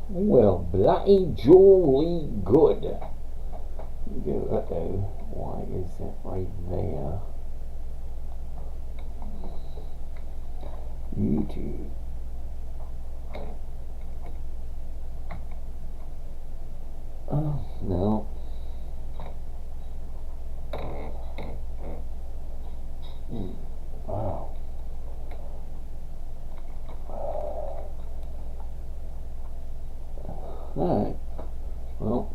Well, bloody jolly good. Uh-oh. Why is that right there? YouTube. Oh, no. Wow. Alright. Well.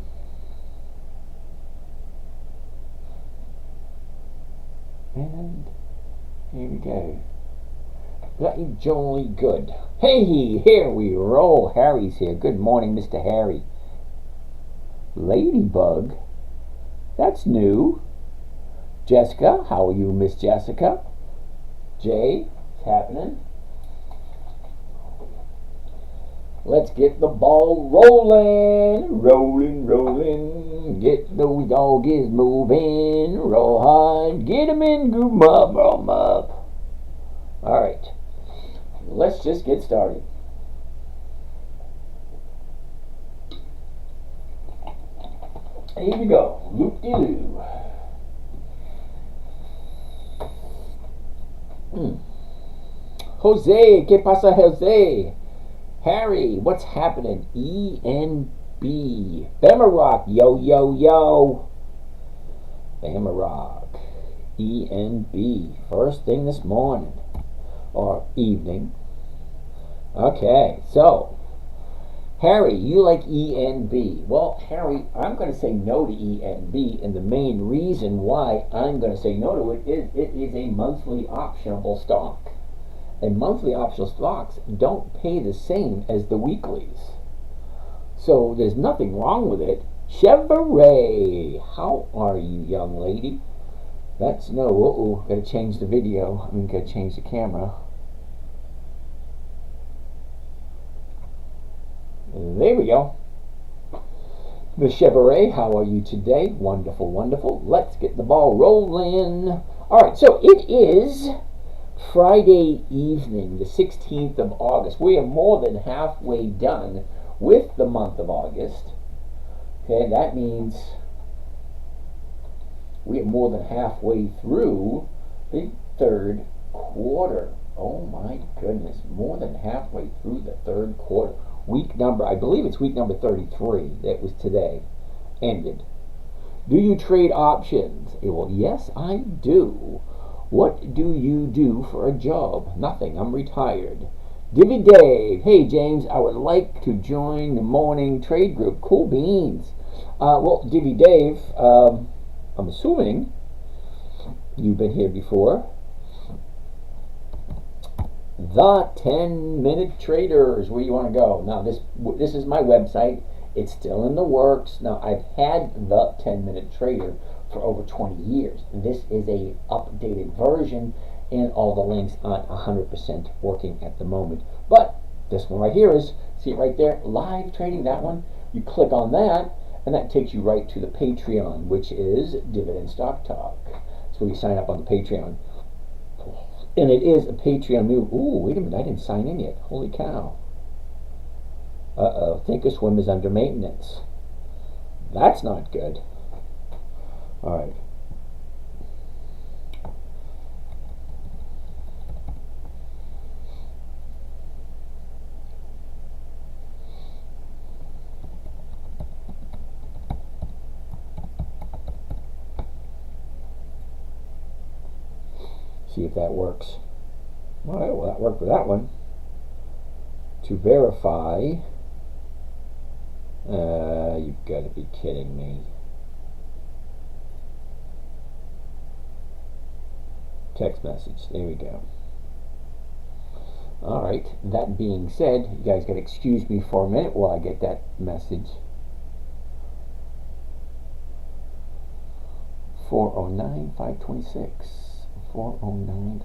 And here we go. Bloody jolly good. Hey, here we roll. Harry's here. Good morning, Mr. Harry. Ladybug? That's new. Jessica, how are you, Miss Jessica? Jay, what's happening? Let's get the ball rolling, rolling, rolling. Get those doggies moving. Roll hard, get 'em in, groove 'em up, roll 'em up. All right, let's just get started. Here we go, loop-de-loo. Jose, ¿qué pasa, Jose? Harry, what's happening? ENB. Bama Rock, yo, yo, yo. Bama Rock. ENB. First thing this morning. Or evening. Okay, so. Harry, you like ENB. Well, Harry, I'm going to say no to ENB, and the main reason why I'm going to say no to it is a monthly optionable stock. And monthly optional stocks don't pay the same as the weeklies. So there's nothing wrong with it. Chevrolet, how are you, young lady? That's no, uh-oh, gotta change the video. Gotta change the camera. There we go. Miss Chevrolet, how are you today? Wonderful, wonderful. Let's get the ball rolling. Alright, so it is Friday evening, the 16th of August. We are more than halfway done with the month of August. Okay, that means we are more than halfway through the third quarter. Oh my goodness, more than halfway through the third quarter. Week number, I believe it's week number 33, that was today, ended. Do you trade options? Well, yes, I do. What do you do for a job? Nothing. I'm retired. Divvy Dave. Hey, James, I would like to join the morning trade group. Cool beans. Well, Divvy Dave, I'm assuming you've been here before. The 10-minute traders. Where you want to go? Now, this is my website. It's still in the works. Now, I've had the 10-minute trader for over 20 years. This is a updated version, and all the links aren't 100% working at the moment. But this one right here is, see it right there, live trading. That one, you click on that, and that takes you right to the Patreon, which is Dividend Stock Talk. So you sign up on the Patreon. And it is a Patreon move. Ooh, wait a minute, I didn't sign in yet. Holy cow. Uh-oh, Thinkorswim is under maintenance. That's not good. All right. See if that works. All right, well, that worked with that one. To verify, you've got to be kidding me. Text message. There we go. All right. That being said, you guys got to excuse me for a minute while I get that message. 409 526 409.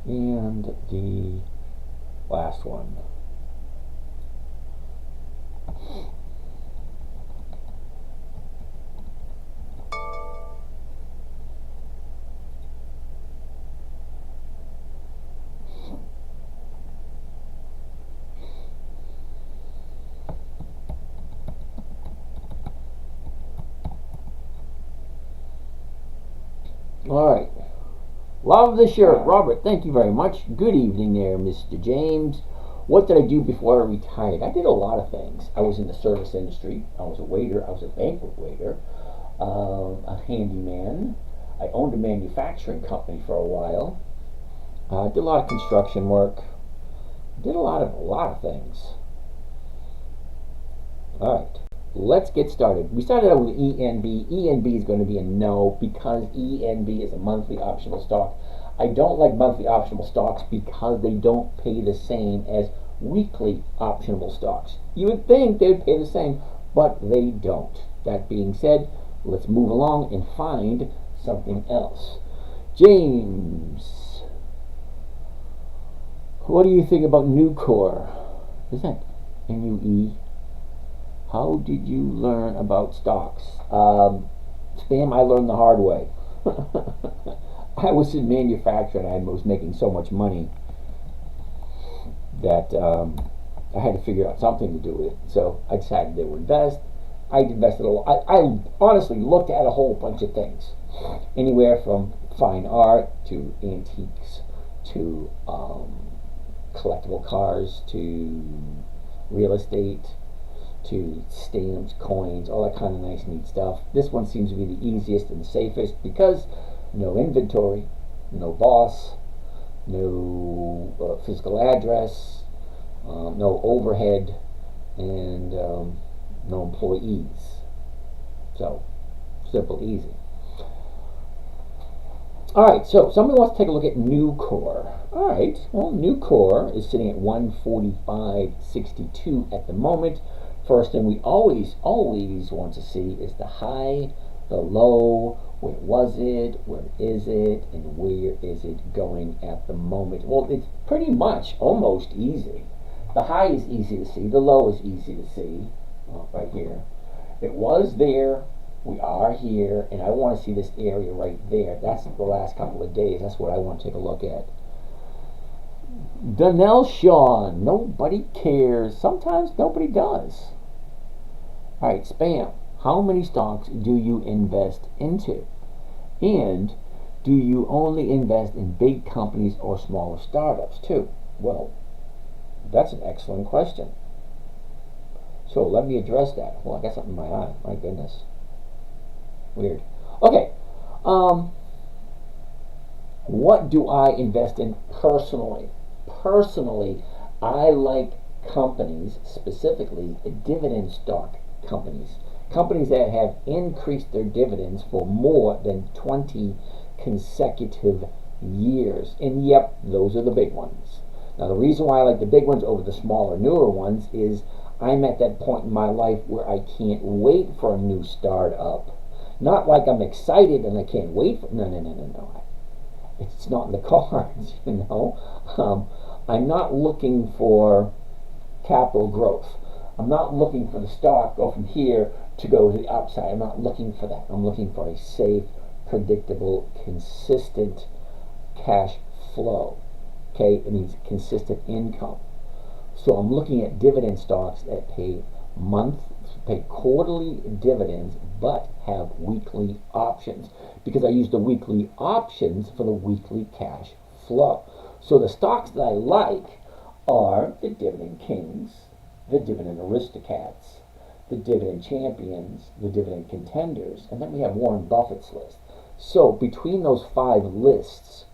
And the last one. Love the shirt. Robert, thank you very much. Good evening there, Mr. James. What did I do before I retired? I did a lot of things. I was in the service industry. I was a waiter. I was a banquet waiter, a handyman. I owned a manufacturing company for a while. Did a lot of construction work. Did a lot of things. All right, let's get started. We started out with ENB. ENB is going to be a no because ENB is a monthly optional stock. I don't like monthly optional stocks because they don't pay the same as weekly optional stocks. You would think they would pay the same, but they don't. That being said, let's move along and find something else. James, what do you think about Nucor? Is that NUE? How did you learn about stocks? Spam, I learned the hard way. I was in manufacturing. I was making so much money that I had to figure out something to do with it. So I decided to invest. I invested a lot. I honestly looked at a whole bunch of things, anywhere from fine art to antiques to collectible cars to real estate to stamps, coins, all that kind of nice, neat stuff. This one seems to be the easiest and the safest because no inventory, no boss, no physical address, no overhead, and no employees. So, simple, easy. Alright, so somebody wants to take a look at Nucor. Alright, well, Nucor is sitting at 145.62 at the moment. First thing we always want to see is the high, the low, where was it, where is it, and where is it going at the moment. Well, it's pretty much almost easy. The high is easy to see, the low is easy to see, right here. It was there, we are here, and I want to see this area right there. That's the last couple of days. That's what I want to take a look at. Donnell Sean, nobody cares. Sometimes nobody does. Alright, Spam, how many stocks do you invest into? And do you only invest in big companies or smaller startups too? Well, that's an excellent question. So let me address that. Well, I got something in my eye. My goodness. Weird. Okay. What do I invest in personally? Personally, I like companies, specifically dividend stock companies. Companies that have increased their dividends for more than 20 consecutive years. And yep, those are the big ones. Now, the reason why I like the big ones over the smaller, newer ones is I'm at that point in my life where I can't wait for a new startup. Not like I'm excited and I can't wait for, no. It's not in the cards, you know. I'm not looking for capital growth. I'm not looking for the stock go from here to go to the outside. I'm not looking for that. I'm looking for a safe, predictable, consistent cash flow. Okay, it means consistent income. So I'm looking at dividend stocks that pay quarterly dividends, but have weekly options, because I use the weekly options for the weekly cash flow. So the stocks that I like are the dividend kings, the dividend aristocrats, the dividend champions, the dividend contenders, and then we have Warren Buffett's list. So between those 5 lists,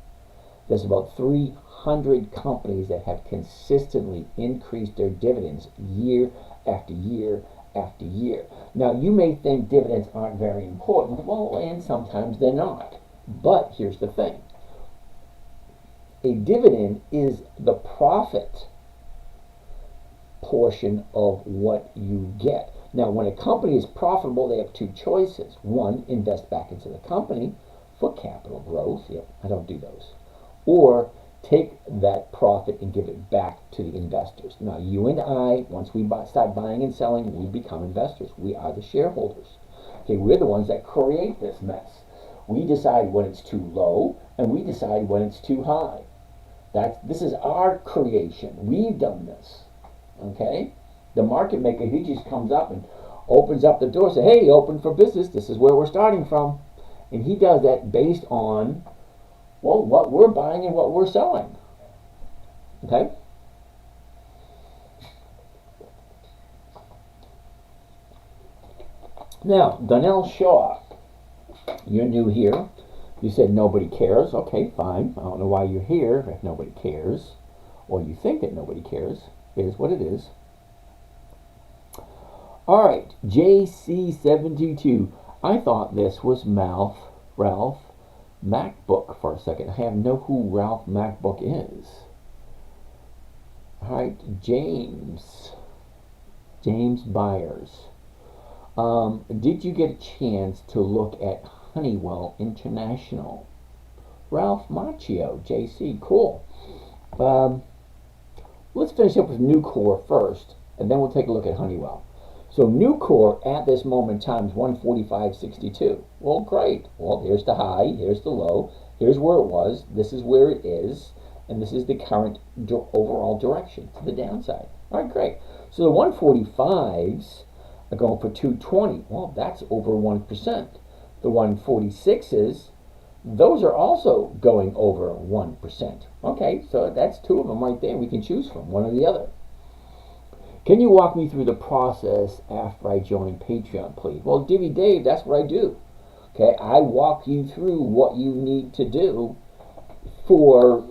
there's about 300 companies that have consistently increased their dividends year after year after year. Now, you may think dividends aren't very important. Well, and sometimes they're not. But here's the thing. A dividend is the profit portion of what you get. Now, when a company is profitable, they have 2 choices. One, invest back into the company for capital growth. Yep, I don't do those. Or take that profit and give it back to the investors. Now, you and I, once we start buying and selling, we become investors. We are the shareholders. Okay, we're the ones that create this mess. We decide when it's too low, and we decide when it's too high. This is our creation. We've done this. Okay? The market maker, he just comes up and opens up the door and says, hey, open for business. This is where we're starting from. And he does that based on Well, what we're buying and what we're selling. Okay? Now, Donnell Shaw, you're new here. You said nobody cares. Okay, fine. I don't know why you're here if nobody cares, or you think that nobody cares. It is what it is. All right, JC72. I thought this was Ralph MacBook for a second. I have no who Ralph MacBook is. All right, James Byers. Did you get a chance to look at Honeywell International? Ralph Macchio, JC, cool. Let's finish up with Nucor first, and then we'll take a look at Honeywell. So Nucor at this moment in time is 145.62. Well, great. Well, here's the high, here's the low, here's where it was, this is where it is, and this is the current overall direction to the downside. All right, great. So the 145s are going for 220. Well, that's over 1%. The 146s, those are also going over 1%. Okay, so that's two of them right there. We can choose from one or the other. Can you walk me through the process after I join Patreon, please? Well, Divvy Dave, that's what I do. Okay, I walk you through what you need to do for,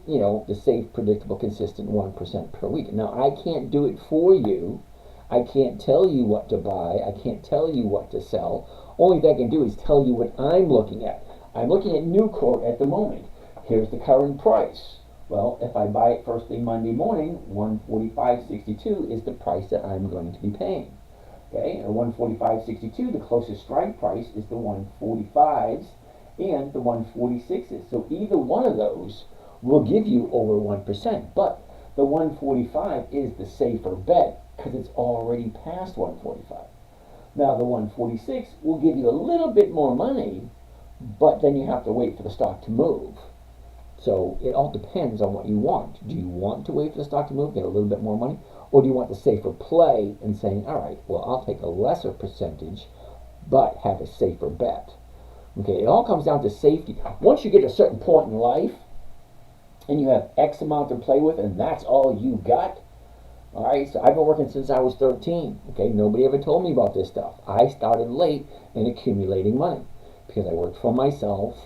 the safe, predictable, consistent 1% per week. Now, I can't do it for you. I can't tell you what to buy. I can't tell you what to sell. Only thing I can do is tell you what I'm looking at. I'm looking at Nucor at the moment. Here's the current price. Well, if I buy it first thing Monday morning, 145.62 is the price that I'm going to be paying. Okay, and 145.62, the closest strike price is the 145s and the 146s. So either one of those will give you over 1%, but the 145 is the safer bet because it's already past 145. Now the 146 will give you a little bit more money, but then you have to wait for the stock to move. So it all depends on what you want. Do you want to wait for the stock to move, get a little bit more money? Or do you want the safer play and saying, all right, well, I'll take a lesser percentage, but have a safer bet? Okay, it all comes down to safety. Once you get to a certain point in life, and you have X amount to play with, and that's all you got, all right, so I've been working since I was 13. Okay, nobody ever told me about this stuff. I started late in accumulating money because I worked for myself,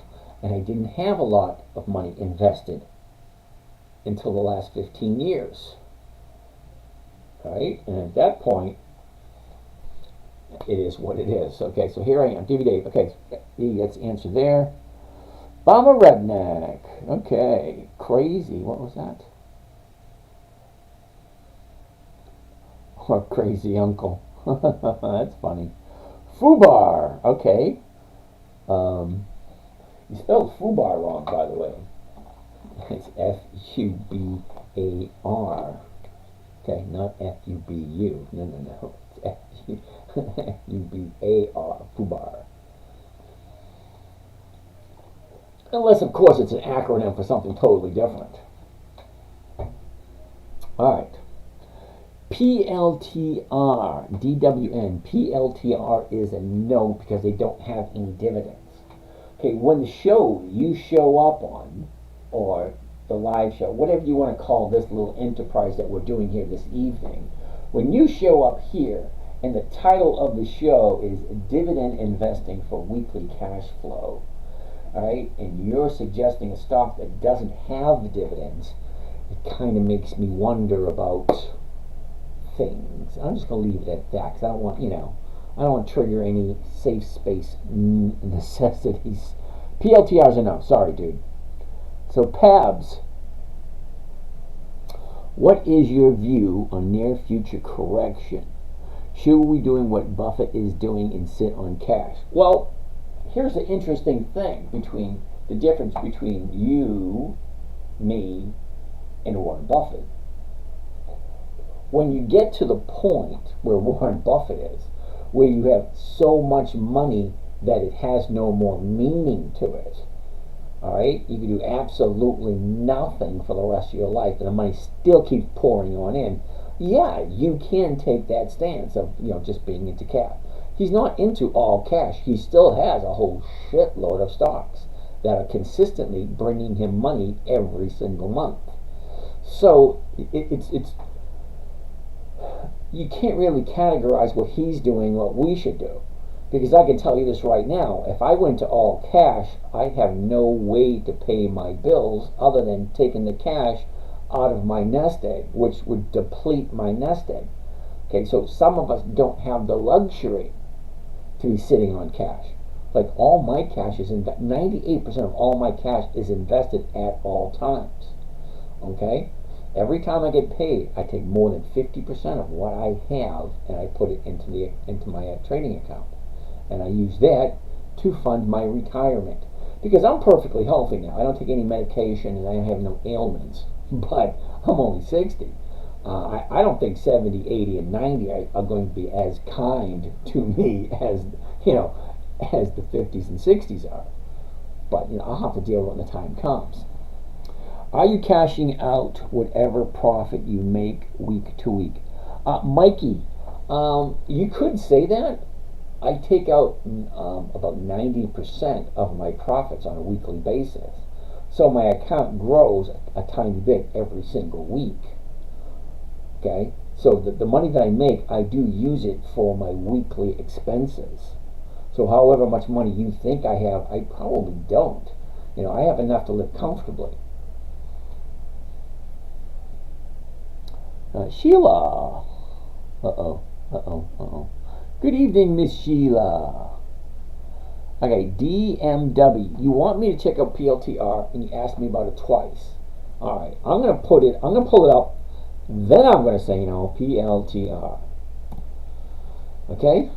and I didn't have a lot of money invested until the last 15 years. Right? And at that point, it is what it is. Okay, so here I am, Divvy Dave. Okay, he gets the answer there. Bomber Redneck. Okay, crazy. What was that? Oh, crazy uncle. That's funny. Fubar. Okay. You spelled Fubar wrong, by the way. It's Fubar. Okay, not Fubu. No. It's Fubar. Fubar. Unless, of course, it's an acronym for something totally different. All right. PLTR, DWN. PLTR is a no because they don't have any dividends. Okay, when the show you show up on, or the live show, whatever you want to call this little enterprise that we're doing here this evening, when you show up here and the title of the show is Dividend Investing for Weekly Cash Flow, all right, and you're suggesting a stock that doesn't have the dividends, it kind of makes me wonder about things. I'm just going to leave it at that because I don't want, I don't want to trigger any safe space necessities. PLTRs are no. Sorry, dude. So, Pabs, what is your view on near future correction? Should we be doing what Buffett is doing and sit on cash? Well, here's the interesting thing between the difference between you, me, and Warren Buffett. When you get to the point where Warren Buffett is, where you have so much money that it has no more meaning to it, all right, you can do absolutely nothing for the rest of your life, and the money still keeps pouring on in. Yeah, you can take that stance of just being into cash. He's not into all cash. He still has a whole shitload of stocks that are consistently bringing him money every single month. So it's you can't really categorize what he's doing, what we should do. Because I can tell you this right now, if I went to all cash, I'd have no way to pay my bills other than taking the cash out of my nest egg, which would deplete my nest egg. Okay, so some of us don't have the luxury to be sitting on cash. Like all my cash is 98% of all my cash is invested at all times. Okay? Every time I get paid, I take more than 50% of what I have and I put it into my trading account. And I use that to fund my retirement. Because I'm perfectly healthy now. I don't take any medication and I have no ailments. But I'm only 60. I don't think 70, 80, and 90 are going to be as kind to me as, as the 50s and 60s are. But, I'll have to deal with it when the time comes. Are you cashing out whatever profit you make week to week? Mikey, you could say that. I take out about 90% of my profits on a weekly basis. So my account grows a tiny bit every single week. Okay? So the money that I make, I do use it for my weekly expenses. So however much money you think I have, I probably don't. I have enough to live comfortably. Sheila. Good evening, Miss Sheila. Okay, DMW. You want me to check out PLTR, and you asked me about it twice. All right, I'm gonna pull it up. Then I'm gonna say, PLTR. Okay.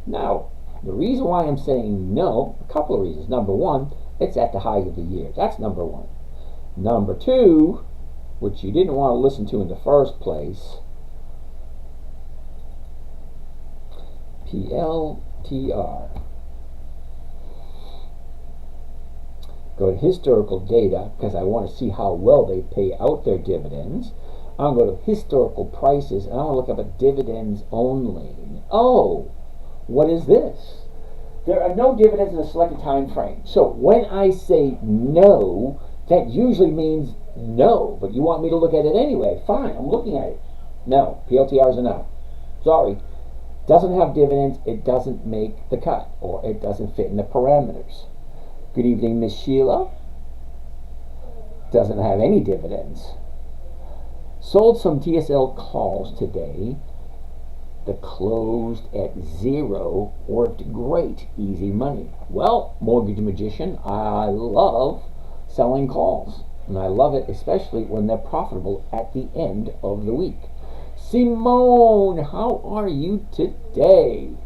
Now, the reason why I'm saying no, a couple of reasons. Number one, it's at the high of the year. That's number one. Number two, which you didn't want to listen to in the first place, PLTR. Go to historical data because I want to see how well they pay out their dividends. I'm going to go to historical prices and I want to look up at dividends only. Oh, what is this? There are no dividends in a selected time frame. So when I say no, that usually means no, but you want me to look at it anyway. Fine, I'm looking at it. No, PLTR is a no. Sorry. Doesn't have dividends, it doesn't make the cut, or it doesn't fit in the parameters. Good evening, Miss Sheila. Doesn't have any dividends. Sold some TSL calls today. The closed at 0, worked great, easy money. Well, Mortgage Magician, I love selling calls. And I love it especially when they're profitable at the end of the week. Simone, how are you today?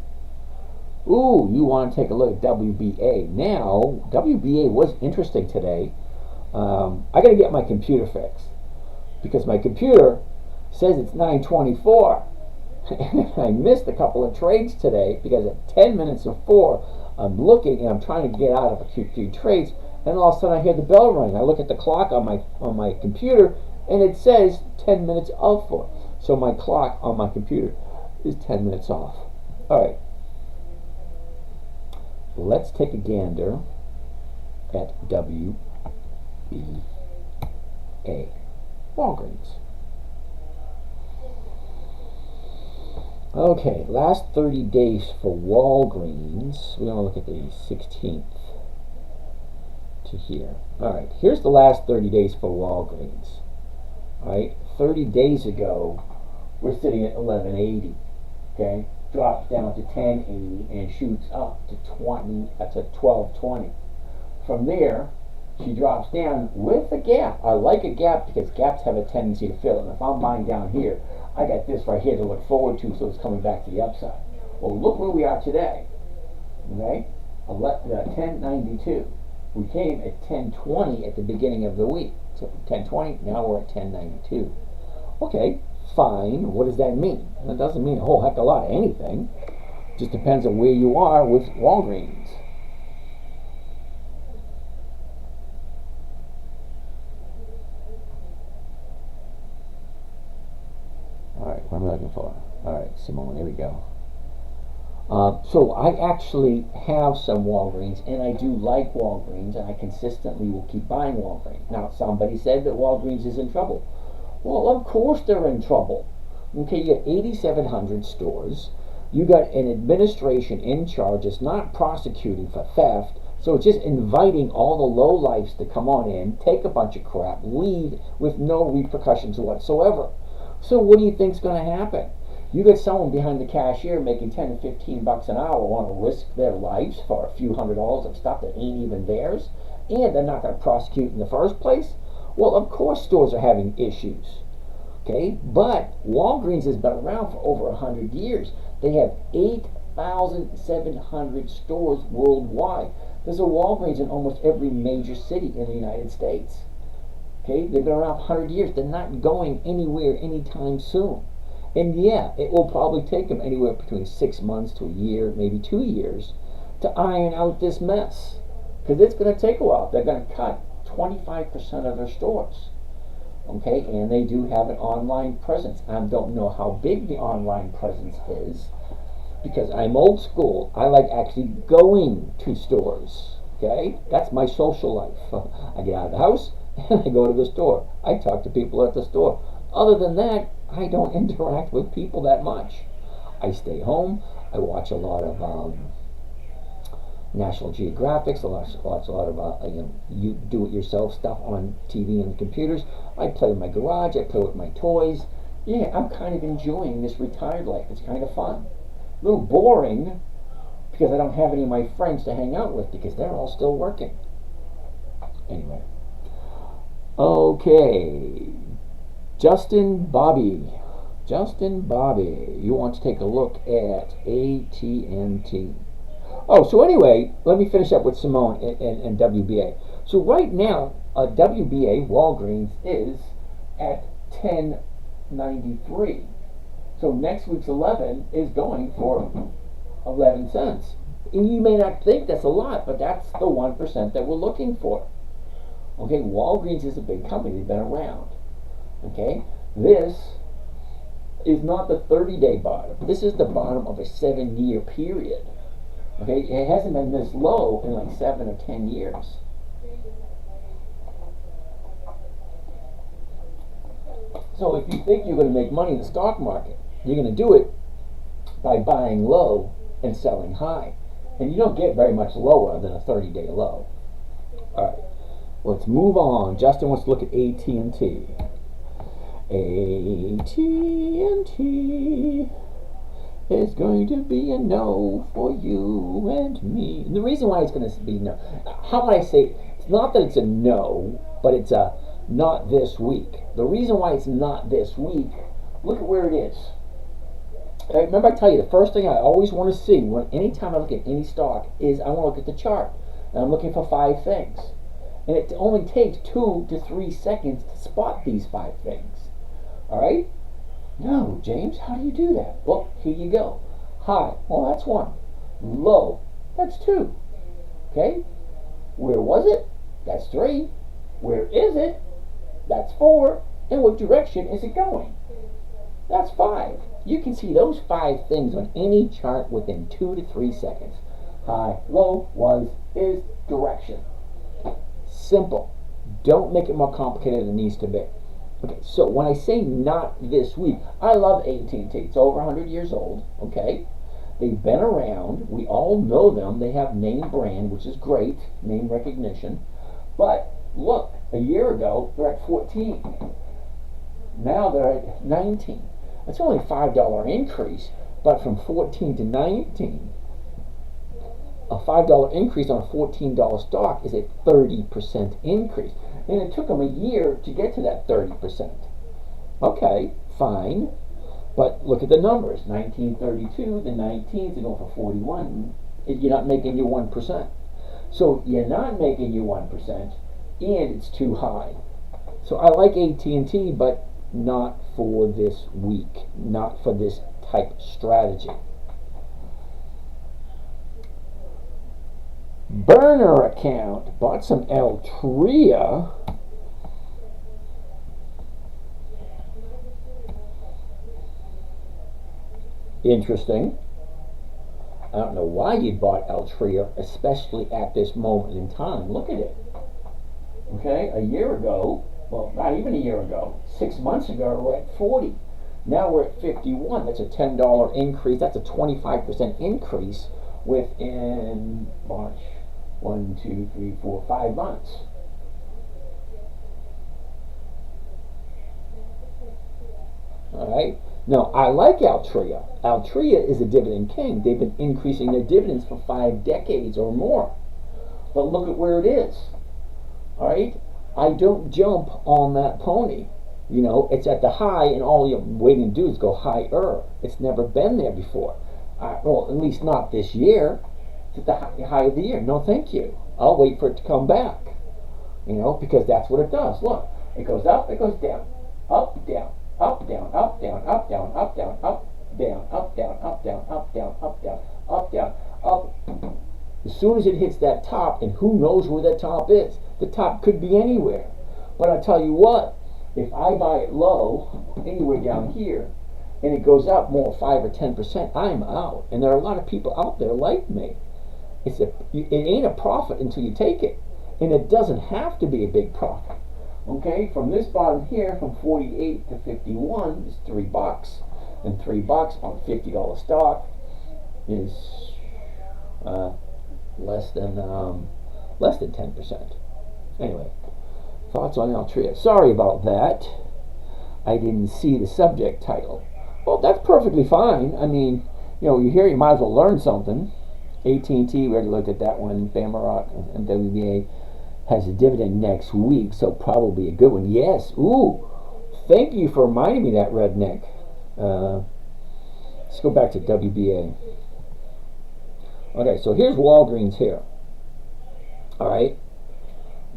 Ooh, you want to take a look at WBA. Now, WBA was interesting today. I got to get my computer fixed because my computer says it's 9:24. I missed a couple of trades today because at 10 minutes of 4, I'm looking and I'm trying to get out of a few trades, and all of a sudden I hear the bell ring. I look at the clock on my computer, and it says 10 minutes of 4. So my clock on my computer is 10 minutes off. All right. Let's take a gander at WBA. Walgreens. Okay, last 30 days for Walgreens. We're going to look at the 16th to here. All right, here's the last 30 days for Walgreens. All right, 30 days ago, we're sitting at 1180. Okay, drops down to 1080 and shoots up to 1220. From there, she drops down with a gap. I like a gap because gaps have a tendency to fill. And if I'm buying down here, I got this right here to look forward to, so it's coming back to the upside. Well, look where we are today. Okay, 1092. We came at 1020 at the beginning of the week. So 1020, now we're at 1092. Okay, fine. What does that mean? That doesn't mean a whole heck of a lot of anything. It just depends on where you are with Walgreens. All right, what am I looking for? All right, Simone, here we go. So I actually have some Walgreens, and I do like Walgreens, and I consistently will keep buying Walgreens. Now, somebody said that Walgreens is in trouble. Well, of course they're in trouble. Okay, you got 8,700 stores. You got an administration in charge that's not prosecuting for theft, so it's just inviting all the lowlifes to come on in, take a bunch of crap, leave with no repercussions whatsoever. So what do you think's going to happen? You got someone behind the cashier making 10 to 15 bucks an hour want to risk their lives for a few $100s of stuff that ain't even theirs, and they're not going to prosecute in the first place? Well, of course stores are having issues. Okay, but Walgreens has been around for over 100 years. They have 8,700 stores worldwide. There's a Walgreens in almost every major city in the United States. Okay, they've been around for 100 years. They're not going anywhere anytime soon. And yeah, it will probably take them anywhere between 6 months to a year, maybe 2 years, to iron out this mess. Because it's going to take a while. They're going to cut 25% of their stores. Okay, and they do have an online presence. I don't know how big the online presence is, because I'm old school. I like actually going to stores. Okay, that's my social life. I get out of the house and I go to the store. I talk to people at the store. Other than that, I don't interact with people that much. I stay home. I watch a lot of National Geographic, a lot of you do-it-yourself stuff on TV and computers. I play in my garage. I play with my toys. Yeah, I'm kind of enjoying this retired life. It's kind of fun. A little boring because I don't have any of my friends to hang out with because they're all still working. Anyway. Okay. Justin Bobby, you want to take a look at AT&T. Oh, so anyway, let me finish up with Simone and WBA. So right now, WBA Walgreens is at $10.93. So next week's 11 is going for 11 cents. And you may not think that's a lot, but that's the 1% that we're looking for. Okay, Walgreens is a big company. They've been around. Okay, this is not the 30-day bottom. This is the bottom of a 7-year period. Okay, it hasn't been this low in like 7 or 10 years. So if you think you're going to make money in the stock market, you're going to do it by buying low and selling high. And you don't get very much lower than a 30-day low. All right, let's move on. Justin wants to look at AT&T. AT&T is going to be a no for you and me. And the reason why it's going to be no, how would I say, it's not that it's a no, but it's a not this week. The reason why it's not this week, look at where it is. Remember I tell you, the first thing I always want to see when anytime I look at any stock is I want to look at the chart. And I'm looking for 5 things. And it only takes 2 to 3 seconds to spot these 5 things. Alright? No, James, how do you do that? Well, here you go. High, well, that's 1. Low, that's 2. Okay? Where was it? That's 3. Where is it? That's 4. And what direction is it going? That's 5. You can see those 5 things on any chart within 2 to 3 seconds. High, low, was, is, direction. Simple. Don't make it more complicated than it needs to be. Okay, so when I say not this week, I love AT&T. It's over 100 years old, okay? They've been around. We all know them. They have name brand, which is great, name recognition. But look, a year ago, they're at 14. Now they're at 19. That's only a $5 increase, but from 14 to 19, a $5 increase on a $14 stock is a 30% increase. And it took them a year to get to that 30%. Okay, fine. But look at the numbers. 1932, the 19s, they're going for 41. You're not making your 1%. So you're not making your 1%, and it's too high. So I like AT&T, but not for this week. Not for this type strategy. Burner account. Bought some Altria. Interesting. I don't know why you bought Altria, especially at this moment in time. Look at it. Okay, a year ago, well, not even a year ago, 6 months ago, we're at 40. Now we're at 51. That's a $10 increase. That's a 25% increase within March. 1, 2, 3, 4, 5 months. All right. Now, I like Altria. Altria is a dividend king. They've been increasing their dividends for 5 decades or more. But look at where it is. All right. I don't jump on that pony. You know, it's at the high, and all you're waiting to do is go higher. It's never been there before. Well, at least not this year. It's at the high of the year. No, thank you. I'll wait for it to come back. You know, because that's what it does. Look, it goes up, it goes down, up, down, up, down, up, down, up, down, up, down, up, down, up, down, up, down, up, down, up, down, up, down, up. As soon as it hits that top, and who knows where that top is? The top could be anywhere. But I tell you what, if I buy it low, anywhere down here, and it goes up more 5 or 10%, I'm out. And there are a lot of people out there like me. It ain't a profit until you take it. And it doesn't have to be a big profit. Okay, from this bottom here, from 48 to 51 is $3. And $3 on $50 stock is less than 10%. Anyway, thoughts on Altria. Sorry about that. I didn't see the subject title. Well, that's perfectly fine. I mean, you know, you hear, you might as well learn something. AT&T, we already looked at that one. Bamarock and WBA has a dividend next week, so probably a good one. Yes. Ooh, thank you for reminding me that, Redneck. Let's go back to WBA. Okay, so here's Walgreens here. All right.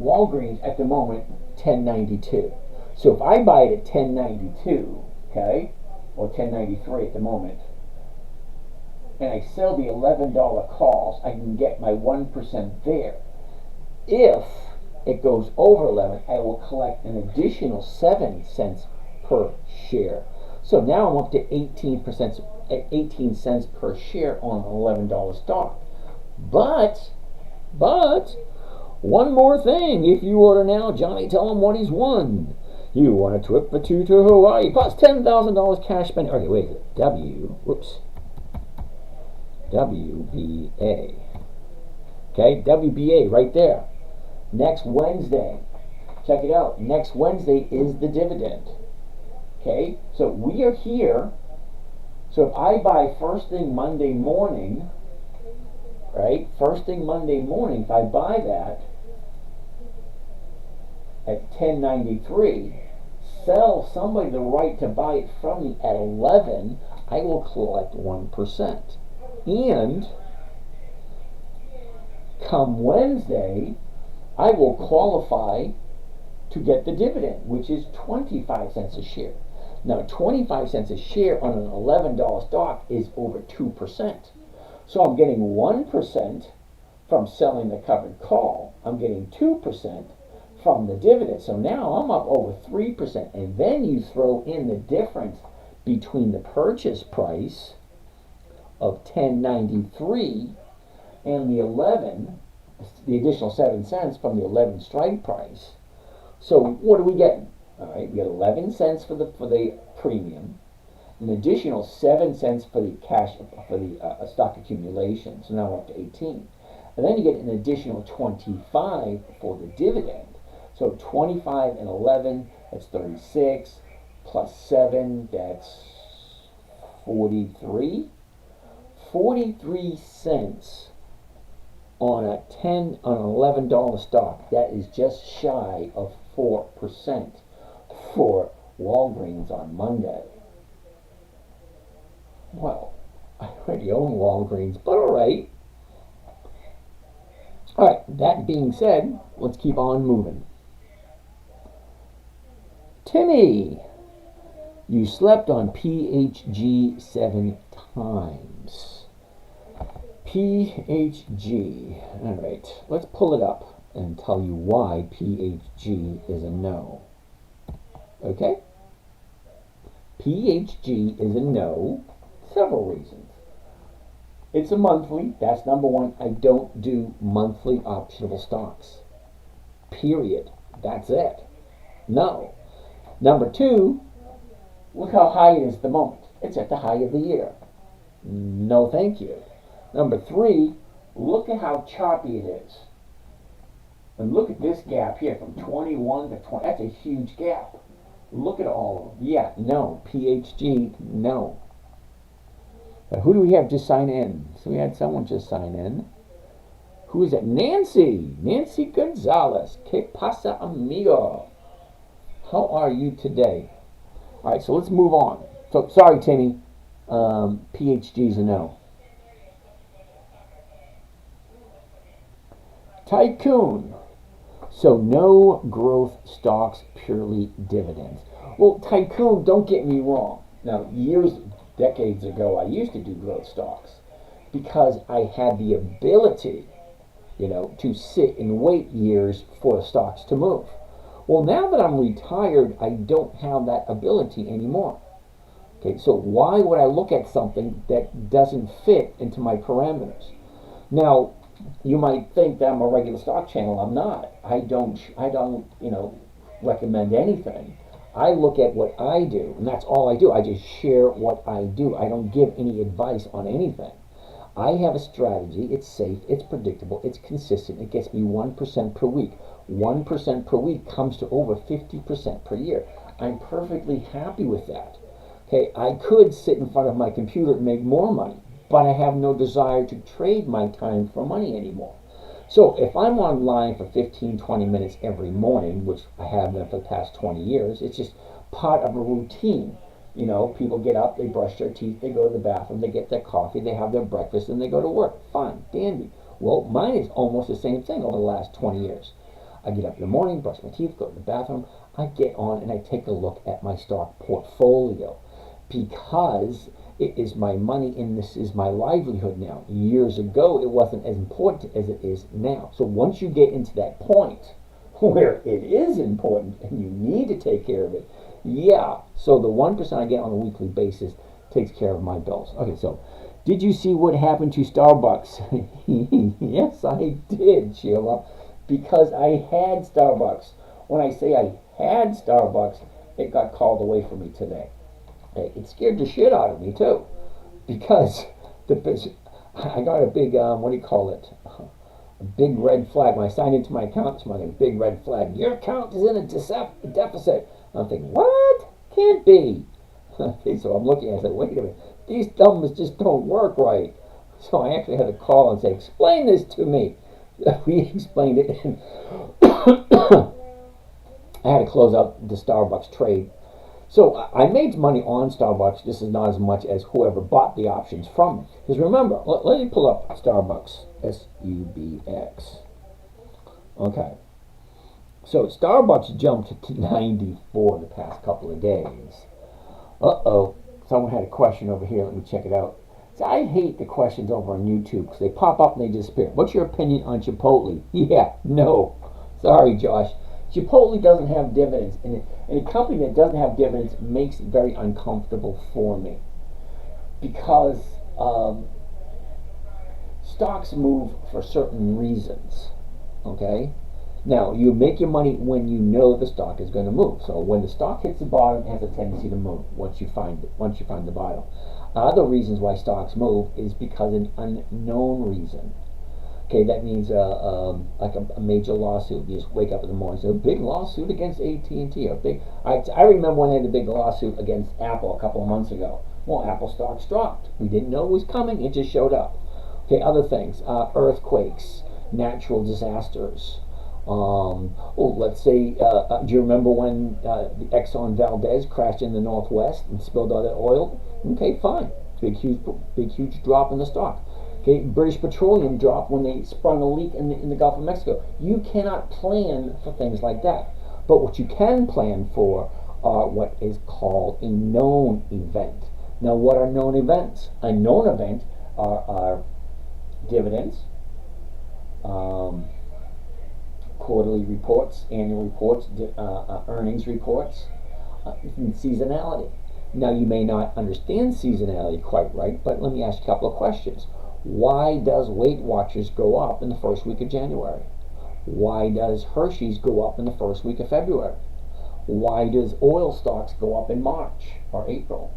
Walgreens at the moment, $10.92. So if I buy it at $10.92, okay, or $10.93 at the moment, and I sell the $11 calls, I can get my 1% there. If it goes over 11, I will collect an additional 7 cents per share. So now I'm up to 18 cents per share on an $11 stock. But, one more thing. If you order now, Johnny, tell him what he's won. You won a trip for 2 to Hawaii, plus $10,000 cash spending. Okay, wait. WBA. Okay, WBA right there. Next Wednesday. Check it out. Next Wednesday is the dividend. Okay, so we are here. So if I buy first thing Monday morning, right? First thing Monday morning, if I buy that at $10.93, sell somebody the right to buy it from me at 11, I will collect 1%. And come Wednesday, I will qualify to get the dividend, which is 25 cents a share. Now, 25 cents a share on an $11 stock is over 2%. So I'm getting 1% from selling the covered call. I'm getting 2% from the dividend. So now I'm up over 3%. And then you throw in the difference between the purchase price of $10.93 and the 11, the additional 7 cents from the 11 strike price. So what do we get? All right, we get 11 cents for the premium, an additional 7 cents for the cash for the stock accumulation. So now we're up to 18, and then you get an additional 25 for the dividend. So 25 and 11, that's 36, plus 7, that's 43. 43 cents on an $11 stock. That is just shy of 4% for Walgreens on Monday. Well, I already own Walgreens, but all right. All right, that being said, let's keep on moving. Timmy, you slept on PHG 7 times. PHG. All right, let's pull it up and tell you why PHG is a no. Okay? PHG is a no. Several reasons. It's a monthly. That's number one. I don't do monthly optionable stocks. Period. That's it. No. Number two, look how high it is at the moment. It's at the high of the year. No, thank you. Number three, look at how choppy it is. And look at this gap here from 21 to 20. That's a huge gap. Look at all of them. Yeah, no. PHG, no. Who do we have just sign in? So we had someone just sign in. Who is it? Nancy. Nancy Gonzalez. Que pasa, amigo? How are you today? All right, so let's move on. So, sorry, Timmy. PHG's a no. Tycoon. So no growth stocks, purely dividends. Well, Tycoon, don't get me wrong. Now, decades ago, I used to do growth stocks because I had the ability, to sit and wait years for the stocks to move. Well, now that I'm retired, I don't have that ability anymore. Okay, so why would I look at something that doesn't fit into my parameters? Now, you might think that I'm a regular stock channel. I'm not. I don't, recommend anything. I look at what I do, and that's all I do. I just share what I do. I don't give any advice on anything. I have a strategy. It's safe. It's predictable. It's consistent. It gets me 1% per week. 1% per week comes to over 50% per year. I'm perfectly happy with that. Okay, I could sit in front of my computer and make more money, but I have no desire to trade my time for money anymore. So if I'm online for 15, 20 minutes every morning, which I have been for the past 20 years, it's just part of a routine. People get up, they brush their teeth, they go to the bathroom, they get their coffee, they have their breakfast, and they go to work. Fine, dandy. Well, mine is almost the same thing over the last 20 years. I get up in the morning, brush my teeth, go to the bathroom, I get on and I take a look at my stock portfolio because it is my money and this is my livelihood now. Years ago, it wasn't as important as it is now. So once you get into that point where it is important and you need to take care of it, yeah. So the 1% I get on a weekly basis takes care of my bills. Okay, so did you see what happened to Starbucks? Yes, I did, Sheila, because I had Starbucks. When I say I had Starbucks, it got called away from me today. It scared the shit out of me too, because I got a big a big red flag when I signed into my account. It's like a big red flag. Your account is in a deficit. I'm thinking, what? Can't be. Okay, so I'm looking. I said, wait a minute. These numbers just don't work right. So I actually had to call and say, explain this to me. We explained it, and I had to close out the Starbucks trade. So I made money on Starbucks. This is not as much as whoever bought the options from me. Because remember, let me pull up Starbucks. SUBX. Okay. So Starbucks jumped to 94 the past couple of days. Uh-oh. Someone had a question over here. Let me check it out. So I hate the questions over on YouTube because they pop up and they disappear. What's your opinion on Chipotle? Yeah, no. Sorry, Josh. Chipotle doesn't have dividends, and a company that doesn't have dividends makes it very uncomfortable for me because stocks move for certain reasons. Okay, now you make your money when you know the stock is going to move. So when the stock hits the bottom, it has a tendency to move once you find the bottom. Other reasons why stocks move is because of an unknown reason. Okay, that means like a major lawsuit. You just wake up in the morning and say, a big lawsuit against AT&T. I remember when they had a big lawsuit against Apple a couple of months ago. Well, Apple stocks dropped. We didn't know it was coming. It just showed up. Okay, other things, earthquakes, natural disasters. Let's say, do you remember when the Exxon Valdez crashed in the Northwest and spilled all that oil? Okay, fine. Big huge drop in the stock. Okay, British Petroleum dropped when they sprung a leak in the Gulf of Mexico. You cannot plan for things like that. But what you can plan for are what is called a known event. Now, what are known events? A known event are dividends, quarterly reports, annual reports, earnings reports, and seasonality. Now, you may not understand seasonality quite right, but let me ask you a couple of questions. Why does Weight Watchers go up in the first week of January? Why does Hershey's go up in the first week of February? Why does oil stocks go up in March or April?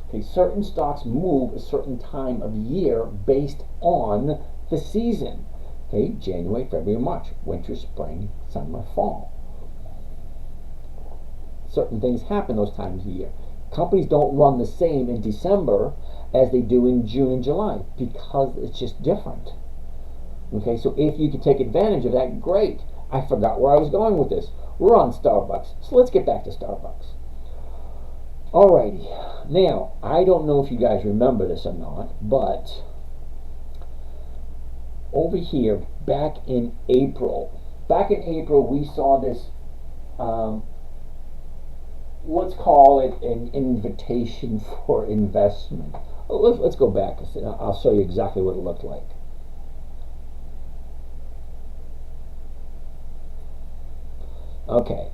Okay, certain stocks move a certain time of year based on the season. Okay, January, February, March, winter, spring, summer, fall. Certain things happen those times of year. Companies don't run the same in December as they do in June and July because it's just different. Okay, so if you can take advantage of that, great. I forgot where I was going with this. We're on Starbucks, so let's get back to Starbucks. Alrighty, now, I don't know if you guys remember this or not, but over here, back in April, we saw this, let's call it an invitation for investment. Let's go back. I'll show you exactly what it looked like. Okay,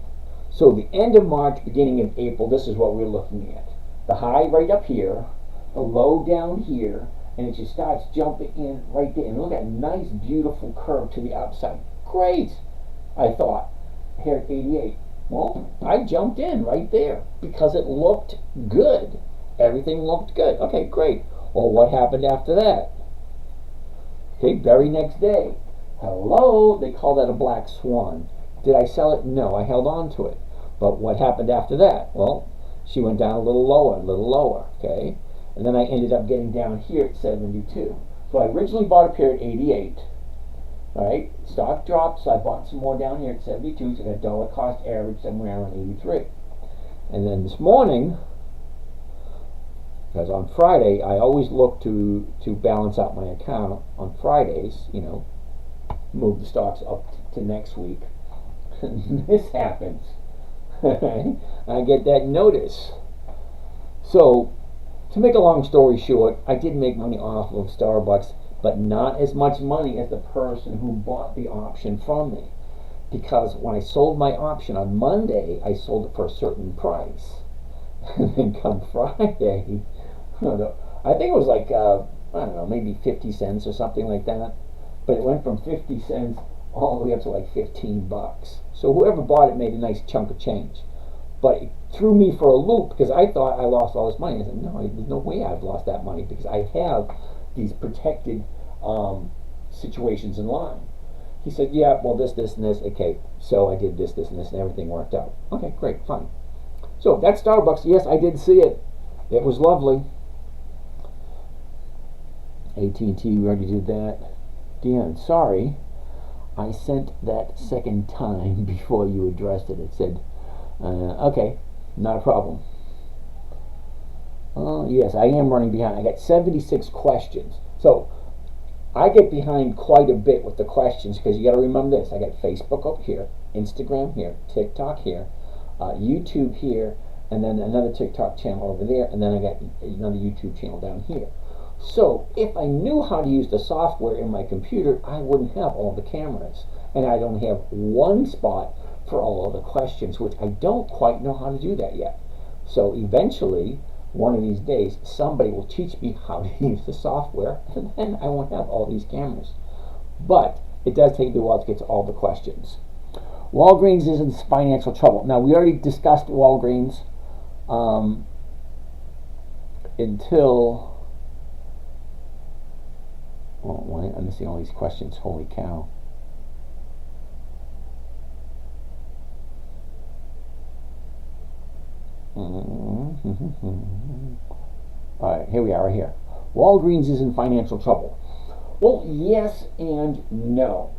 so the end of March, beginning of April, this is what we're looking at. The high right up here, the low down here, and it just starts jumping in right there. And look at that nice, beautiful curve to the upside. Great, I thought, here at 88. Well, I jumped in right there because it looked good. Everything looked good. Okay, great. Well, what happened after that? Okay, very next day. Hello, they call that a black swan. Did I sell it? No, I held on to it. But what happened after that? Well, she went down a little lower, okay? And then I ended up getting down here at 72. So I originally bought up here at 88, right? Stock dropped, so I bought some more down here at 72, so I got dollar cost average somewhere around 83. And then this morning, because on Friday, I always look to balance out my account on Fridays, you know, move the stocks up to next week. This happens. I get that notice. So, to make a long story short, I did make money off of Starbucks, but not as much money as the person who bought the option from me. Because when I sold my option on Monday, I sold it for a certain price. And then come Friday, I think it was like, I don't know, maybe 50 cents or something like that. But it went from 50 cents all the way up to like 15 bucks. So whoever bought it made a nice chunk of change. But it threw me for a loop because I thought I lost all this money. I said, no, there's no way I've lost that money because I have these protected situations in line. He said, yeah, well, this, and this. Okay, so I did this, and this, and everything worked out. Okay, great, fine. So that's Starbucks. Yes, I did see it. It was lovely. AT&T, we already did that. Dion, sorry. I sent that second time before you addressed it. It said, okay, not a problem. Yes, I am running behind. I got 76 questions. So I get behind quite a bit with the questions because you got to remember this. I got Facebook up here, Instagram here, TikTok here, YouTube here, and then another TikTok channel over there, and then I got another YouTube channel down here. So if I knew how to use the software in my computer, I wouldn't have all the cameras. And I'd only have one spot for all of the questions, which I don't quite know how to do that yet. So eventually, one of these days, somebody will teach me how to use the software, and then I won't have all these cameras. But it does take me a while to get to all the questions. Walgreens is in financial trouble. Now, we already discussed Walgreens until... Oh, why I'm missing all these questions. Holy cow. Alright, here we are, right here. Walgreens is in financial trouble. Well, yes and no.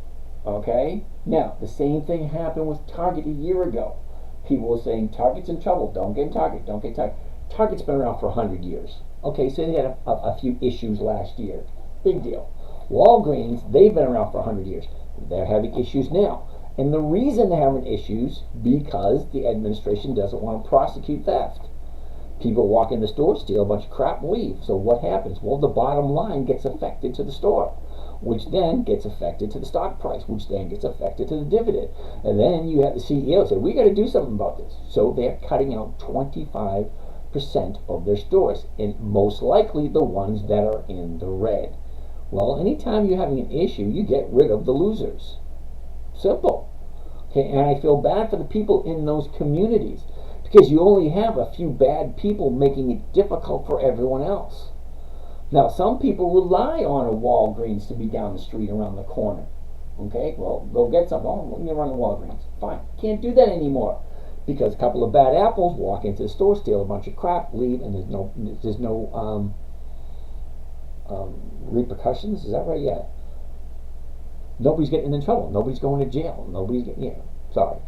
Okay? Now, the same thing happened with Target a year ago. People were saying, Target's in trouble. Don't get Target. Don't get Target. Target's been around for 100 years. Okay, so they had a few issues last year. Big deal. Walgreens, they've been around for 100 years. They're having issues now. And the reason they're having issues, because the administration doesn't want to prosecute theft. People walk in the store, steal a bunch of crap, and leave. So what happens? Well, the bottom line gets affected to the store, which then gets affected to the stock price, which then gets affected to the dividend. And then you have the CEO say, we got to do something about this. So they're cutting out 25% of their stores, and most likely the ones that are in the red. Well, anytime you're having an issue, you get rid of the losers. Simple. Okay, and I feel bad for the people in those communities because you only have a few bad people making it difficult for everyone else. Now, some people rely on a Walgreens to be down the street around the corner. Okay, well, go get some. Oh, let me run the Walgreens. Fine. Can't do that anymore because a couple of bad apples walk into the store, steal a bunch of crap, leave, and there's no repercussions. Is that right? Yeah. Nobody's getting in trouble. Nobody's going to jail. Nobody's getting, sorry.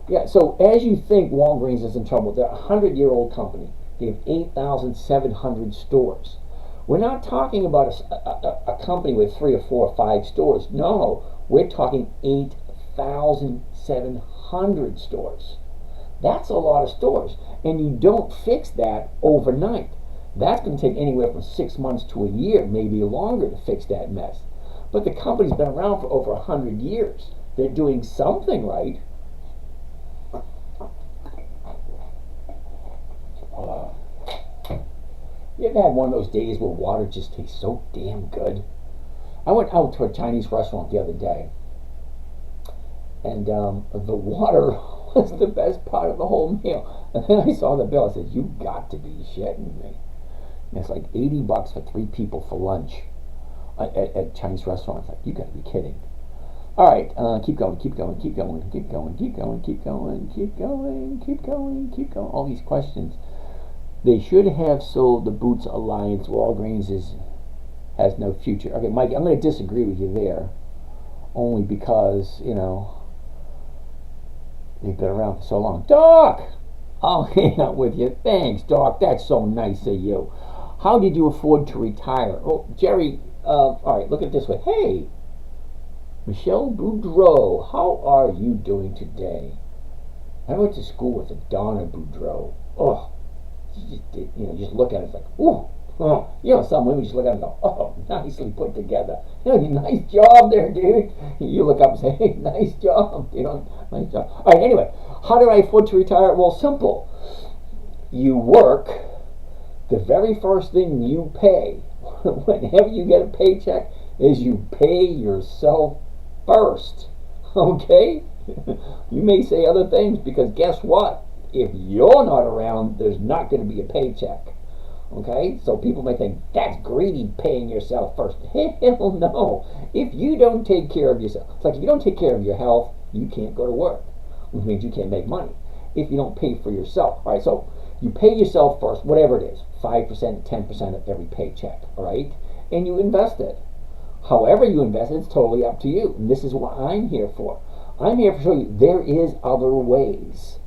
Yeah, so as you think Walgreens is in trouble, they're a 100-year-old company. They have 8,700 stores. We're not talking about a company with 3 or 4 or 5 stores. No, we're talking 8,700 stores. That's a lot of stores. And you don't fix that overnight. That's going to take anywhere from 6 months to a year, maybe longer, to fix that mess. But the company's been around for over 100 years. They're doing something right. You ever had one of those days where water just tastes so damn good? I went out to a Chinese restaurant the other day, and the water was the best part of the whole meal. And then I saw the bill. I said, "You got to be shitting me!" And it's like $80 for 3 people for lunch at Chinese restaurants. Like, you got to be kidding. All right, keep going. All these questions. They should have sold the Boots Alliance. Walgreens has no future. Okay, Mike, I'm going to disagree with you there, only because they've been around for so long. Doc, I'll hang out with you. Thanks, Doc. That's so nice of you. How did you afford to retire? Oh, Jerry. All right, look at it this way. Hey, Michelle Boudreau, how are you doing today? I went to school with Donna Boudreau. Oh. Just look at it, it's like, ooh, oh. Some women just look at it and go, oh, nicely put together. Nice job there, dude. You look up and say, hey, nice job, nice job. All right, anyway, how did I afford to retire? Well, simple. You work, the very first thing you pay, whenever you get a paycheck, is you pay yourself first, okay? You may say other things because guess what? If you're not around, there's not going to be a paycheck. Okay? So people may think, that's greedy, paying yourself first. Hell no. If you don't take care of yourself, it's like if you don't take care of your health, you can't go to work, which means you can't make money. If you don't pay for yourself. All right, so you pay yourself first, whatever it is, 5%, 10% of every paycheck. All right? And you invest it. However you invest it, it's totally up to you. And this is what I'm here for. I'm here to show you there is other ways.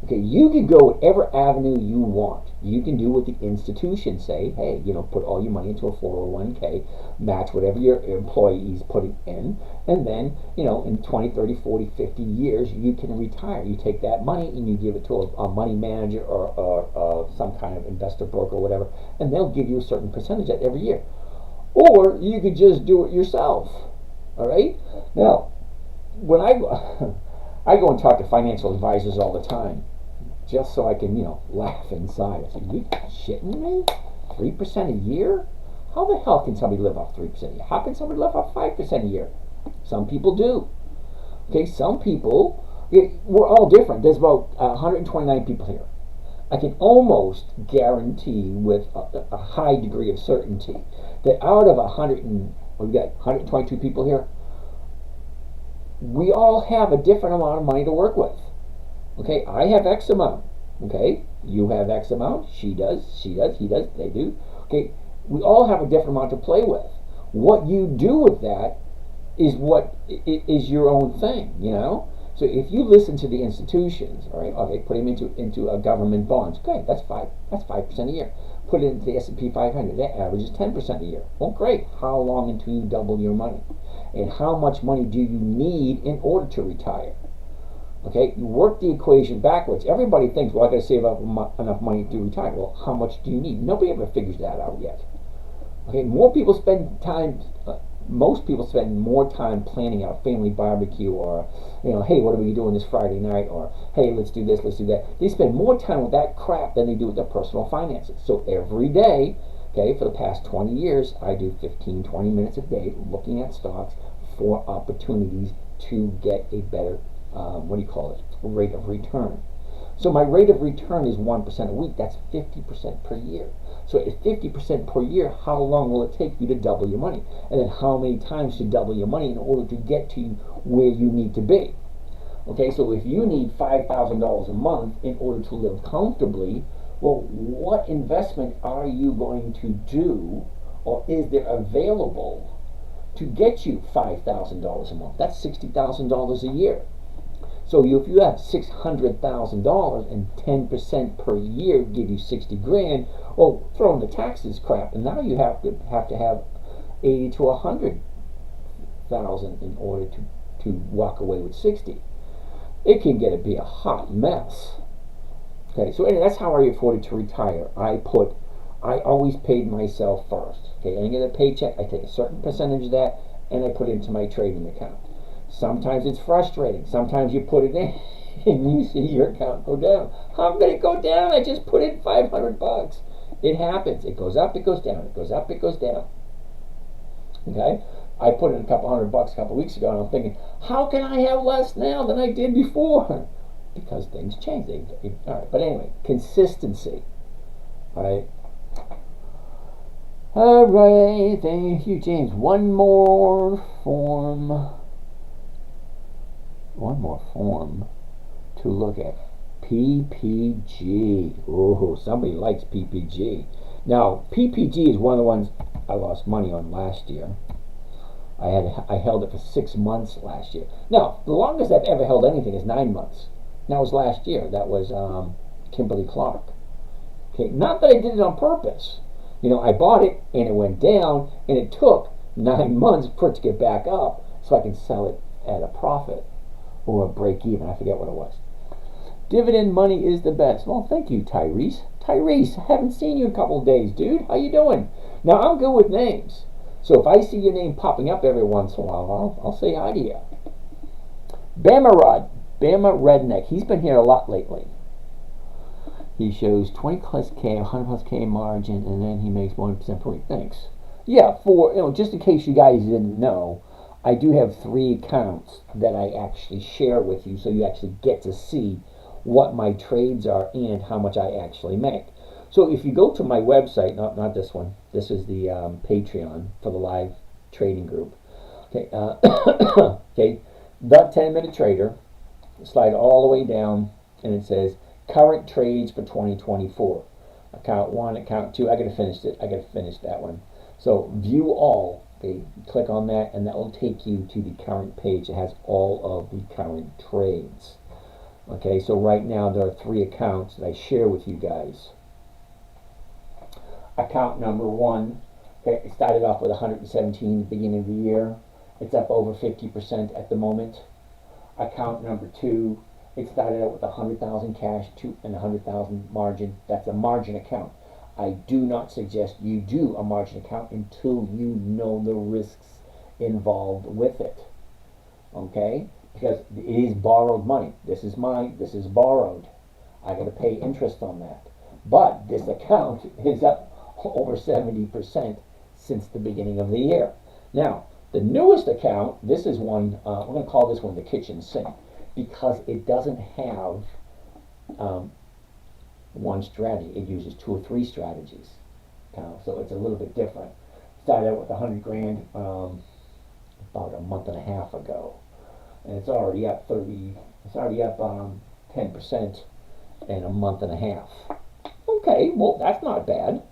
Okay, you can go whatever avenue you want. You can do what the institutions say. Hey, put all your money into a 401k, match whatever your employee is putting in, and then, in 20, 30, 40, 50 years, you can retire. You take that money and you give it to a money manager or some kind of investor broker or whatever, and they'll give you a certain percentage every year. Or you could just do it yourself. All right? Now, when I go and talk to financial advisors all the time, just so I can, laugh inside. I say, you shitting me? 3% a year? How the hell can somebody live off 3% a year? How can somebody live off 5% a year? Some people do. Okay, some people, we're all different. There's about 129 people here. I can almost guarantee with a high degree of certainty that out of we've got 122 people here, we all have a different amount of money to work with. Okay, I have X amount. Okay, you have X amount. She does, he does, they do. Okay, we all have a different amount to play with. What you do with that is what is your own thing, So if you listen to the institutions, all right, okay, put them into a government bonds. Okay, that's 5% a year. Put it into the S&P 500. That average is 10% a year. Well, great. How long until you double your money? And how much money do you need in order to retire? Okay, you work the equation backwards. Everybody thinks, well, I got to save up enough money to retire. Well, how much do you need? Nobody ever figures that out yet. Okay, most people spend more time planning out family barbecue, or hey, what are we doing this Friday night, or hey, let's do this, let's do that. They spend more time with that crap than they do with their personal finances. So every day Okay, for the past 20 years, I do 15, 20 minutes a day looking at stocks for opportunities to get a better, rate of return. So my rate of return is 1% a week. That's 50% per year. So at 50% per year, how long will it take you to double your money? And then how many times to double your money in order to get to where you need to be? Okay, so if you need $5,000 a month in order to live comfortably, well, what investment are you going to do, or is there available to get you $5,000 a month? That's $60,000 a year. So if you have $600,000 and 10% per year give you 60 grand, well, throw in the taxes crap, and now you have to have 80 to 100,000 in order to walk away with 60. It can get to be a hot mess. Okay, so anyway, that's how I afforded to retire. I always paid myself first. Okay, I get a paycheck, I take a certain percentage of that, and I put it into my trading account. Sometimes it's frustrating. Sometimes you put it in and you see your account go down. How could it go down? I just put in $500. It happens. It goes up, it goes down. It goes up, it goes down. Okay? I put in a couple $100 a couple weeks ago, and I'm thinking, how can I have less now than I did before? Because things change. All right. But anyway, consistency. All right. All right. Thank you, James. One more form to look at. PPG. Oh, somebody likes PPG. Now, PPG is one of the ones I lost money on last year. I held it for 6 months last year. Now, the longest I've ever held anything is 9 months. That was last year. That was Kimberly Clark. Okay, not that I did it on purpose. I bought it and it went down, and it took 9 months for it to get back up so I can sell it at a profit or a break even. I forget what it was. Dividend money is the best. Well, thank you, Tyrese. Tyrese, I haven't seen you in a couple of days, dude. How you doing? Now, I'm good with names. So if I see your name popping up every once in a while, I'll say hi to you. Bama Redneck. He's been here a lot lately. He shows 20 plus K, 100 plus K margin, and then he makes 1% per week. Thanks. Yeah, just in case you guys didn't know, I do have 3 accounts that I actually share with you, so you actually get to see what my trades are and how much I actually make. So if you go to my website, not this one, this is the Patreon for the live trading group. Okay, okay, the 10-minute trader. Slide all the way down, and it says current trades for 2024. Account 1, account 2. I gotta finish it. I gotta finish that one. So view all. Okay, click on that, and that will take you to the current page. It has all of the current trades. Okay, so right now there are 3 accounts that I share with you guys. Account number 1, okay, it started off with 117 at the beginning of the year. It's up over 50% at the moment. Account number 2, it started out with 100,000 cash and 100,000 margin. That's a margin account. I do not suggest you do a margin account until you know the risks involved with it. Okay? Because it is borrowed money. This is mine. This is borrowed. I got to pay interest on that. But this account is up over 70% since the beginning of the year. Now, the newest account, this is one, we're going to call this one the kitchen sink, because it doesn't have one strategy. It uses 2 or 3 strategies. So it's a little bit different. Started out with 100 grand about a month and a half ago. And it's already up 10% in a month and a half. Okay, well, that's not bad.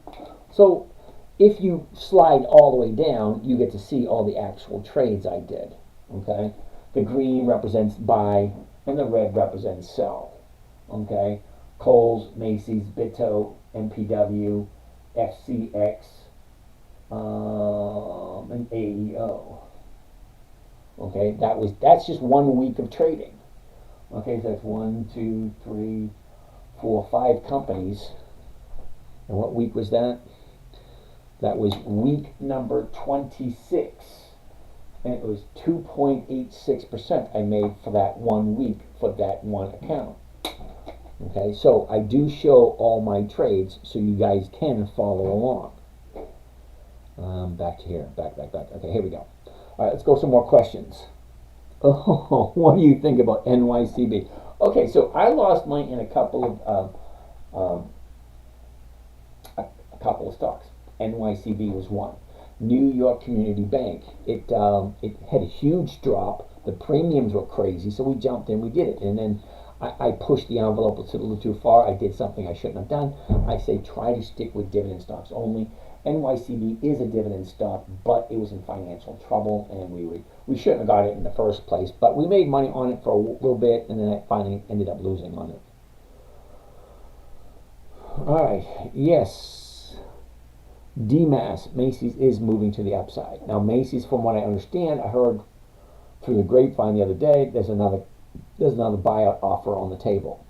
So if you slide all the way down, you get to see all the actual trades I did. Okay, the green represents buy, and the red represents sell. Okay, Kohl's, Macy's, Bitto, MPW, FCX, and AEO. Okay, that's just 1 week of trading. Okay, so that's 1, 2, 3, 4, 5 companies. And what week was that? That was week number 26. And it was 2.86% I made for that 1 week for that one account. Okay, so I do show all my trades so you guys can follow along. Back to here. Back. Okay, here we go. All right, let's go some more questions. Oh, what do you think about NYCB? Okay, so I lost mine in a couple of stocks. NYCB was one. New York Community Bank. It had a huge drop. The premiums were crazy, so we jumped in. We did it, and then I pushed the envelope a little too far. I did something I shouldn't have done. I say try to stick with dividend stocks only. NYCB is a dividend stock, but it was in financial trouble, and we shouldn't have got it in the first place. But we made money on it for a little bit, and then I finally ended up losing on it. All right, yes, DMAS, Macy's is moving to the upside. Now Macy's, from what I understand, I heard through the grapevine the other day, there's another buyout offer on the table.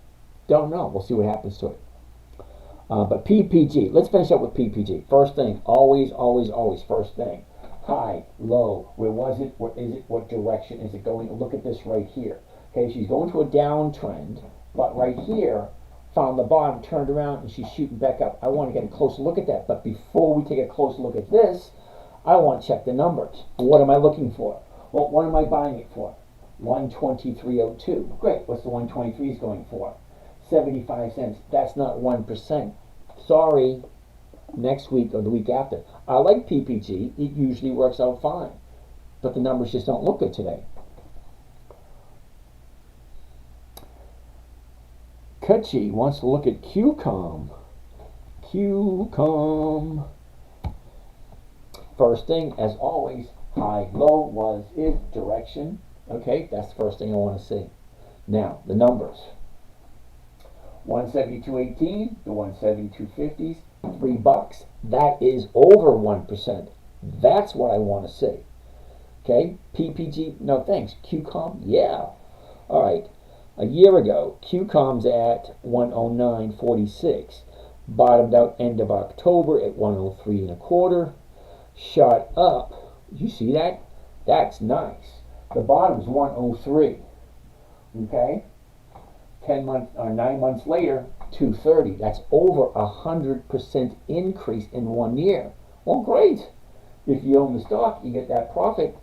Don't know. We'll see what happens to it. But PPG, let's finish up with PPG. First thing, always, first thing. High, low, where was it? Where is it? What direction is it going? Look at this right here. Okay, she's going to a downtrend, but right here, found the bottom, turned around, and she's shooting back up. I want to get a closer look at that. But before we take a closer look at this, I want to check the numbers. What am I looking for? Well, what am I buying it for? 123.02. Great. What's the 123s going for? 75 cents. That's not 1%. Sorry. Next week or the week after. I like PPG. It usually works out fine. But the numbers just don't look good today. Kutchi wants to look at QCOM. QCOM. First thing, as always, high, low, was, is, direction. Okay, that's the first thing I want to see. Now, the numbers. 172.18 to 172.50s, $3. That is over 1%. That's what I want to see. Okay, PPG, no thanks. QCOM, yeah. All right, a year ago, QCOM's at 109.46. Bottomed out end of October at 103.25. Shot up. You see that? That's nice. The bottom's 103. Okay? 9 months later, 230. That's over 100% increase in 1 year. Well, great. If you own the stock, you get that profit.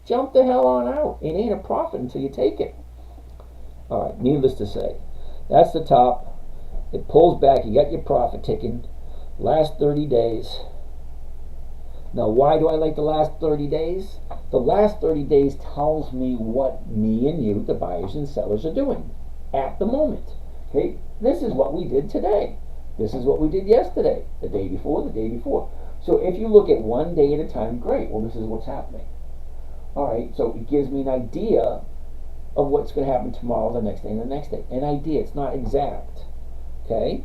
Jump the hell on out. It ain't a profit until you take it. All right, needless to say, that's the top. It pulls back. You got your profit taken. Last 30 days. Now, why do I like the last 30 days? The last 30 days tells me what me and you, the buyers and sellers, are doing at the moment. Okay, this is what we did today. This is what we did yesterday, the day before, the day before. So if you look at 1 day at a time, great. Well, this is what's happening. All right, so it gives me an idea of what's going to happen tomorrow, the next day, and the next day. An idea. It's not exact. Okay?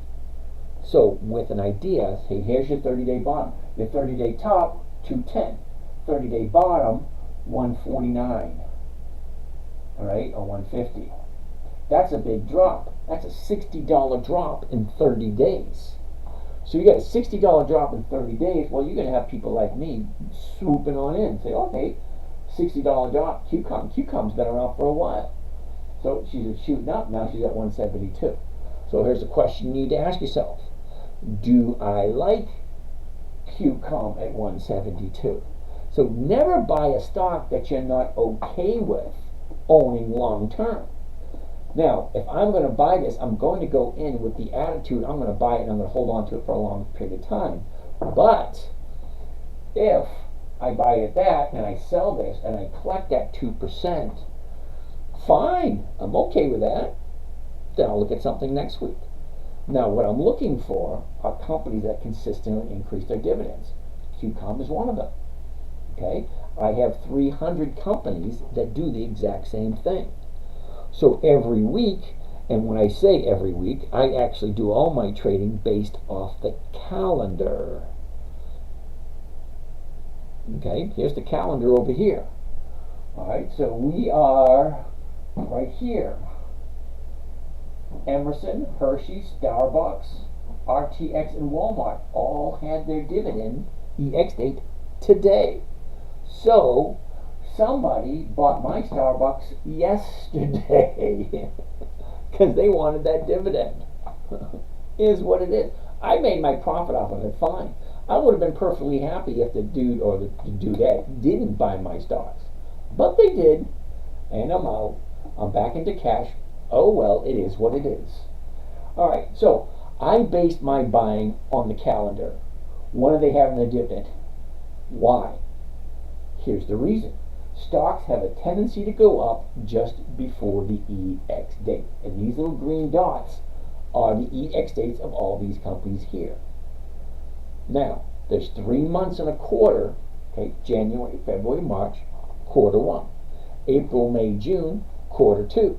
So with an idea, hey, here's your 30-day bottom. Your 30-day top, 210. 30-day bottom, 149. All right, or 150. That's a big drop. That's a $60 drop in 30 days. So you got a $60 drop in 30 days. Well, you're going to have people like me swooping on in and say, okay, $60 drop, QCOM's been around for a while. So she's shooting up. Now she's at 172. So here's a question you need to ask yourself. Do I like QCOM at 172? So never buy a stock that you're not okay with owning long term. Now, if I'm going to buy this, I'm going to go in with the attitude, I'm going to buy it and I'm going to hold on to it for a long period of time. But if I buy at that and I sell this and I collect that 2%, fine, I'm okay with that. Then I'll look at something next week. Now, what I'm looking for are companies that consistently increase their dividends. QCOM is one of them. Okay? I have 300 companies that do the exact same thing. So every week, and when I say every week, I actually do all my trading based off the calendar. Okay, here's the calendar over here. All right, so we are right here. Emerson, Hershey, Starbucks, RTX, and Walmart all had their dividend EX date today. So somebody bought my Starbucks yesterday because they wanted that dividend. Is what it is. I made my profit off of it, fine. I would have been perfectly happy if the dude or the dudette didn't buy my stocks. But they did, and I'm out. I'm back into cash. Oh well, it is what it is. Alright, so I based my buying on the calendar. When are they having a dividend? Why? Here's the reason. Stocks have a tendency to go up just before the EX date. And these little green dots are the EX dates of all these companies here. Now, there's 3 months in a quarter, okay, January, February, March, quarter 1. April, May, June, quarter 2.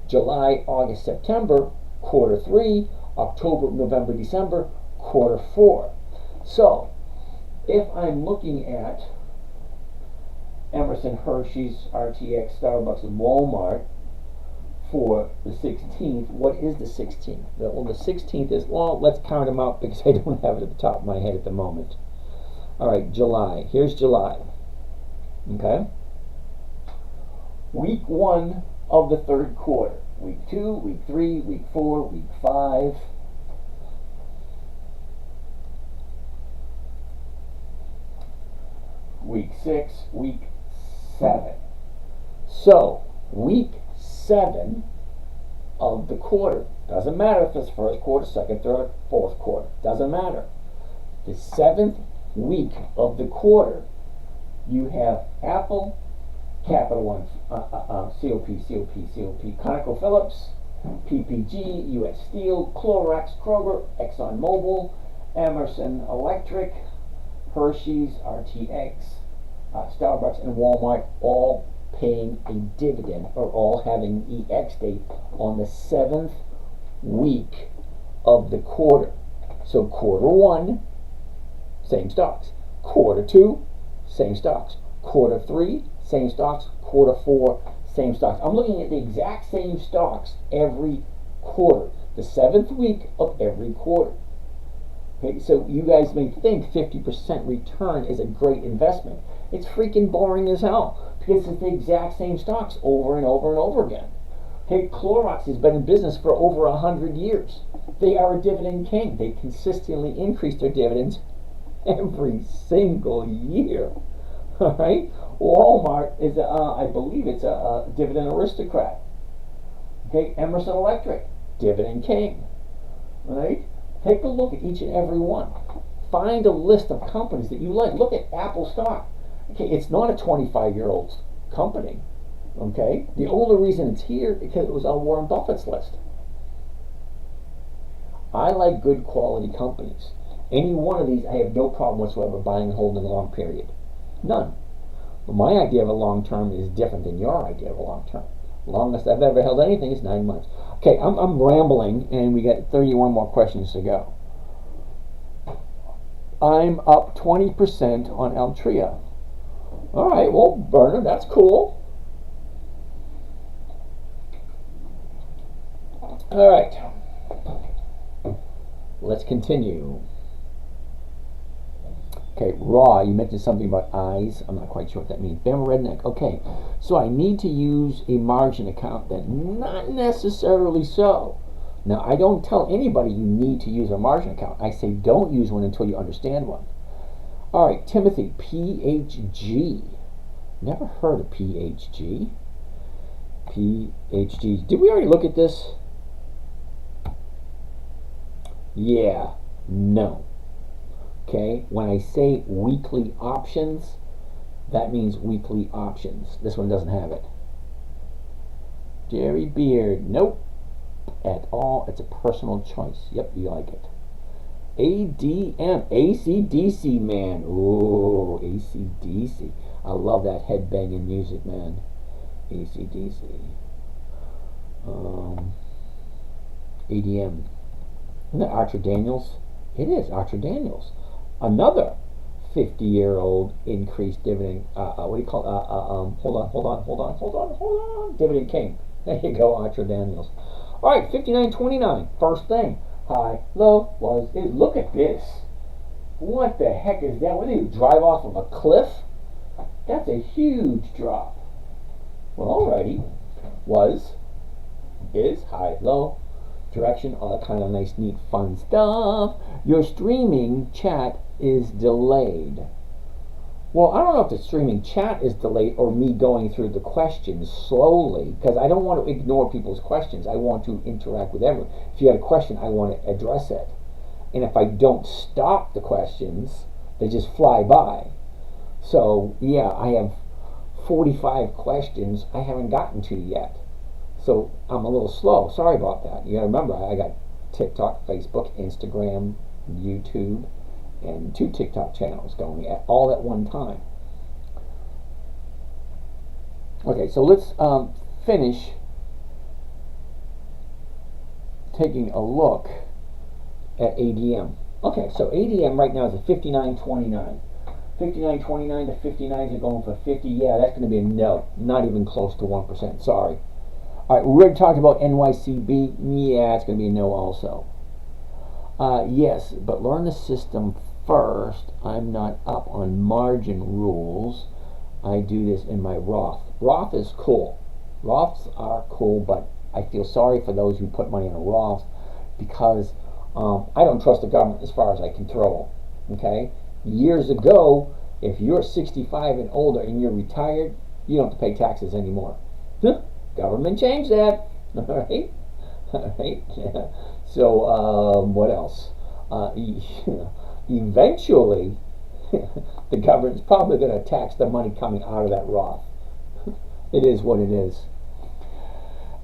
July, August, September, quarter 3. October, November, December, quarter 4. So, if I'm looking at Emerson, Hershey's, RTX, Starbucks, and Walmart for the 16th, what is the 16th? Well, the 16th is, well, let's count them out because I don't have it at the top of my head at the moment. All right, July. Here's July. Okay? Week 1 of the 3rd quarter. Week 2, week 3, week 4, week 5. Week 6, week 7. So, week 7 of the quarter. Doesn't matter if it's first quarter, second, third, fourth quarter. Doesn't matter. The 7th week of the quarter, you have Apple, Capital One, COP, ConocoPhillips, PPG, U.S. Steel, Clorox, Kroger, ExxonMobil, Emerson Electric, Hershey's, RTX, Starbucks, and Walmart, all paying a dividend, or all having an EX date on the 7th week of the quarter. So quarter 1, same stocks. Quarter 2, same stocks. Quarter 3, same stocks. Quarter 4, same stocks. I'm looking at the exact same stocks every quarter, the 7th week of every quarter. Okay, so you guys may think 50% return is a great investment. It's freaking boring as hell because it's the exact same stocks over and over and over again. Okay, Clorox has been in business for over 100 years. They are a dividend king. They consistently increase their dividends every single year. All right, Walmart is, I believe it's a dividend aristocrat. Okay, Emerson Electric, dividend king. All right. Take a look at each and every one. Find a list of companies that you like. Look at Apple stock. Okay, it's not a 25-year-old company. Okay, the only reason it's here is because it was on Warren Buffett's list. I like good quality companies. Any one of these, I have no problem whatsoever buying and holding a long period. None. But my idea of a long term is different than your idea of a long term. Longest I've ever held anything is 9 months. Okay, I'm rambling, and we got 31 more questions to go. I'm up 20% on Altria. All right, well, Bernard, that's cool. All right, let's continue. Okay, raw, you mentioned something about eyes. I'm not quite sure what that means. Bama Redneck. Okay, so I need to use a margin account then. Not necessarily so. Now, I don't tell anybody you need to use a margin account. I say don't use one until you understand one. All right, Timothy, PHG. Never heard of PHG. PHG. Did we already look at this? Yeah, no. Okay, when I say weekly options, that means weekly options. This one doesn't have it. Jerry Beard, nope, at all. It's a personal choice. Yep, you like it. ADM, AC/DC, man. Ooh, AC/DC. I love that head-banging music, man. AC/DC. ADM. Isn't that Archer Daniels? It is Archer Daniels. Another 50-year-old increased dividend. What do you call? Hold on. Dividend king. There you go, Archer Daniels. All right, 59.29. First thing. High, low, was, is. Look at this. What the heck is that? What do you drive off of a cliff? That's a huge drop. Well, alrighty. Was, is, high, low. direction, all that kind of nice, neat, fun stuff. Your streaming chat is delayed. Well, I don't know if the streaming chat is delayed or me going through the questions slowly, because I don't want to ignore people's questions. I want to interact with everyone. If you have a question, I want to address it. And if I don't stop the questions, they just fly by. So, yeah, I have 45 questions I haven't gotten to yet. So I'm a little slow. Sorry about that. You gotta remember, I got TikTok, Facebook, Instagram, YouTube, and 2 TikTok channels going all at one time. Okay, so let's finish taking a look at ADM. Okay, so ADM right now is at 59.29. 59.29 to 59s are going for 50. Yeah, that's going to be a no. Not even close to 1%. Sorry. All right, we already talked about NYCB. Yeah, it's going to be a no also. Yes, but learn the system first. I'm not up on margin rules. I do this in my Roth. Roth is cool. Roths are cool, but I feel sorry for those who put money in a Roth because I don't trust the government as far as I can throw them. Okay? Years ago, if you're 65 and older and you're retired, you don't have to pay taxes anymore. Government changed that. All right? All right? So, what else? Eventually, the government's probably going to tax the money coming out of that Roth. It is what it is.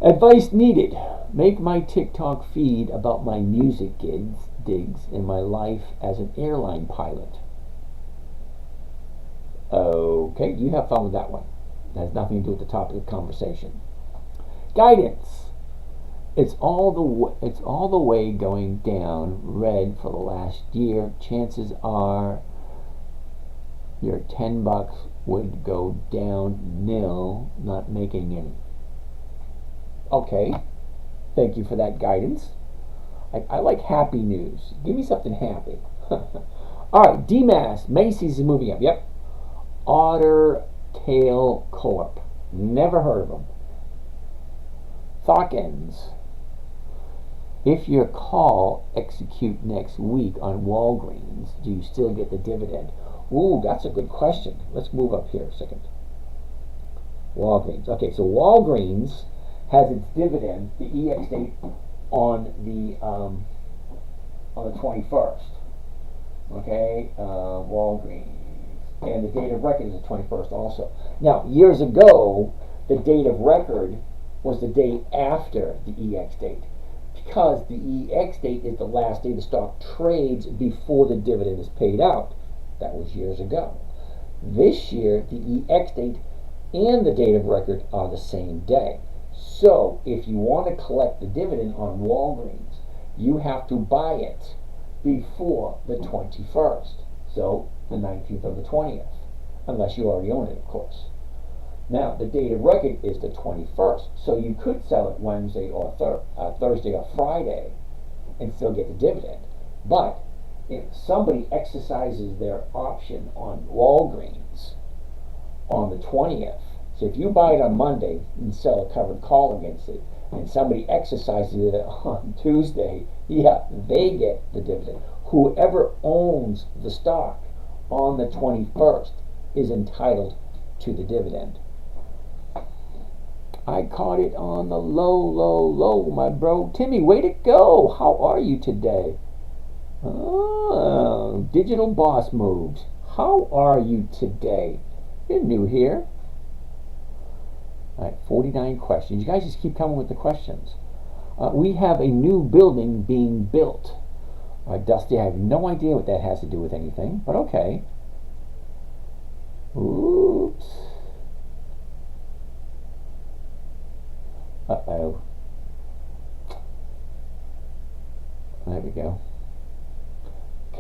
Advice needed. Make my TikTok feed about my music digs and my life as an airline pilot. Okay, you have fun with that one. That has nothing to do with the topic of conversation. Guidance. It's all the way going down red for the last year. Chances are your $10 would go down nil, not making any. Okay, thank you for that guidance. I like happy news. Give me something happy. All right, DMAS. Macy's is moving up. Yep. Otter Tail Corp. Never heard of them. Thockens. If your call execute next week on Walgreens, do you still get the dividend? Ooh, that's a good question. Let's move up here a second. Walgreens. Okay, so Walgreens has its dividend, the EX date, on the 21st. Okay, Walgreens. And the date of record is the 21st also. Now, years ago, the date of record was the day after the EX date, because the EX date is the last day the stock trades before the dividend is paid out. That was years ago. This year, the EX date and the date of record are the same day. So, if you want to collect the dividend on Walgreens, you have to buy it before the 21st. So, the 19th or the 20th, unless you already own it, of course. Now, the date of record is the 21st, so you could sell it Wednesday or Thursday or Friday and still get the dividend. But if somebody exercises their option on Walgreens on the 20th, so if you buy it on Monday and sell a covered call against it, and somebody exercises it on Tuesday, yeah, they get the dividend. Whoever owns the stock on the 21st is entitled to the dividend. I caught it on the low, my bro. Timmy, way to go. How are you today? Oh, digital boss moves. How are you today? You're new here. All right, 49 questions. You guys just keep coming with the questions. We have a new building being built. Dusty, I have no idea what that has to do with anything, but okay. Oops. Uh-oh. There we go.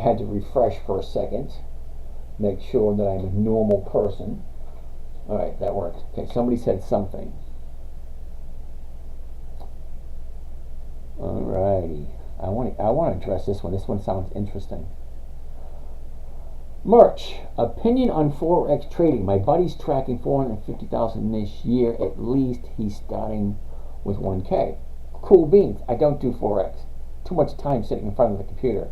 Had to refresh for a second. Make sure that I'm a normal person. Alright, that works. Okay, somebody said something. Alrighty. I want to address this one. This one sounds interesting. Merch. Opinion on Forex trading. My buddy's tracking 450,000 this year at least. He's starting with 1K. Cool beans. I don't do Forex. Too much time sitting in front of the computer.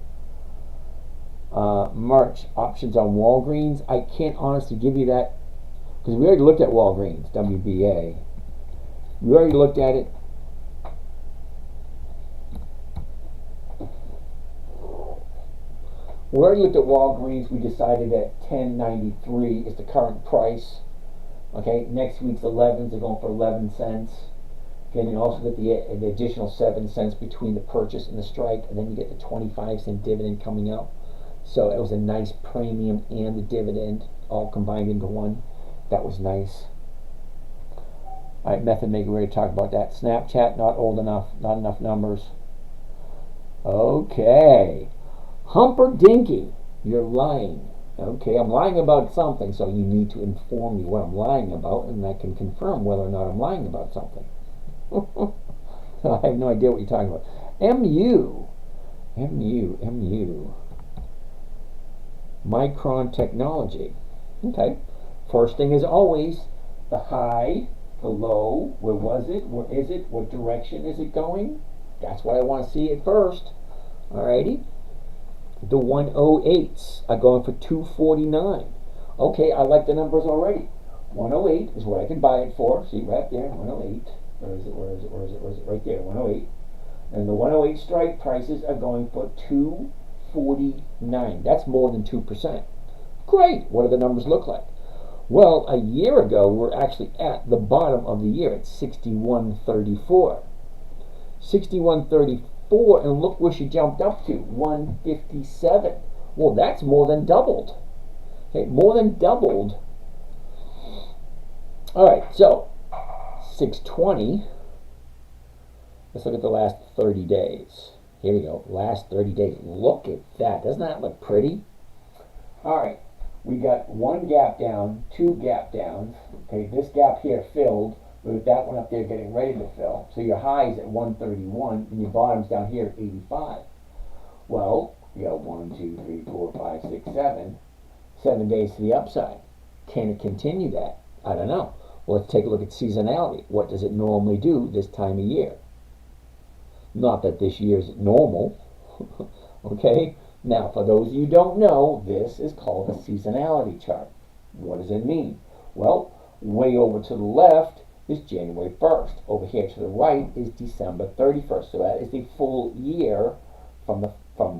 March options on Walgreens. I can't honestly give you that because we already looked at Walgreens, WBA. We already looked at it. We already looked at Walgreens. We decided that $10.93 is the current price. Okay, next week's 11s are going for 11 cents. Okay, and you also get the additional 7 cents between the purchase and the strike, and then you get the 25-cent dividend coming out. So it was a nice premium and the dividend all combined into one. That was nice. All right, Method Maker, we're going to talk about that. Snapchat, not old enough, not enough numbers. Okay. Humperdinky, you're lying. Okay, I'm lying about something, so you need to inform me what I'm lying about, and I can confirm whether or not I'm lying about something. I have no idea what you're talking about. MU. Micron Technology. Okay. First thing is always the high, the low. Where was it? Where is it? What direction is it going? That's why I want to see it first. Alrighty. The 108s are going for $249. Okay, I like the numbers already. 108 is what I can buy it for. See right there, 108. Where is it? Right there, 108. And the 108 strike prices are going for $249. That's more than 2%. Great. What do the numbers look like? Well, a year ago, we're actually at the bottom of the year at 61.34. 61.34, and look where she jumped up to, 157. Well, that's more than doubled. Okay, more than doubled. All right, so 620. Let's look at the last 30 days. Here we go. Last 30 days. Look at that. Doesn't that look pretty? All right. We got one gap down, two gap downs. Okay, this gap here filled with that one up there getting ready to fill. So your high is at 131 and your bottom's down here at 85. Well, you got 1, 2, 3, 4, 5, 6, 7. 7 days to the upside. Can it continue that? I don't know. Well, let's take a look at seasonality. What does it normally do this time of year? Not that this year's normal. Okay? Now, for those of you who don't know, this is called a seasonality chart. What does it mean? Well, way over to the left is January 1st. Over here to the right is December 31st. So that is the full year from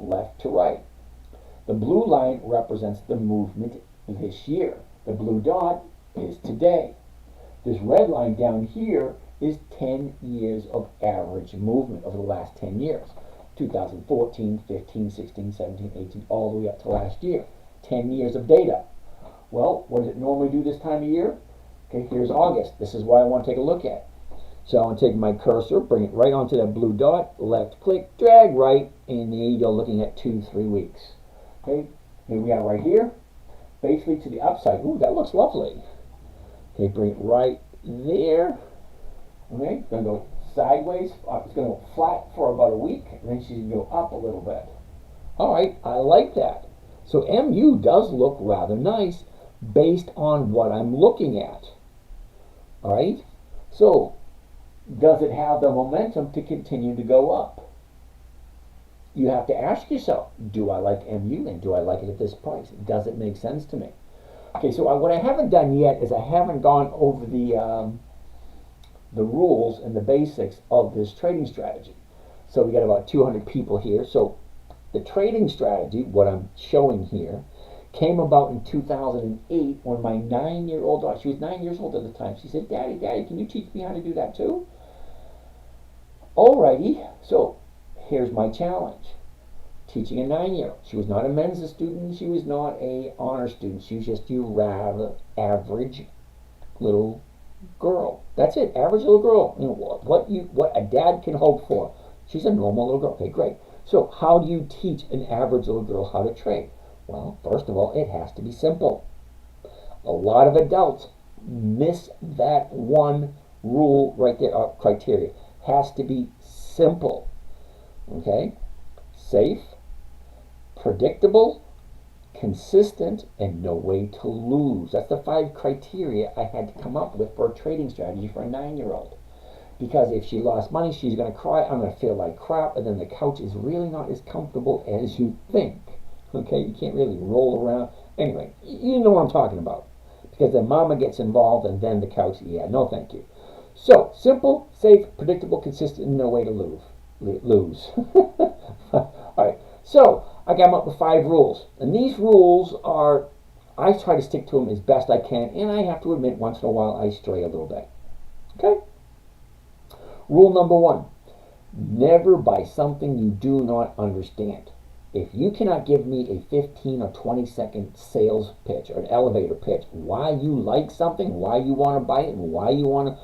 left to right. The blue line represents the movement this year. The blue dot is today. This red line down here is 10 years of average movement over the last 10 years. 2014, 15, 16, 17, 18, all the way up to last year. 10 years of data. Well, what does it normally do this time of year? Okay, here's August. This is what I want to take a look at. So I'm going to take my cursor, bring it right onto that blue dot, left click, drag right, and there you go, looking at 2-3 weeks. Okay, here we are right here, basically to the upside. Ooh, that looks lovely. Okay, bring it right there. Okay, going to go sideways. It's going to go flat for about a week, and then she's going to go up a little bit. All right, I like that. So MU does look rather nice based on what I'm looking at. All right, so does it have the momentum to continue to go up? You have to ask yourself, do I like MU and do I like it at this price? Does it make sense to me? Okay, so what I haven't done yet is I haven't gone over the rules and the basics of this trading strategy. So we got about 200 people here. So the trading strategy, what I'm showing here, came about in 2008 when my 9-year-old daughter, she was 9 years old at the time, she said, Daddy, can you teach me how to do that too? Alrighty, so here's my challenge. Teaching a 9-year-old. She was not a Mensa student, she was not a honor student, she was just your rather average little girl. That's it, average little girl. You know, what a dad can hope for. She's a normal little girl. Okay, great. So how do you teach an average little girl how to trade? Well, first of all, it has to be simple. A lot of adults miss that one rule right there, criteria. Has to be simple. Okay? Safe, predictable, consistent, and no way to lose. That's the 5 criteria I had to come up with for a trading strategy for a 9-year-old. Because if she lost money, she's going to cry. I'm going to feel like crap, and then the couch is really not as comfortable as you think. Okay, you can't really roll around. Anyway, you know what I'm talking about. Because then mama gets involved, and then the couch, yeah, no thank you. So, simple, safe, predictable, consistent, no way to lose. All right, so I came up with 5 rules. And these rules are, I try to stick to them as best I can, and I have to admit, once in a while, I stray a little bit. Okay? Rule number 1, never buy something you do not understand. If you cannot give me a 15 or 20-second sales pitch or an elevator pitch, why you like something, why you want to buy it, and why you want to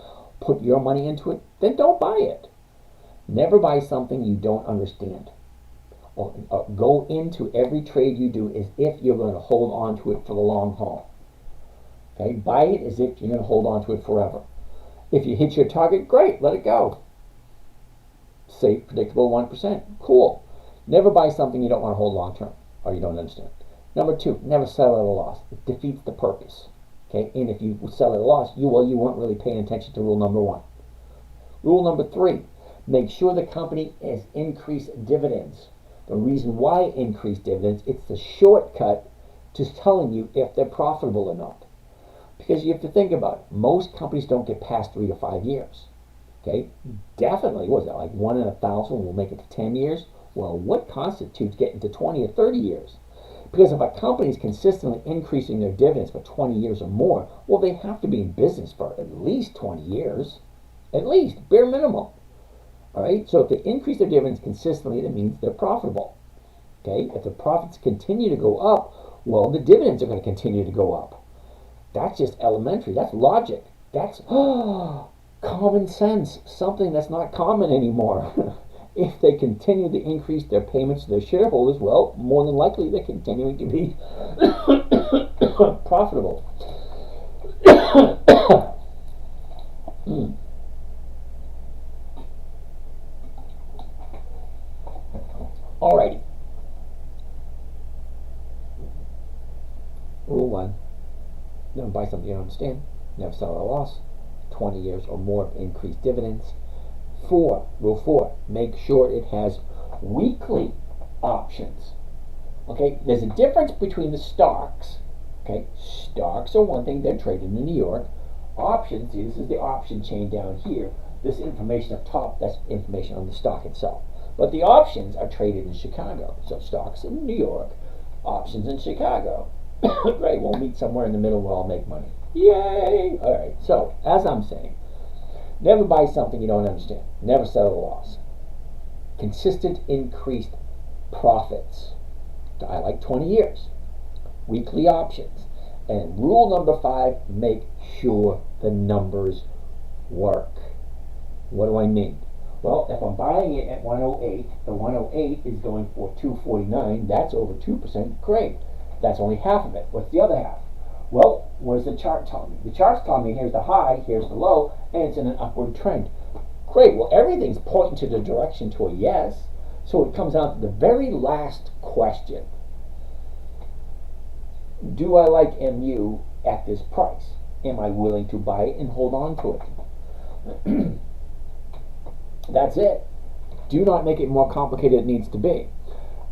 put your money into it, then don't buy it. Never buy something you don't understand. Or go into every trade you do as if you're going to hold on to it for the long haul. Okay? Buy it as if you're going to hold on to it forever. If you hit your target, great, let it go. Safe, predictable, 1%. Cool. Never buy something you don't want to hold long term or you don't understand. Number 2, never sell at a loss. It defeats the purpose. Okay? And if you sell at a loss, you weren't really paying attention to rule number 1. Rule number 3, make sure the company has increased dividends. The reason why increased dividends, it's the shortcut to telling you if they're profitable or not. Because you have to think about it. Most companies don't get past 3 to 5 years. Okay? Definitely, what is that, like 1 in 1,000 will make it to 10 years? Well, what constitutes getting to 20 or 30 years? Because if a company is consistently increasing their dividends for 20 years or more, well, they have to be in business for at least 20 years. At least, bare minimum. All right? So if they increase their dividends consistently, that means they're profitable. Okay? If the profits continue to go up, well, the dividends are going to continue to go up. That's just elementary. That's logic. That's common sense. Something that's not common anymore. If they continue to increase their payments to their shareholders, well, more than likely they're continuing to be profitable. Alrighty. Rule 1. Never buy something you don't understand. Never sell at a loss. 20 years or more of increased dividends. Rule 4, make sure it has weekly options. Okay, there's a difference between the stocks. Okay, stocks are one thing, they're traded in New York. Options, this is the option chain down here. This information up top, that's information on the stock itself. But the options are traded in Chicago. So stocks in New York, options in Chicago. Great, we'll meet somewhere in the middle where I'll make money. Yay! All right, so as I'm saying, never buy something you don't understand. Never sell at a loss. Consistent increased profits. I like 20 years. Weekly options. And rule number 5, make sure the numbers work. What do I mean? Well, if I'm buying it at 108, the 108 is going for 249. That's over 2%. Great. That's only half of it. What's the other half? Well, what does the chart tell me? The chart's telling me here's the high, here's the low, and it's in an upward trend. Great. Well, everything's pointing to the direction to a yes. So it comes down to the very last question. Do I like MU at this price? Am I willing to buy it and hold on to it? That's it. Do not make it more complicated than it needs to be.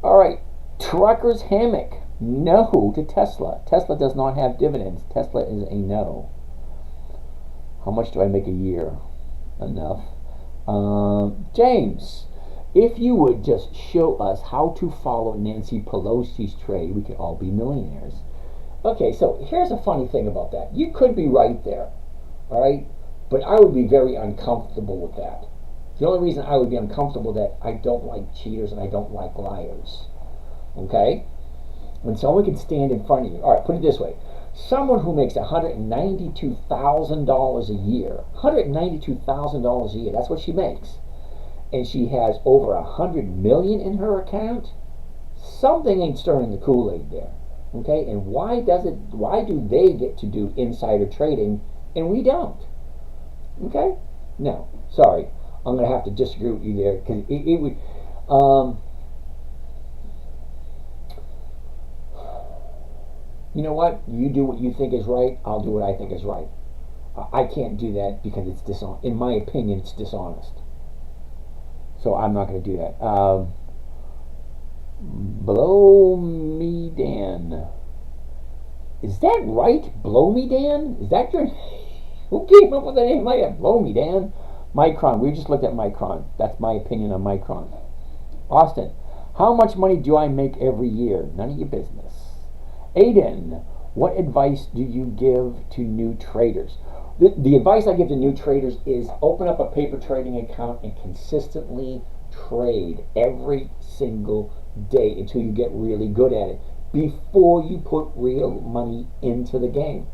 All right. Trucker's hammock. No to Tesla. Tesla does not have dividends. Tesla is a no. How much do I make a year? Enough. James, if you would just show us how to follow Nancy Pelosi's trade, we could all be millionaires. Okay, so here's a funny thing about that. You could be right there, all right? But I would be very uncomfortable with that. The only reason I would be uncomfortable is that I don't like cheaters and I don't like liars. Okay? When someone can stand in front of you, all right, put it this way. Someone who makes $192,000 a year, $192,000 a year, that's what she makes, and she has over $100 million in her account, something ain't stirring the Kool-Aid there. Okay? And why do they get to do insider trading and we don't? Okay? No, sorry. I'm going to have to disagree with you there because it would. You know what? You do what you think is right. I'll do what I think is right. I can't do that because it's dishonest. In my opinion, it's dishonest. So I'm not going to do that. Blow Me Dan. Is that right? Blow Me Dan? Is that your name? Who came up with a name like that? Blow Me Dan? Micron. We just looked at Micron. That's my opinion on Micron. Austin. How much money do I make every year? None of your business. Aiden. What advice do you give to new traders? The advice I give to new traders is open up a paper trading account and consistently trade every single day until you get really good at it before you put real money into the game.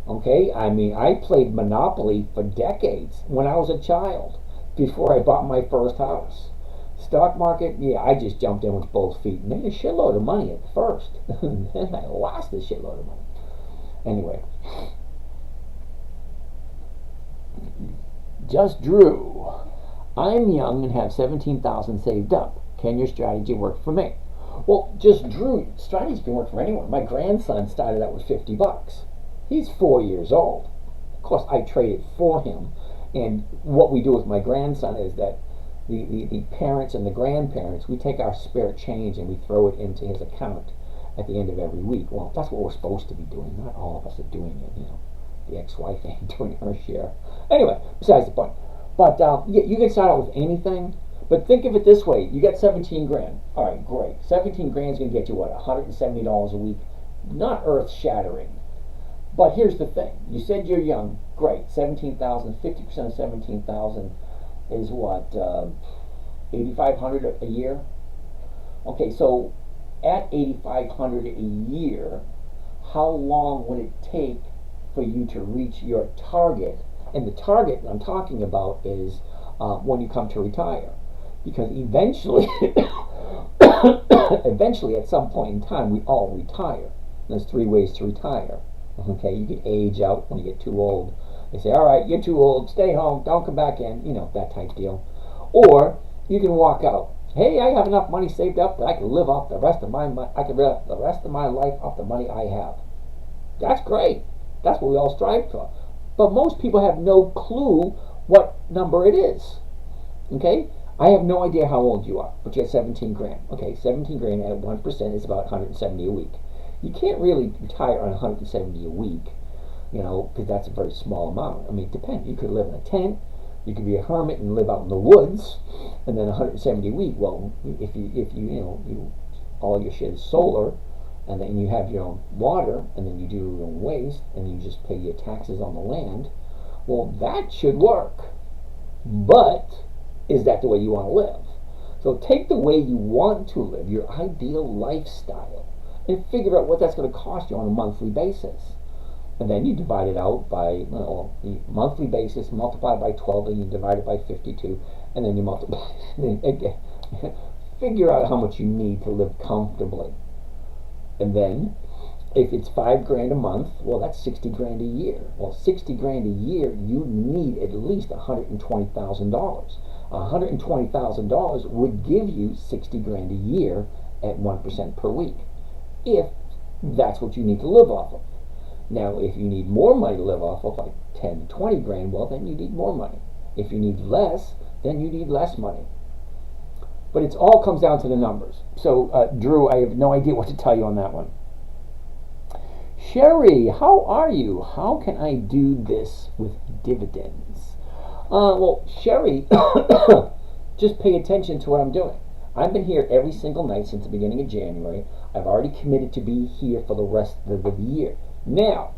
Okay? I mean, I played Monopoly for decades when I was a child before I bought my first house. Stock market, yeah, I just jumped in with both feet. Made a shitload of money at first. Then I lost a shitload of money. Anyway. Just Drew. I'm young and have 17,000 saved up. Can your strategy work for me? Well, Just Drew, strategy can work for anyone. My grandson started out with $50. He's 4 years old. Of course, I traded for him. And what we do with my grandson is that the parents and the grandparents, we take our spare change and we throw it into his account at the end of every week. Well, that's what we're supposed to be doing. Not all of us are doing it, you know. The ex-wife ain't doing her share. Anyway, besides the point. But yeah, you can start out with anything. But think of it this way. You got 17 grand. All right, great. 17 grand is going to get you, what, $170 a week? Not earth-shattering. But here's the thing. You said you're young. Great. 17,000, 50% of 17,000 is what, 8,500 a year? Okay, so at 8,500 a year, how long would it take for you to reach your target? And the target I'm talking about is when you come to retire. Because eventually, eventually at some point in time, we all retire. There's 3 ways to retire. Okay, you can age out when you get too old. They say, all right, you're too old, stay home, don't come back in, you know, that type deal. Or you can walk out. Hey, I have enough money saved up that I can live off the rest of my life off the money I have. That's great. That's what we all strive for. But most people have no clue what number it is. Okay? I have no idea how old you are, but you have 17 grand. Okay, 17 grand at 1% is about 170 a week. You can't really retire on 170 a week, you know, because that's a very small amount. I mean, it depends. You could live in a tent. You could be a hermit and live out in the woods, and then 170 a week. Well, if you all your shit is solar, and then you have your own water, and then you do your own waste, and you just pay your taxes on the land, well, that should work. But is that the way you want to live? So take the way you want to live, your ideal lifestyle, and figure out what that's going to cost you on a monthly basis. And then you divide it out by the monthly basis, multiply it by 12, and you divide it by 52, and then you multiply. Figure out how much you need to live comfortably. And then, if it's 5 grand a month, well, that's 60 grand a year. Well, 60 grand a year, you need at least $120,000. $120,000 would give you 60 grand a year at 1% per week, if that's what you need to live off of. Now, if you need more money to live off of, like 10 to 20 grand, well, then you need more money. If you need less, then you need less money. But it all comes down to the numbers. So, Drew, I have no idea what to tell you on that one. Sherry, how are you? How can I do this with dividends? Well, Sherry, just pay attention to what I'm doing. I've been here every single night since the beginning of January. I've already committed to be here for the rest of the year. Now,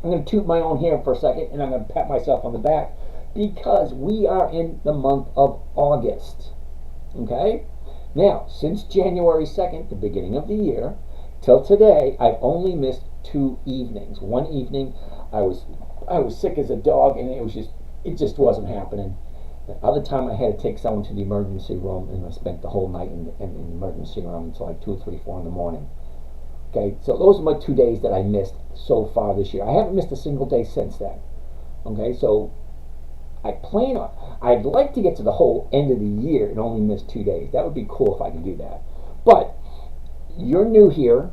I'm going to toot my own horn for a second, and I'm going to pat myself on the back, because we are in the month of August. Okay? Now, since January 2nd, the beginning of the year, till today, I've only missed 2 evenings. One evening, I was sick as a dog, and it just wasn't happening. The other time, I had to take someone to the emergency room, and I spent the whole night in the emergency room until like 2 or 3, 4 in the morning. Okay, so those are my 2 days that I missed so far this year. I haven't missed a single day since then. Okay, so I'd like to get to the whole end of the year and only miss 2 days. That would be cool if I could do that. But you're new here.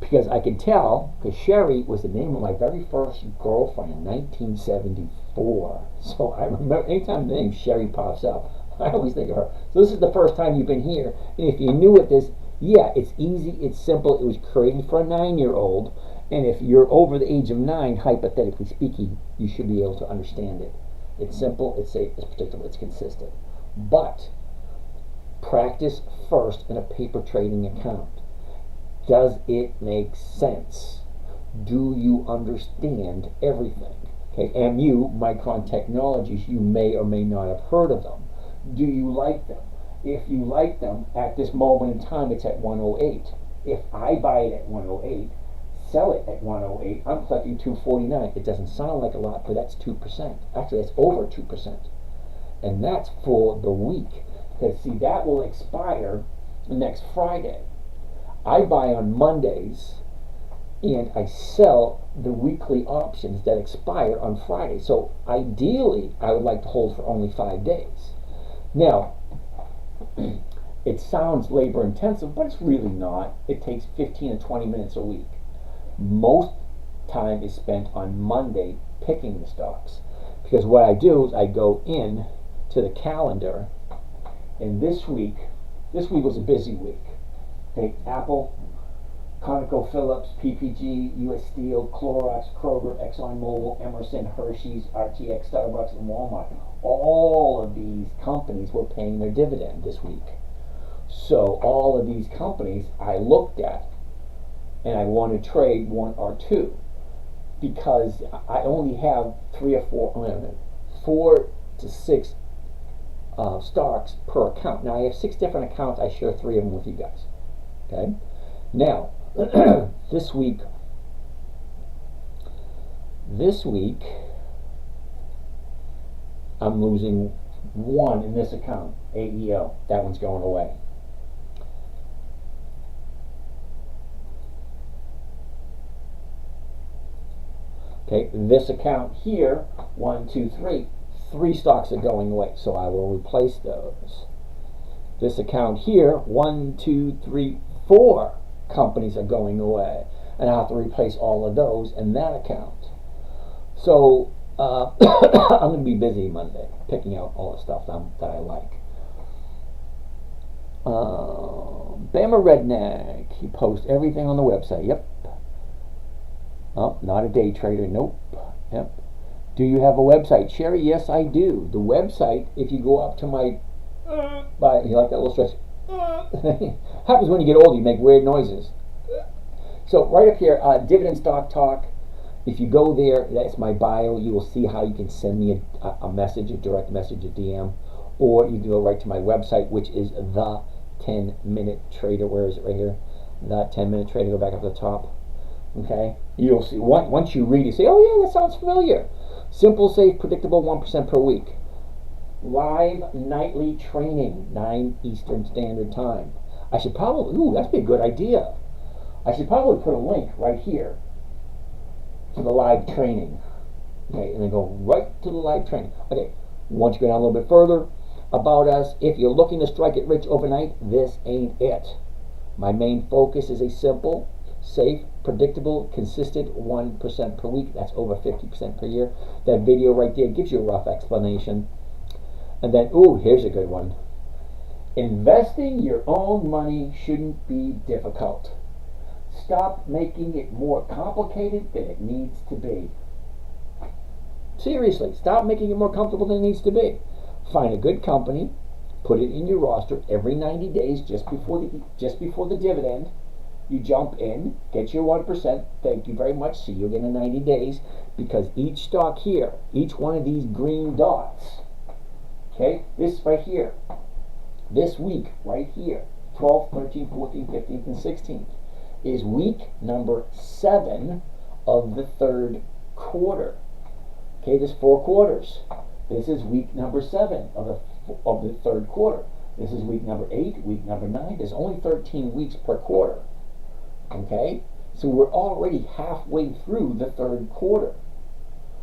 because I can tell, because Sherry was the name of my very first girlfriend in 1974. So I remember anytime the name Sherry pops up, I always think of her. So this is the first time you've been here, and if you're new at this, yeah, it's easy, it's simple. It was created for a 9-year-old, and if you're over the age of 9, hypothetically speaking, you should be able to understand it. It's simple, it's safe, it's predictable, it's consistent. But practice first in a paper trading account. Does it make sense? Do you understand everything? Okay, MU, Micron Technologies, you may or may not have heard of them. Do you like them? If you like them, at this moment in time, it's at 108. If I buy it at 108, sell it at 108, I'm collecting 249. It doesn't sound like a lot, but that's 2%. Actually, that's over 2%. And that's for the week. Because, see, that will expire next Friday. I buy on Mondays, and I sell the weekly options that expire on Friday. So, ideally, I would like to hold for only 5 days. Now, it sounds labor intensive, but it's really not. It takes 15 to 20 minutes a week. Most time is spent on Monday picking the stocks, because what I do is I go in to the calendar, and this week was a busy week. Okay, Apple, ConocoPhillips, PPG, US Steel, Clorox, Kroger, ExxonMobil, Emerson, Hershey's, RTX, Starbucks, and Walmart. All of these companies were paying their dividend this week. So all of these companies I looked at, and I want to trade one or two, because I only have 4 to 6 stocks per account. Now I have 6 different accounts. I share 3 of them with you guys. Okay. Now this week I'm losing 1 in this account, AEO. That one's going away. Okay, this account here, 1, 2, 3. 3 stocks are going away, so I will replace those. This account here, 1, 2, 3, 4 companies are going away, and I have to replace all of those in that account. So I'm going to be busy Monday picking out all the stuff that I like. Bama Redneck, he posts everything on the website. Yep. Oh, not a day trader. Nope. Yep. Do you have a website, Sherry? Yes, I do. The website, if you go up to my, you like that little stretch? Happens when you get older, you make weird noises. So right up here, Dividend Stock Talk. If you go there, that's my bio. You will see how you can send me a message, a direct message, a DM, or you can go right to my website, which is the 10-minute trader. Where is it? Right here. The 10-minute trader. Go back up to the top. Okay. You'll see. Once you read it, say, "Oh yeah, that sounds familiar." Simple, safe, predictable, 1% per week. Live nightly training, 9 Eastern Standard Time. I should probably, that'd be a good idea. I should probably put a link right here to the live training. Okay, and then go right to the live training. Okay, once you go down a little bit further, about us, if you're looking to strike it rich overnight, this ain't it. My main focus is a simple, safe, predictable, consistent 1% per week. That's over 50% per year. That video right there gives you a rough explanation. And then, here's a good one. Investing your own money shouldn't be difficult. Stop making it more complicated than it needs to be. Seriously, stop making it more comfortable than it needs to be. Find a good company, put it in your roster every 90 days just before the dividend. You jump in, get your 1%. Thank you very much. See you again in 90 days. Because each stock here, each one of these green dots, okay, this right here, this week right here, 12th, 13th, 14th, 15th, and 16th, is week number 7 of the 3rd quarter. Okay, there's 4 quarters. This is week number 7 of the 3rd quarter. This is week number 8, week number 9. There's only 13 weeks per quarter. Okay, so we're already halfway through the 3rd quarter.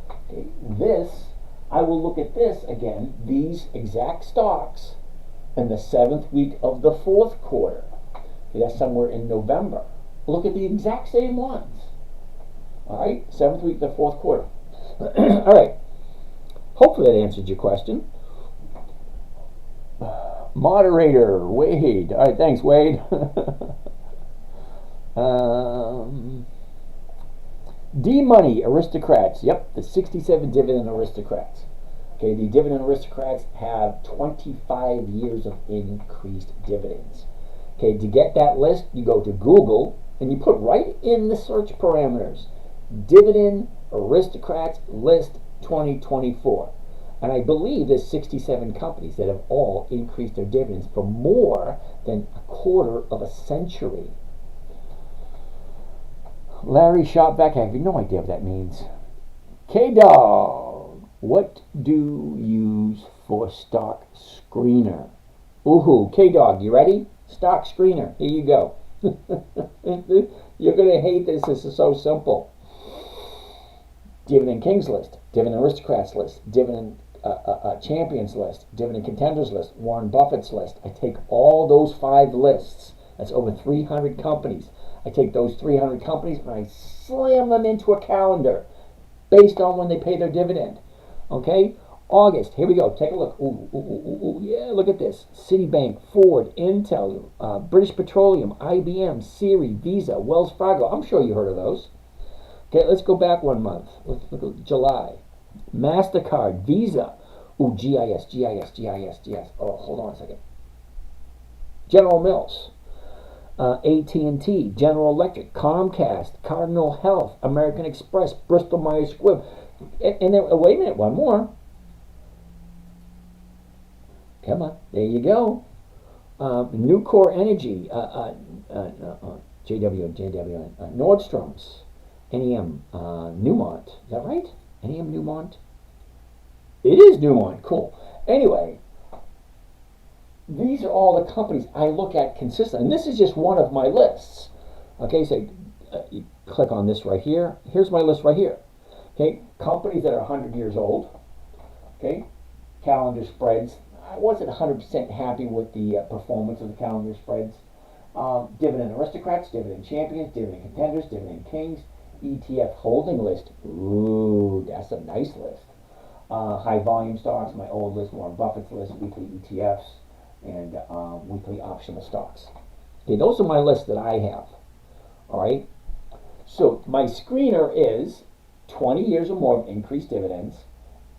Okay, I will look at this again, these exact stocks, in the 7th week of the 4th quarter. Okay, that's somewhere in November. Look at the exact same ones. All right, 7th week, the 4th quarter. All right, hopefully that answered your question. Moderator, Wade. All right, thanks, Wade. D-Money Aristocrats. Yep, the 67 dividend aristocrats. Okay, the dividend aristocrats have 25 years of increased dividends. Okay, to get that list, you go to Google and you put right in the search parameters, Dividend Aristocrats List 2024. And I believe there's 67 companies that have all increased their dividends for more than a quarter of a century. Larry Shopback, I have no idea what that means. K-Dog, what do you use for stock screener? Ooh, K-Dog, you ready? Stock screener, here you go. You're going to hate this. This is so simple. Dividend Kings list, Dividend Aristocrats list, Dividend Champions list, Dividend Contenders list, Warren Buffett's list. I take all those 5 lists. That's over 300 companies. I take those 300 companies and I slam them into a calendar based on when they pay their dividend. Okay? August, here we go. Take a look. Ooh, yeah, look at this. Citibank, Ford, Intel, British Petroleum, IBM, Siri, Visa, Wells Fargo. I'm sure you heard of those. Okay, let's go back 1 month. Let's look at July. MasterCard, Visa. Ooh, GIS. Oh, hold on a second. General Mills. AT&T, General Electric, Comcast, Cardinal Health, American Express, Bristol Myers Squibb, and then wait a minute, one more. Come on, there you go. Nucor Energy, JW, Nordstrom's, NEM, Newmont. Is that right? NEM Newmont. It is Newmont. Cool. Anyway. These are all the companies I look at consistently. And this is just one of my lists. Okay, so you click on this right here. Here's my list right here. Okay, companies that are 100 years old. Okay, calendar spreads. I wasn't 100% happy with the performance of the calendar spreads. Dividend Aristocrats, Dividend Champions, Dividend Contenders, Dividend Kings, ETF holding list. Ooh, that's a nice list. High volume stocks, my old list, Warren Buffett's list, weekly ETFs, and weekly optional stocks. Okay, those are my lists that I have. All right. So my screener is 20 years or more of increased dividends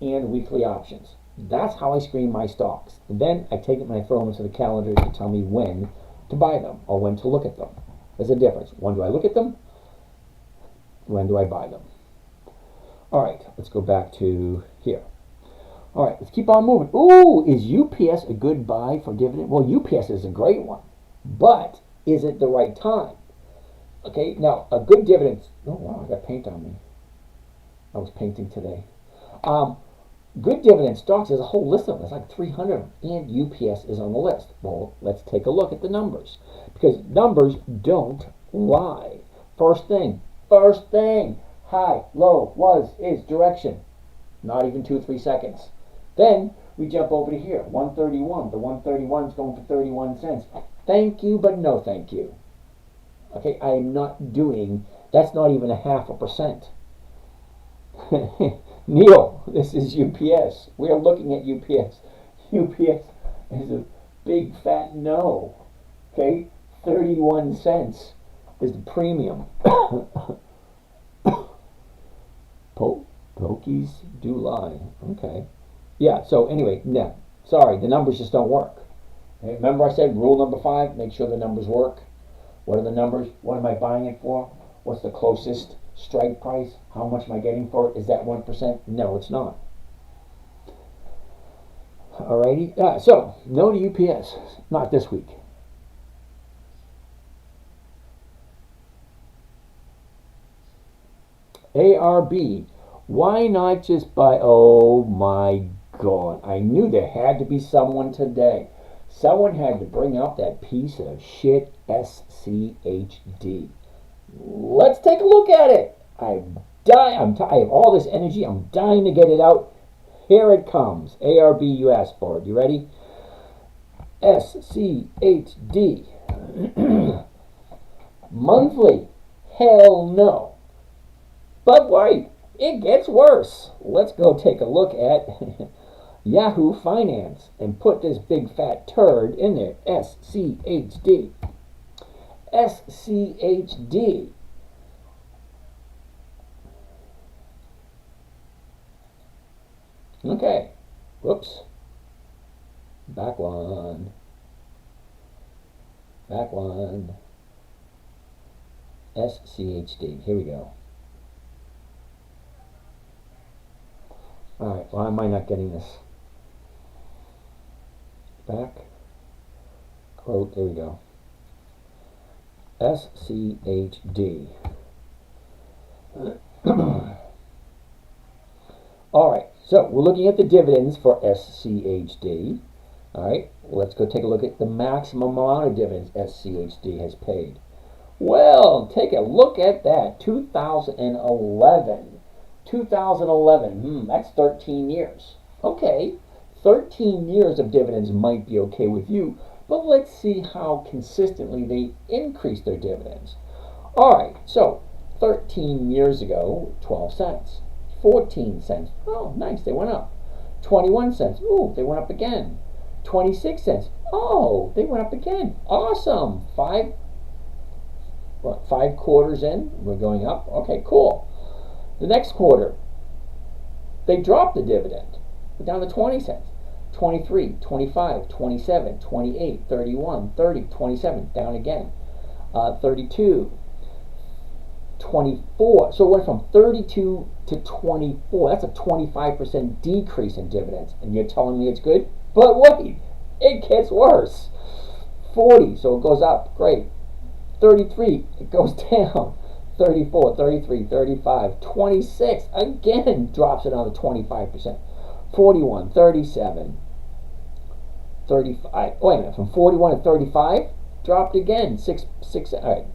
and weekly options. That's how I screen my stocks. And then I take it and I throw them into the calendar to tell me when to buy them or when to look at them. There's a difference. When do I look at them? When do I buy them? All right, let's go back to here. All right, let's keep on moving. Ooh, is UPS a good buy for dividend? Well, UPS is a great one, but is it the right time? Okay, now a good dividend. Oh wow, I got paint on me. I was painting today. Good dividend stocks, there's a whole list of them. There's like 300 and UPS is on the list. Well, let's take a look at the numbers because numbers don't lie. First thing, high, low, was, is, direction. Not even 2-3 seconds. Then we jump over to here, 131. The 131 is going for 31 cents. Thank you, but no thank you. Okay, I am not doing, that's not even 0.5%. Neil, this is UPS. We are looking at UPS. UPS is a big fat no. Okay, 31 cents is the premium. Pokies do lie. Okay. Yeah, so anyway, no. Sorry, the numbers just don't work. Okay, remember I said rule number 5, make sure the numbers work. What are the numbers? What am I buying it for? What's the closest strike price? How much am I getting for it? Is that 1%? No, it's not. Alrighty. So, no to UPS. Not this week. ARB. Why not just buy? Oh my God. I knew there had to be someone today. Someone had to bring up that piece of shit SCHD. Let's take a look at it. I have all this energy. I'm dying to get it out. Here it comes. ARB, you asked for it. You ready? SCHD. Monthly? Hell no. But wait, it gets worse. Let's go take a look at Yahoo Finance and put this big fat turd in there. SCHD. SCHD. Okay. Whoops. Back one. Back one. SCHD. Here we go. Alright, why am I not getting this? Back. Quote, there we go. SCHD. Alright, so we're looking at the dividends for SCHD. Alright, let's go take a look at the maximum amount of dividends SCHD has paid. Well, take a look at that. 2011. 2011. That's 13 years. Okay, 13 years of dividends might be okay with you, but let's see how consistently they increase their dividends. Alright, so 13 years ago, 12 cents. 14 cents. Oh, nice, they went up. 21 cents. Ooh, they went up again. 26 cents. Oh, they went up again. Awesome. Five quarters in, we're going up. Okay, cool. The next quarter, they dropped the dividend. We're down to 20 cents. 23, 25, 27, 28, 31, 30, 27, down again. 32, 24. So it went from 32 to 24. That's a 25% decrease in dividends. And you're telling me it's good? But wait, it gets worse. 40, so it goes up. Great. 33, it goes down. 34, 33, 35, 26, again drops another 25%. 41, 37, 35, wait a minute, from 41 to 35, dropped again, all right.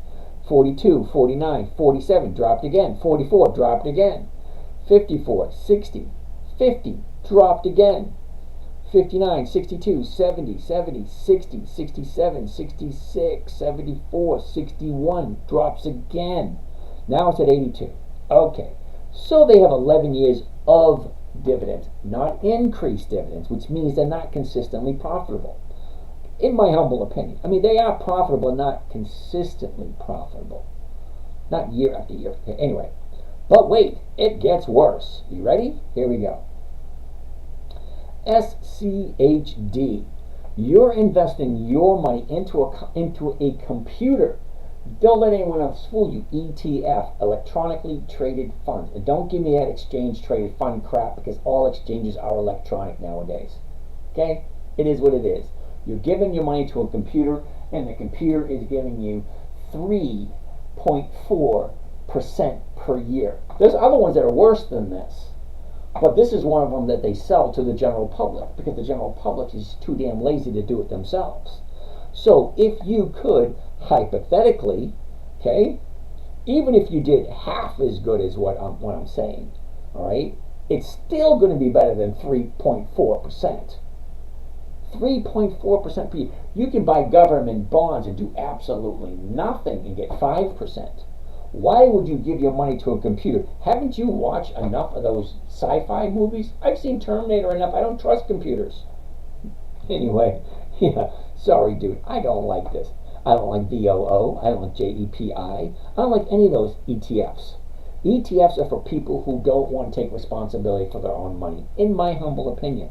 42, 49, 47, dropped again. 44, dropped again. 54, 60, 50, dropped again. 59, 62, 70, 70, 60, 67, 66, 74, 61, drops again. Now it's at 82. Okay, so they have 11 years of dividends, not increased dividends, which means they're not consistently profitable. In my humble opinion. I mean, they are profitable, not consistently profitable. Not year after year. Anyway, but wait, it gets worse. You ready? Here we go. SCHD. You're investing your money into a computer. Don't let anyone else fool you. ETF, electronically traded funds. And don't give me that exchange traded fund crap, because all exchanges are electronic nowadays. Okay? It is what it is. You're giving your money to a computer, and the computer is giving you 3.4% per year. There's other ones that are worse than this. But this is one of them that they sell to the general public, because the general public is too damn lazy to do it themselves. So if you could, hypothetically, okay, even if you did half as good as what I'm saying, all right, it's still going to be better than 3.4%. 3.4% per year. You can buy government bonds and do absolutely nothing and get 5%. Why would you give your money to a computer? Haven't you watched enough of those sci-fi movies? I've seen Terminator enough. I don't trust computers. Anyway, yeah, sorry, dude. I don't like this. I don't like VOO. I don't like JEPI. I don't like any of those ETFs. ETFs are for people who don't want to take responsibility for their own money, in my humble opinion.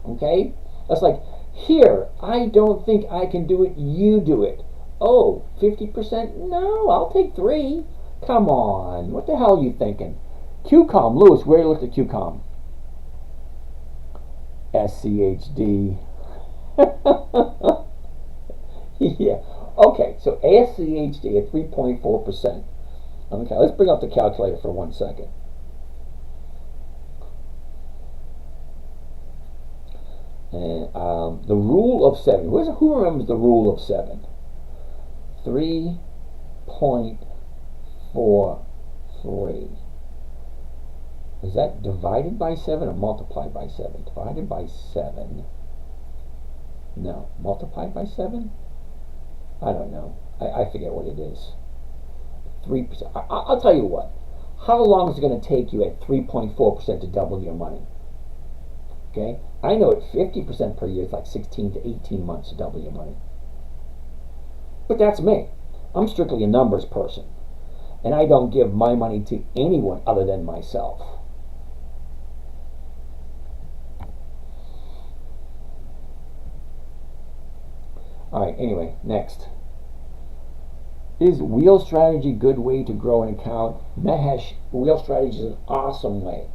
Okay? That's like, here, I don't think I can do it, you do it. Oh, 50%? No, I'll take 3. Come on, what the hell are you thinking? QCOM, Lewis, where you looked at QCOM? SCHD. Yeah, okay, so SCHD at 3.4%. Okay, let's bring up the calculator for 1 second. And the rule of 7. Who remembers the rule of 7? 3.43. Is that divided by 7 or multiplied by 7? Divided by 7. No. Multiplied by 7? I don't know. I forget what it is. 3%. I'll tell you what. How long is it going to take you at 3.4% to double your money? Okay? I know at 50% per year, it's like 16 to 18 months to double your money. But that's me. I'm strictly a numbers person. And I don't give my money to anyone other than myself. Alright, anyway, next. Is Wheel Strategy a good way to grow an account? Mahesh, Wheel Strategy is an awesome way.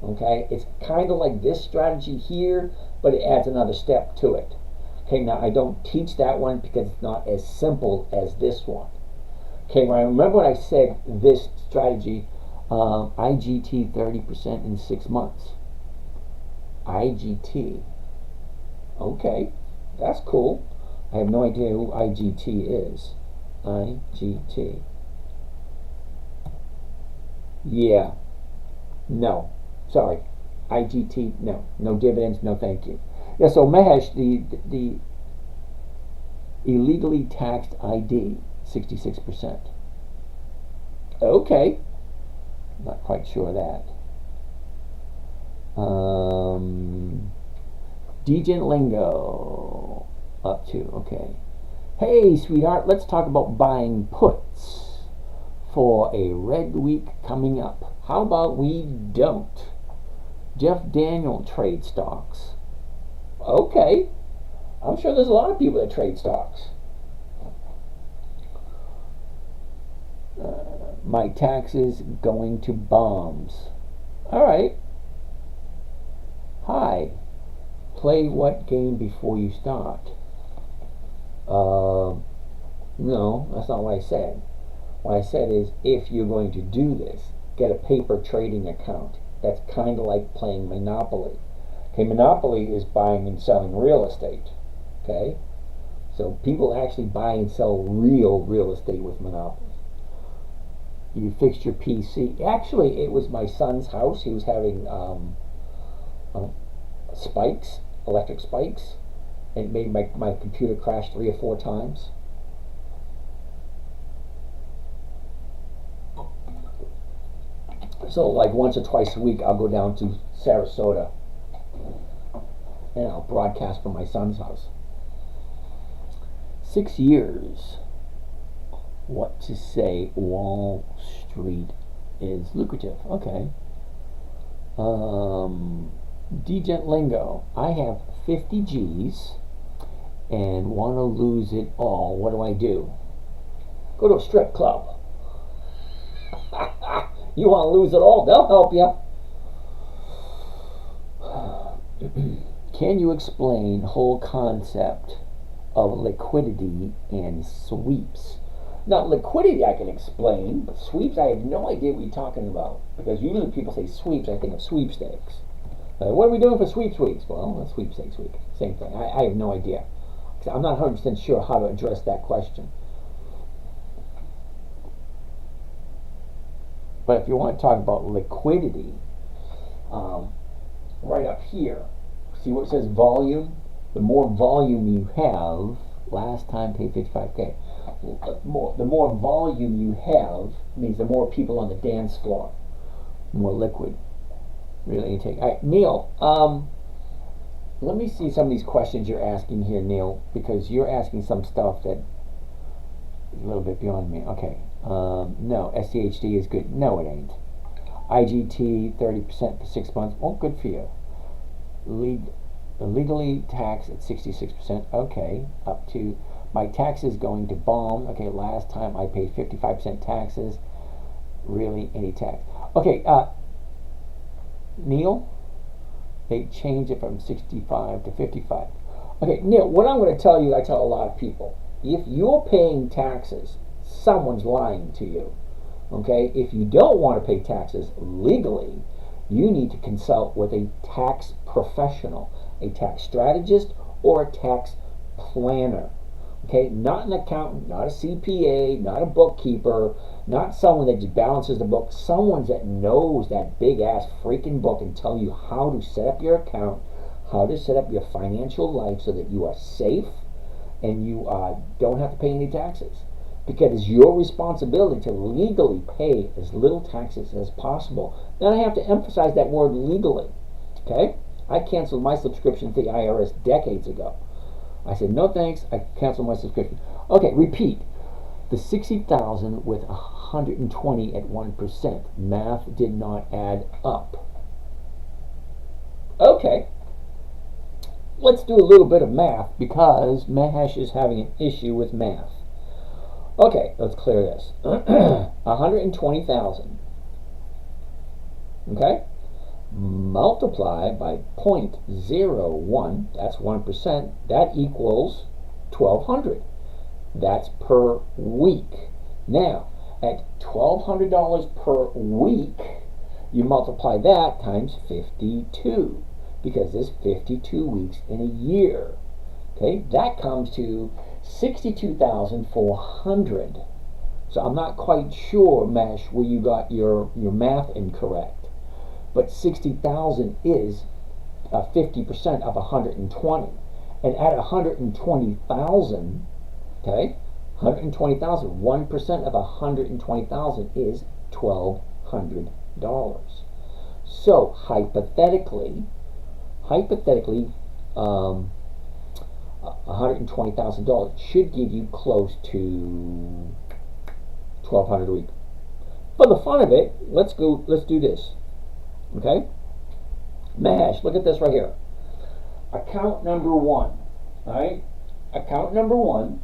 Okay, it's kind of like this strategy here, but it adds another step to it. Okay, now I don't teach that one because it's not as simple as this one. Okay, well, I remember when I said this strategy, IGT 30% in 6 months. IGT. Okay, that's cool. I have no idea who IGT is. IGT. Yeah. No. Sorry. IGT, no. No dividends, no thank you. Yeah, so Mahesh, the illegally taxed ID, 66%. Okay. Not quite sure of that. Degen Lingo. Up to, okay. Hey, sweetheart, let's talk about buying puts for a red week coming up. How about we don't? Jeff Daniel trade stocks. Okay. I'm sure there's a lot of people that trade stocks. My taxes going to bombs. All right. Hi. Play what game before you start? No, that's not what I said. What I said is, if you're going to do this, get a paper trading account. That's kind of like playing Monopoly. Okay, Monopoly is buying and selling real estate. Okay, so people actually buy and sell real estate with Monopoly. You fixed your PC. Actually, it was my son's house. He was having spikes, electric spikes. It made my computer crash 3 or 4 times. So like once or twice a week I'll go down to Sarasota and I'll broadcast from my son's house. 6 years. What to say Wall Street is lucrative. Okay. Degent Lingo. I have 50 G's and want to lose it all. What do I do? Go to a strip club. You want to lose it all? They'll help you. Can you explain whole concept of liquidity and sweeps? Now, liquidity I can explain, but sweeps I have no idea what you're talking about. Because usually people say sweeps, I think of sweepstakes. What are we doing for sweeps weeks? Well, that's sweepstakes week. Same thing. I have no idea. I'm not 100% sure how to address that question. But if you want to talk about liquidity, right up here, see where it says volume? The more volume you have, last time paid 55K. The more volume you have means the more people on the dance floor, more liquid. Really intake. All right, Neil. Let me see some of these questions you're asking here, Neil, because you're asking some stuff that is a little bit beyond me. Okay. No, SCHD is good. No, it ain't. IGT 30% for 6 months. Well, good for you. Legally taxed at 66%. Okay. Up to my taxes going to bomb. Okay. Last time I paid 55% taxes. Really, any tax? Okay. Neil, they changed it from 65 to 55. Okay, Neil, what I'm going to tell you, I tell a lot of people. If you're paying taxes, someone's lying to you. Okay? If you don't want to pay taxes legally, you need to consult with a tax professional, a tax strategist, or a tax planner. Okay? Not an accountant, not a CPA, not a bookkeeper, not someone that just balances the book. Someone that knows that big ass freaking book and tell you how to set up your account, how to set up your financial life so that you are safe and you don't have to pay any taxes. because it's your responsibility to legally pay as little taxes as possible. Then I have to emphasize that word legally. Okay? I canceled my subscription to the IRS decades ago. I said, no thanks, I canceled my subscription. Okay, repeat. The 60,000 with 120 at 1%. Math did not add up. Okay. Let's do a little bit of math because Mahesh is having an issue with math. Okay, let's clear this. 120,000. Okay? Multiply by 0.01, that's 1%, that equals 1,200. That's per week. Now, at $1,200 per week, you multiply that times 52, because there's 52 weeks in a year. Okay, that comes to 62,400. So I'm not quite sure, Mesh, where you got your math incorrect. But 60,000 is 50% of 120. And at 120,000, okay, 120,000, 1% of 120,000 is $1,200. So hypothetically, $120,000 should give you close to $1,200 a week. For the fun of it, let's do this. Okay? Mahesh, look at this right here. Account number 1. Alright? Account number 1,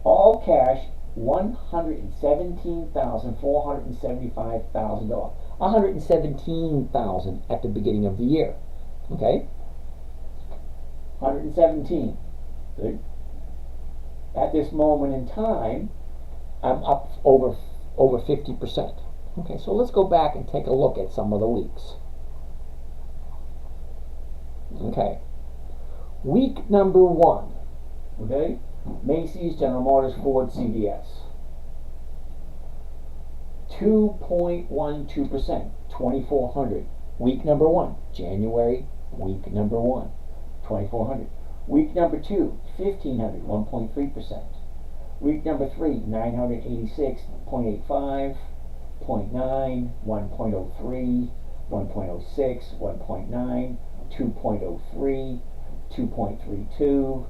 all cash, $117,475,000. $117,000 at the beginning of the year. Okay? 117. Good. At this moment in time, I'm up over 50%. Okay, so let's go back and take a look at some of the weeks. Okay. Week number 1. Okay? Macy's, General Motors, Ford, CVS. 2.12%, 2,400. Week number 1, January, week number 1, 2,400. Week number 2, 1,500, 1.3%. Week number 3, 986.85, 0.9, 1.03, 1.06, 1.9, 2.03, 2.32,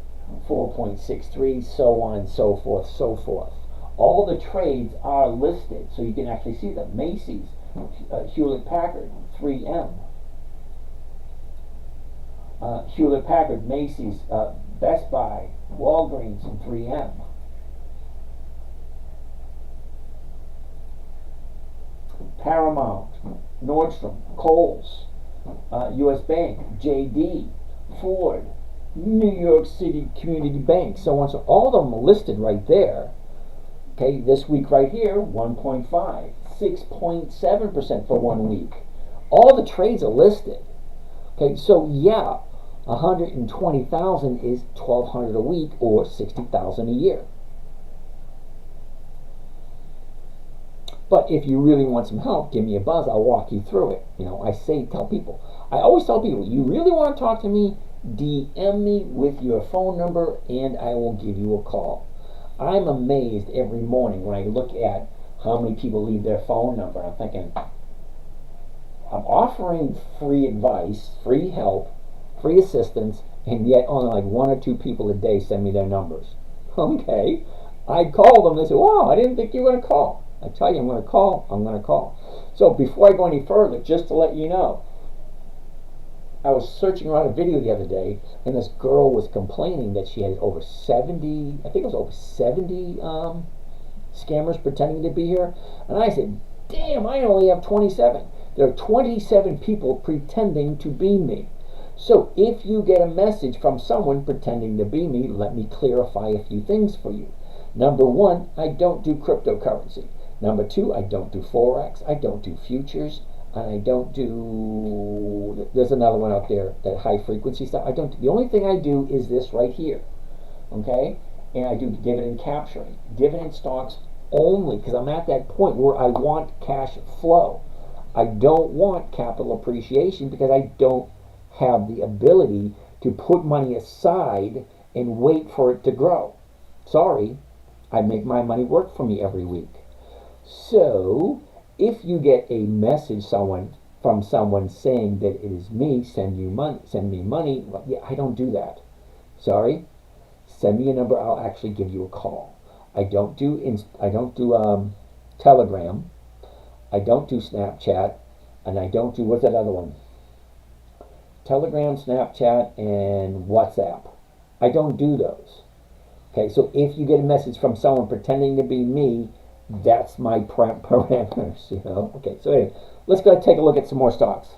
4.63, so on and so forth, so forth. All the trades are listed, so you can actually see them. Macy's, Hewlett Packard, 3M. Hewlett Packard, Macy's, Best Buy, Walgreens, and 3M. Paramount, Nordstrom, Kohl's, U.S. Bank, JD, Ford, New York City Community Bank, so on. So all of them are listed right there. Okay, this week right here, 1.5, 6.7% for 1 week. All the trades are listed. Okay, so yeah, 120,000 is 1,200 a week or 60,000 a year. But if you really want some help, give me a buzz. I'll walk you through it. You know, I always tell people, you really want to talk to me, DM me with your phone number and I will give you a call. I'm amazed every morning when I look at how many people leave their phone number. I'm thinking, I'm offering free advice, free help, free assistance, and yet only like 1 or 2 people a day send me their numbers. Okay. I call them, they say, wow, I didn't think you were going to call. I tell you, I'm going to call. So before I go any further, just to let you know, I was searching around a video the other day, and this girl was complaining that she had over 70, I think it was over 70 scammers pretending to be her. And I said, damn, I only have 27. There are 27 people pretending to be me. So if you get a message from someone pretending to be me, let me clarify a few things for you. Number 1, I don't do cryptocurrency. Number 2, I don't do Forex. I don't do futures. And I don't do, there's another one out there, that high frequency stuff. The only thing I do is this right here. Okay? And I do dividend capturing. Dividend stocks only, because I'm at that point where I want cash flow. I don't want capital appreciation because I don't have the ability to put money aside and wait for it to grow. Sorry, I make my money work for me every week. So if you get a message from someone saying that it is me, send me money. Well, yeah, I don't do that. Sorry. Send me a number. I'll actually give you a call. I don't do Telegram. I don't do Snapchat, and I don't do what's that other one? Telegram, Snapchat, and WhatsApp. I don't do those. Okay, so if you get a message from someone pretending to be me, that's my parameters, Okay, so anyway, let's go take a look at some more stocks.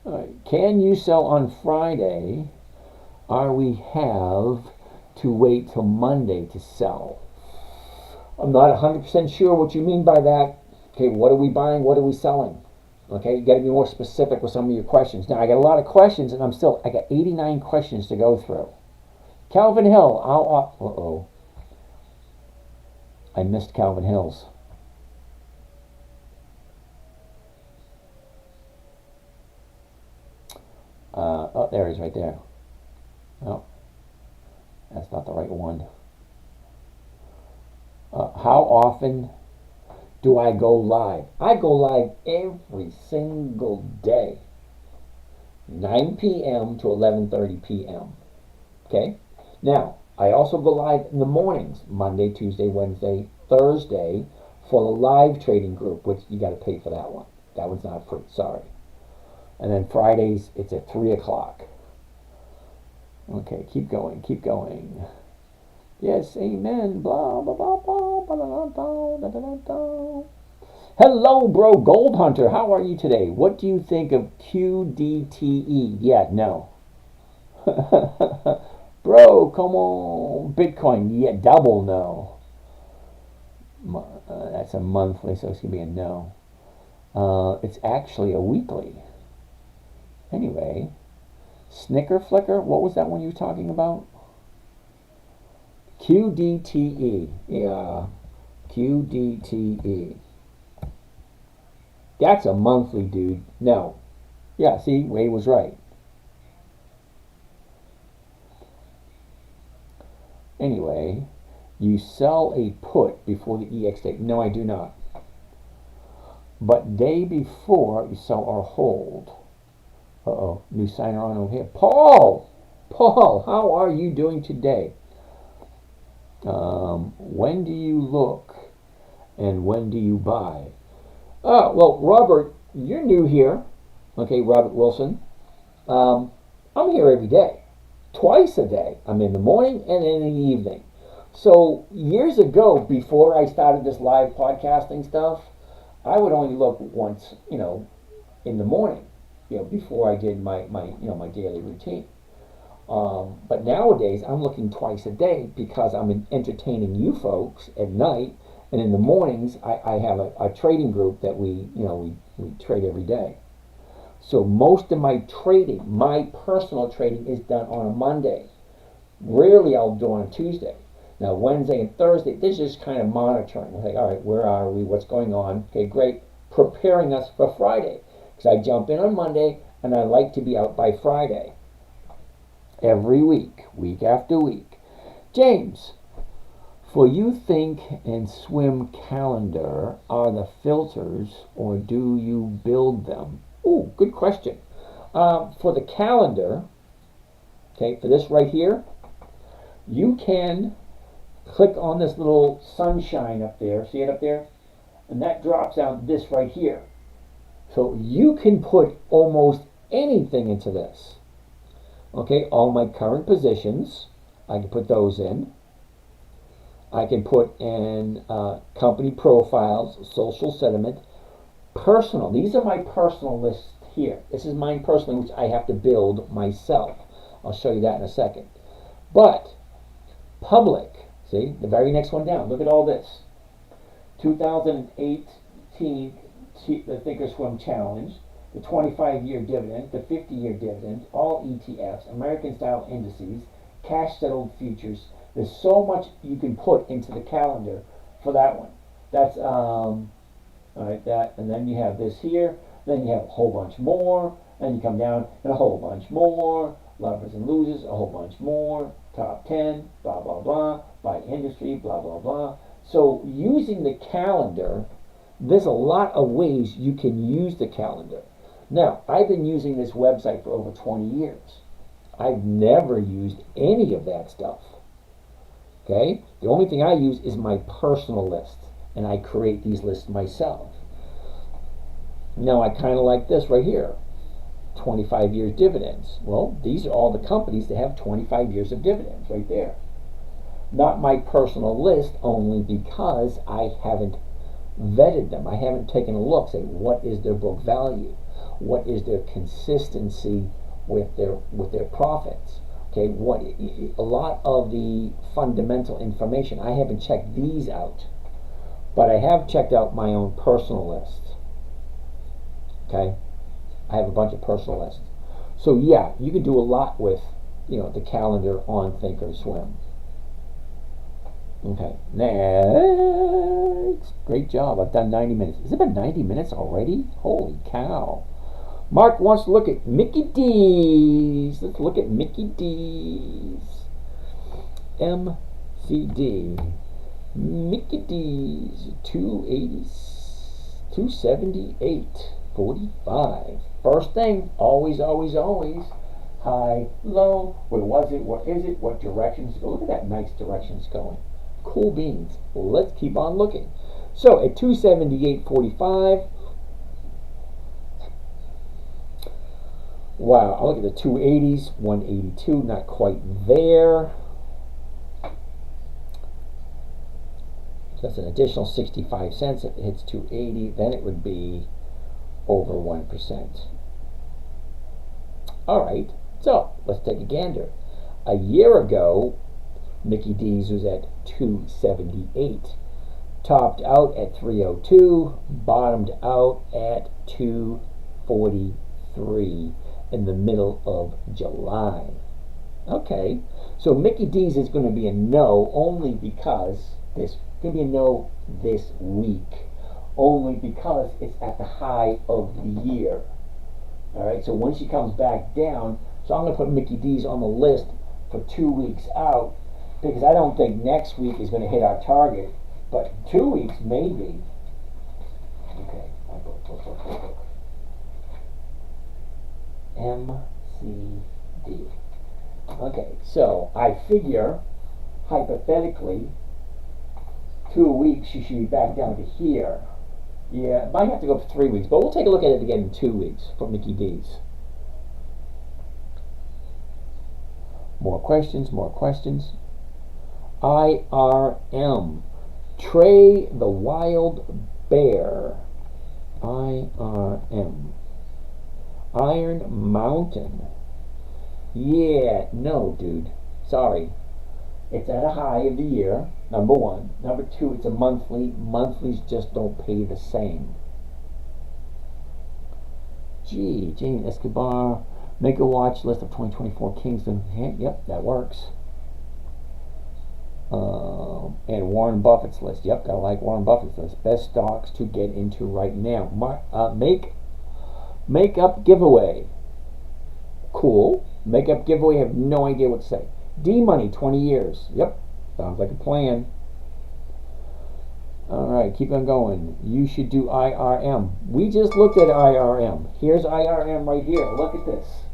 All right, can you sell on Friday? Or we have to wait till Monday to sell? I'm not 100% sure what you mean by that. Okay, what are we buying? What are we selling? Okay, you got to be more specific with some of your questions. Now, I got a lot of questions, and I got 89 questions to go through. Calvin Hill, I missed Calvin Hills. There he is right there. No, that's not the right one. How often do I go live? I go live every single day, 9 p.m. to 11:30 p.m. Okay? Now, I also go live in the mornings, Monday, Tuesday, Wednesday, Thursday, for the live trading group, which you got to pay for that one. That one's not free, sorry. And then Fridays, it's at 3 o'clock. Okay, keep going, keep going. Yes, amen. Blah, blah, blah, blah, blah, blah, blah, blah, blah, blah. Hello, bro, Gold Hunter. How are you today? What do you think of QDTE? Yeah, no. Bro, come on. Bitcoin, yeah, double no. That's a monthly, so it's going to be a no. It's actually a weekly. Anyway, Snicker Flicker, what was that one you were talking about? QDTE. Yeah, QDTE. That's a monthly, dude. No. Yeah, see, Wade was right. Anyway, you sell a put before the EX date. No, I do not. But day before, you sell or hold. Uh-oh, new signer on over here. Paul, how are you doing today? When do you look and when do you buy? Well, Robert, you're new here. Okay, Robert Wilson. I'm here every day. Twice a day. I'm in the morning and in the evening. So years ago, before I started this live podcasting stuff, I would only look once, in the morning, before I did my daily routine. But nowadays, I'm looking twice a day because I'm entertaining you folks at night, and in the mornings, I have a trading group that we trade every day. So most of my trading, my personal trading, is done on a Monday. Rarely I'll do on a Tuesday. Now, Wednesday and Thursday, this is just kind of monitoring. I'm like, all right, where are we? What's going on? Okay, great. Preparing us for Friday. Because I jump in on Monday, and I like to be out by Friday. Every week, week after week. James, for you think and swim calendar are the filters, or do you build them? Ooh, good question. For the calendar, okay, for this right here, you can click on this little sunshine up there. See it up there? And that drops out this right here. So you can put almost anything into this. Okay, all my current positions, I can put those in. I can put in company profiles, social sentiment, personal. These are my personal lists here. This is mine personally, which I have to build myself. I'll show you that in a second. But public, see, the very next one down. Look at all this. 2018, the Thinkorswim Challenge, the 25-year dividend, the 50-year dividend, all ETFs, American-style indices, cash-settled futures. There's so much you can put into the calendar for that one. That's all right, that, and then you have this here, then you have a whole bunch more, then you come down and a whole bunch more, lovers and losers, a whole bunch more, top 10, blah, blah, blah, by industry, blah, blah, blah. So using the calendar, there's a lot of ways you can use the calendar. Now, I've been using this website for over 20 years. I've never used any of that stuff. Okay? The only thing I use is my personal list, and I create these lists myself. Now, I kind of like this right here, 25 years dividends. Well, these are all the companies that have 25 years of dividends right there. Not my personal list, only because I haven't vetted them. I haven't taken a look, say, what is their book value? What is their consistency with their profits? Okay, what a lot of the fundamental information, I haven't checked these out, but I have checked out my own personal list. Okay, I have a bunch of personal lists. So yeah, you can do a lot with, the calendar on Thinkorswim. Okay, next. Great job. I've done 90 minutes. Has it been 90 minutes already? Holy cow. Mark wants to look at Mickey D's. Let's look at Mickey D's. MCD. Mickey D's. 280, 278.45. First thing, always, always, always. High, low. Where was it? What is it? What directions go? Look at that nice directions going. Cool beans. Let's keep on looking. So at 278.45. Wow, I'll look at the 280s, 182, not quite there. So that's an additional 65 cents. If it hits 280, then it would be over 1%. All right, so let's take a gander. A year ago, Mickey D's was at 278. Topped out at 302, bottomed out at 243. In the middle of July. Okay, so Mickey D's is going to be a no only because it's going to be a no this week, only because it's at the high of the year. All right, so when she comes back down, so I'm going to put Mickey D's on the list for 2 weeks out, because I don't think next week is going to hit our target, but 2 weeks maybe. Okay, look. MCD. Okay, so I figure, hypothetically, 2 weeks she should be back down to here. Yeah, might have to go for 3 weeks, but we'll take a look at it again in 2 weeks for Mickey D's. More questions. IRM. Trey the Wild Bear. IRM. Iron Mountain. Yeah, no, dude. Sorry. It's at a high of the year, number one. Number two, it's a monthly. Monthlies just don't pay the same. Gee, Jane Escobar. Make a watch list of 2024 Kingston. Yep, that works. And Warren Buffett's list. Yep, I like Warren Buffett's list. Best stocks to get into right now. Makeup giveaway. Cool. Makeup giveaway, have no idea what to say. D-Money, 20 years. Yep, sounds like a plan. Alright, keep on going. You should do IRM. We just looked at IRM. Here's IRM right here. Look at this.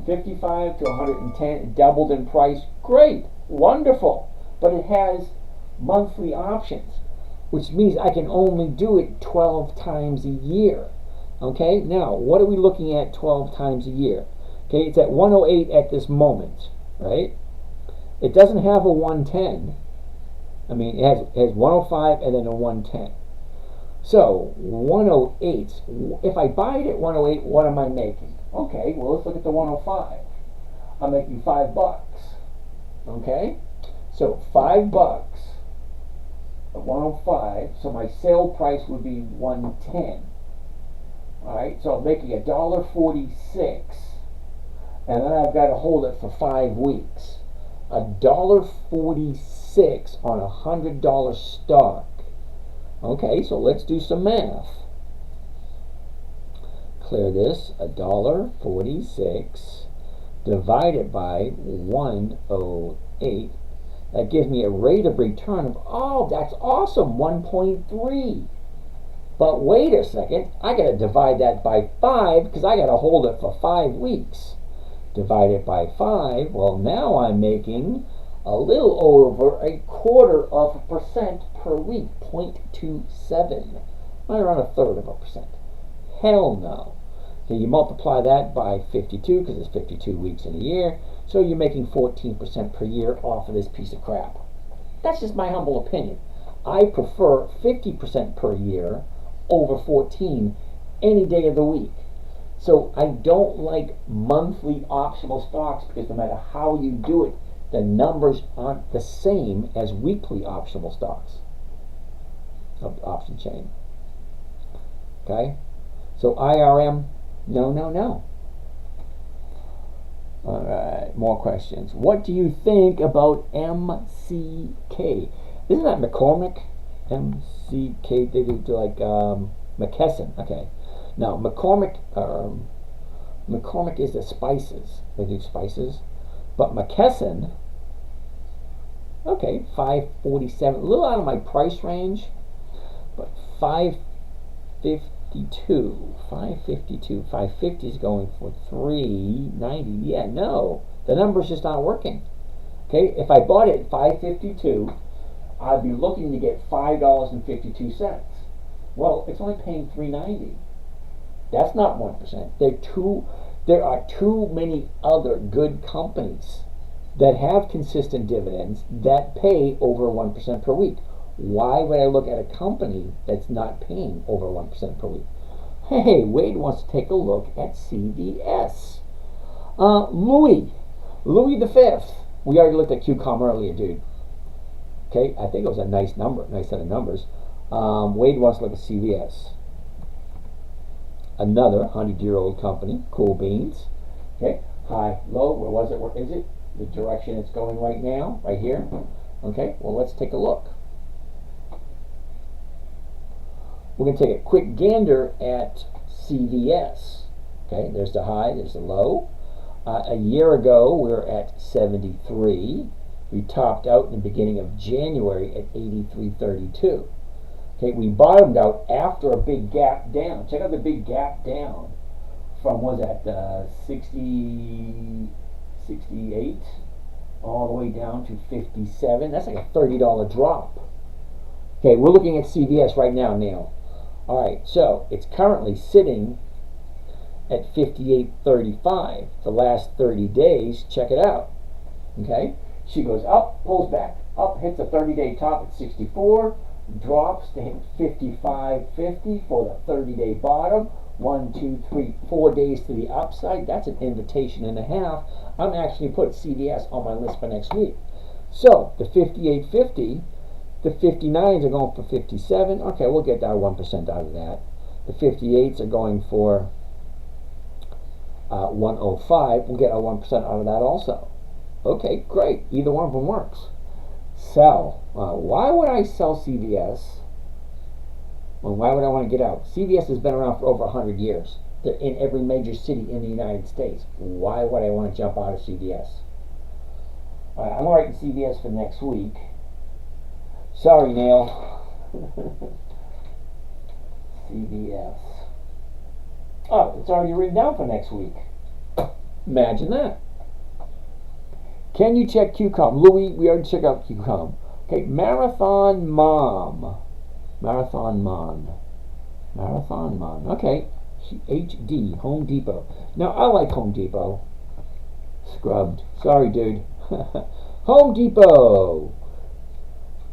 55 to 110, doubled in price. Great, wonderful. But it has monthly options, which means I can only do it 12 times a year. Okay, now what are we looking at 12 times a year? Okay, it's at 108 at this moment, right? It doesn't have a 110. I mean, it has 105 and then a 110. So 108. If I buy it at 108, what am I making? Okay, well, let's look at the 105. I'm making $5. Okay, so $5 at 105. So my sale price would be 110. All right, so I'm making $1.46, and then I've got to hold it for 5 weeks. $1.46 on a $100 stock. Okay, so let's do some math. Clear this. $1.46 divided by 108 That gives me a rate of return of, oh, that's awesome, 1.3. But wait a second, I got to divide that by 5 because I got to hold it for 5 weeks. Divide it by 5, well, now I'm making a little over 0.25% per week, 0.27. Right around 1/3%. Hell no. So you multiply that by 52 because it's 52 weeks in a year, so you're making 14% per year off of this piece of crap. That's just my humble opinion. I prefer 50% per year over 14 any day of the week. So I don't like monthly optional stocks because no matter how you do it, the numbers aren't the same as weekly optional stocks of the option chain. Okay? So IRM, no, no, no. All right, more questions. What do you think about MCK? Isn't that McCormick? MCK, they do like McKesson. Okay. Now, McCormick is the spices. They do spices. But McKesson, okay, 547. A little out of my price range, but 552. 550 is going for 390. Yeah, no. The numbers just aren't working. Okay, if I bought it at 552, I'd be looking to get $5.52. Well, it's only paying 390. That's not 1%. There are too many other good companies that have consistent dividends that pay over 1% per week. Why would I look at a company that's not paying over 1% per week? Hey, Wade wants to take a look at CVS. Louis the Fifth. We already looked at QCOM earlier, dude. Okay, I think it was a nice set of numbers. Wade wants to look at CVS. Another 100-year-old company, Cool Beans. Okay, high, low, where was it, where is it? The direction it's going right now, right here. Okay, well, let's take a look. We're going to take a quick gander at CVS. Okay, there's the high, there's the low. A year ago, we were at 73. We topped out in the beginning of January at 83.32. Okay, we bottomed out after a big gap down. Check out the big gap down from, what was that, 68 all the way down to 57. That's like a $30 drop. Okay, we're looking at CVS right now, Neil. All right, so it's currently sitting at 58.35. The last 30 days, check it out. Okay, she goes up, pulls back, up, hits a 30-day top at 64, drops to hit 55.50 for the 30-day bottom. 1, 2, 3, 4 days to the upside. That's an invitation and a half. I'm actually putting CVS on my list for next week. So the 58.50, the 59s are going for 57. Okay, we'll get that 1% out of that. The 58s are going for 105. We'll get our 1% out of that also. Okay, great. Either one of them works. Sell. Why would I sell CVS? Well, why would I want to get out? CVS has been around for over 100 years. They're in every major city in the United States. Why would I want to jump out of CVS? I'm writing CVS for next week. Sorry, Neil. CVS. Oh, it's already written down for next week. Imagine that. Can you check QCOM? Louis, we already checked out QCOM. Okay, Marathon Mom. Okay, HD, Home Depot. Now, I like Home Depot. Scrubbed. Sorry, dude. Home Depot.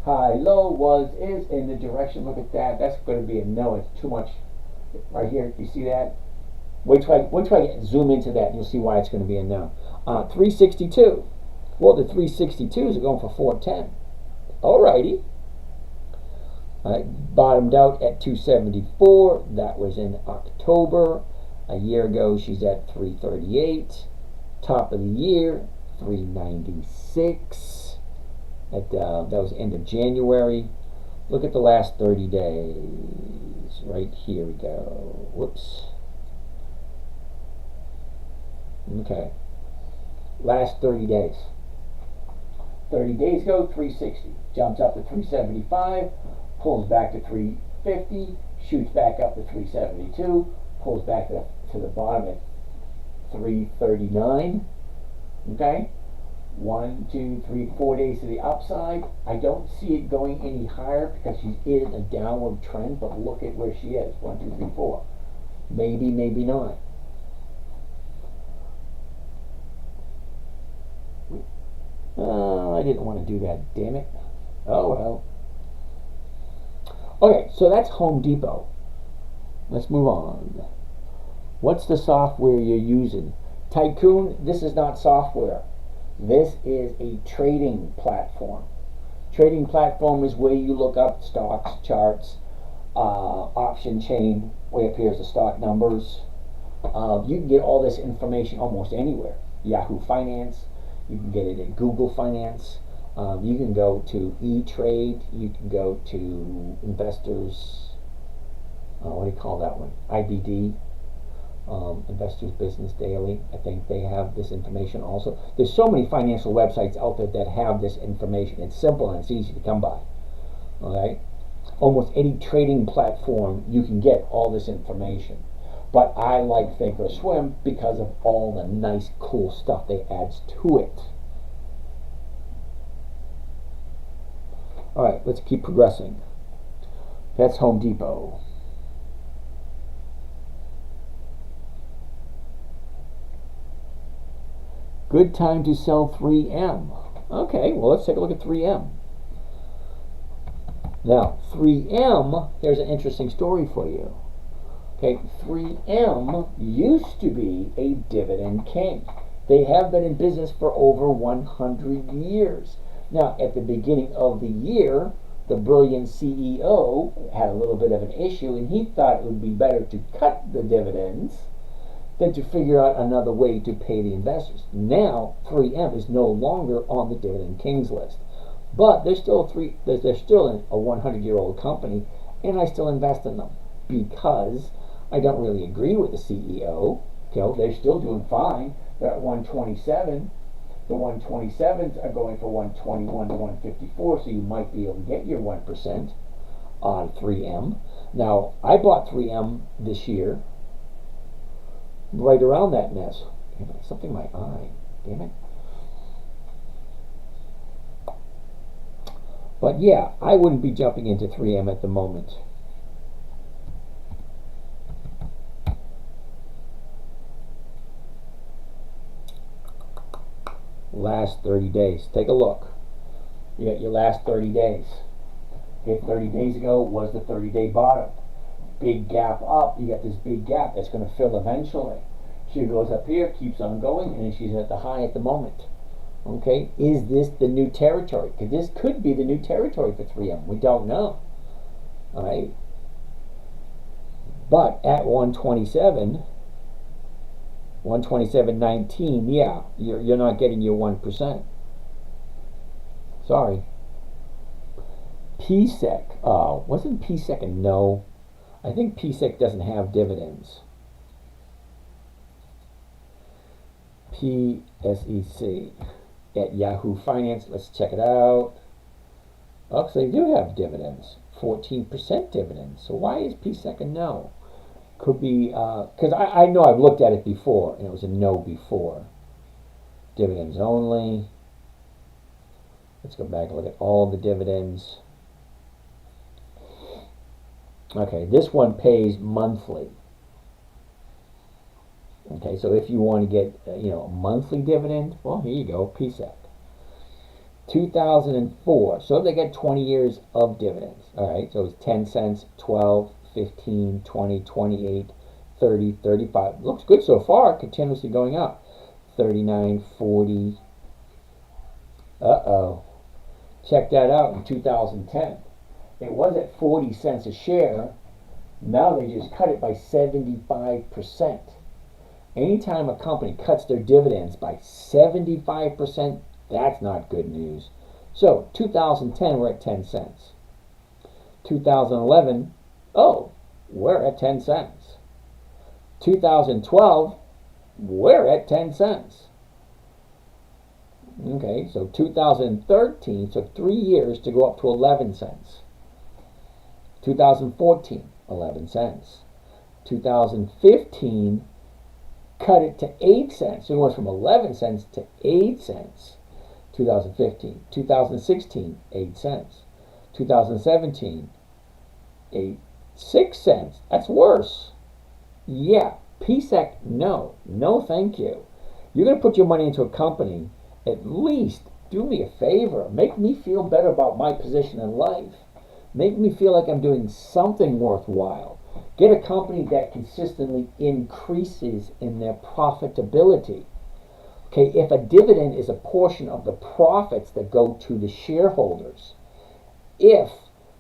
High, low, was, is, in the direction. Look at that. That's going to be a no. It's too much. Right here. Do you see that? Wait till I zoom into that, and you'll see why it's going to be a no. 362. Well, the 362s are going for 410. Alrighty. Bottomed out at 274. That was in October. A year ago, she's at 338. Top of the year, 396. That was end of January. Look at the last 30 days. Right here we go. Whoops. Okay. Last 30 days. 30 days ago, 360. Jumps up to 375, pulls back to 350, shoots back up to 372, pulls back to the bottom at 339. Okay? 1, 2, 3, 4 days to the upside. I don't see it going any higher because she's in a downward trend, but look at where she is. 1, 2, 3, 4. Maybe, maybe not. I didn't want to do that, damn it. Oh well. Okay, so that's Home Depot. Let's move on. What's the software you're using? Tycoon, this is not software. This is a trading platform. Trading platform is where you look up stocks, charts, option chain, where it appears the stock numbers. You can get all this information almost anywhere. Yahoo Finance, you can get it at Google Finance. You can go to E-Trade. You can go to Investors. What do you call that one? IBD. Investors Business Daily. I think they have this information also. There's so many financial websites out there that have this information. It's simple and it's easy to come by. Okay? Almost any trading platform, you can get all this information. But I like Thinkorswim because of all the nice, cool stuff they adds to it. All right, let's keep progressing. That's Home Depot. Good time to sell 3M. Okay, well, let's take a look at 3M. Now, 3M, here's an interesting story for you. Okay, 3M used to be a dividend king. They have been in business for over 100 years. Now, at the beginning of the year, the brilliant CEO had a little bit of an issue, and he thought it would be better to cut the dividends than to figure out another way to pay the investors. Now, 3M is no longer on the dividend kings list. But they're still a 100-year-old company, and I still invest in them because I don't really agree with the CEO. Okay, they're still doing fine. They're at 127. The 127s are going for 121 to 154, so you might be able to get your 1% on 3M. Now, I bought 3M this year, right around that mess. Damn it, something in my eye. Damn it. But yeah, I wouldn't be jumping into 3M at the moment. Last 30 days. Take a look. You got your last 30 days. Okay, 30 days ago was the 30-day bottom. Big gap up. You got this big gap that's going to fill eventually. She goes up here, keeps on going, and then she's at the high at the moment. Okay, is this the new territory? Because this could be the new territory for 3M. We don't know. All right. But at 127, 127.19, yeah, you're not getting your 1%. Sorry. PSEC. Wasn't PSEC a no? I think PSEC doesn't have dividends. PSEC at Yahoo Finance. Let's check it out. Oh, so they do have dividends. 14% dividends. So why is PSEC a no? Could be, because I know I've looked at it before, and it was a no before. Dividends only. Let's go back and look at all the dividends. Okay, this one pays monthly. Okay, so if you want to get, a monthly dividend, well, here you go, PSEC. 2004, so they get 20 years of dividends. All right, so it's 10 cents, 12, 15, 20, 28, 30, 35. Looks good so far, continuously going up. 39, 40. Uh-oh. Check that out in 2010. It was at 40 cents a share. Now they just cut it by 75%. Anytime a company cuts their dividends by 75%, that's not good news. So, 2010, we're at 10 cents. 2011, we're at 10 cents. 2012, we're at 10 cents. Okay, so 2013 took 3 years to go up to 11 cents. 2014, 11 cents. 2015 cut it to 8 cents. So it went from 11 cents to 8 cents. 2015. 2016, 8 cents. 2017, 6 cents. That's worse. Yeah. PSEC, no. No, thank you. You're going to put your money into a company, at least do me a favor. Make me feel better about my position in life. Make me feel like I'm doing something worthwhile. Get a company that consistently increases in their profitability. Okay, if a dividend is a portion of the profits that go to the shareholders, if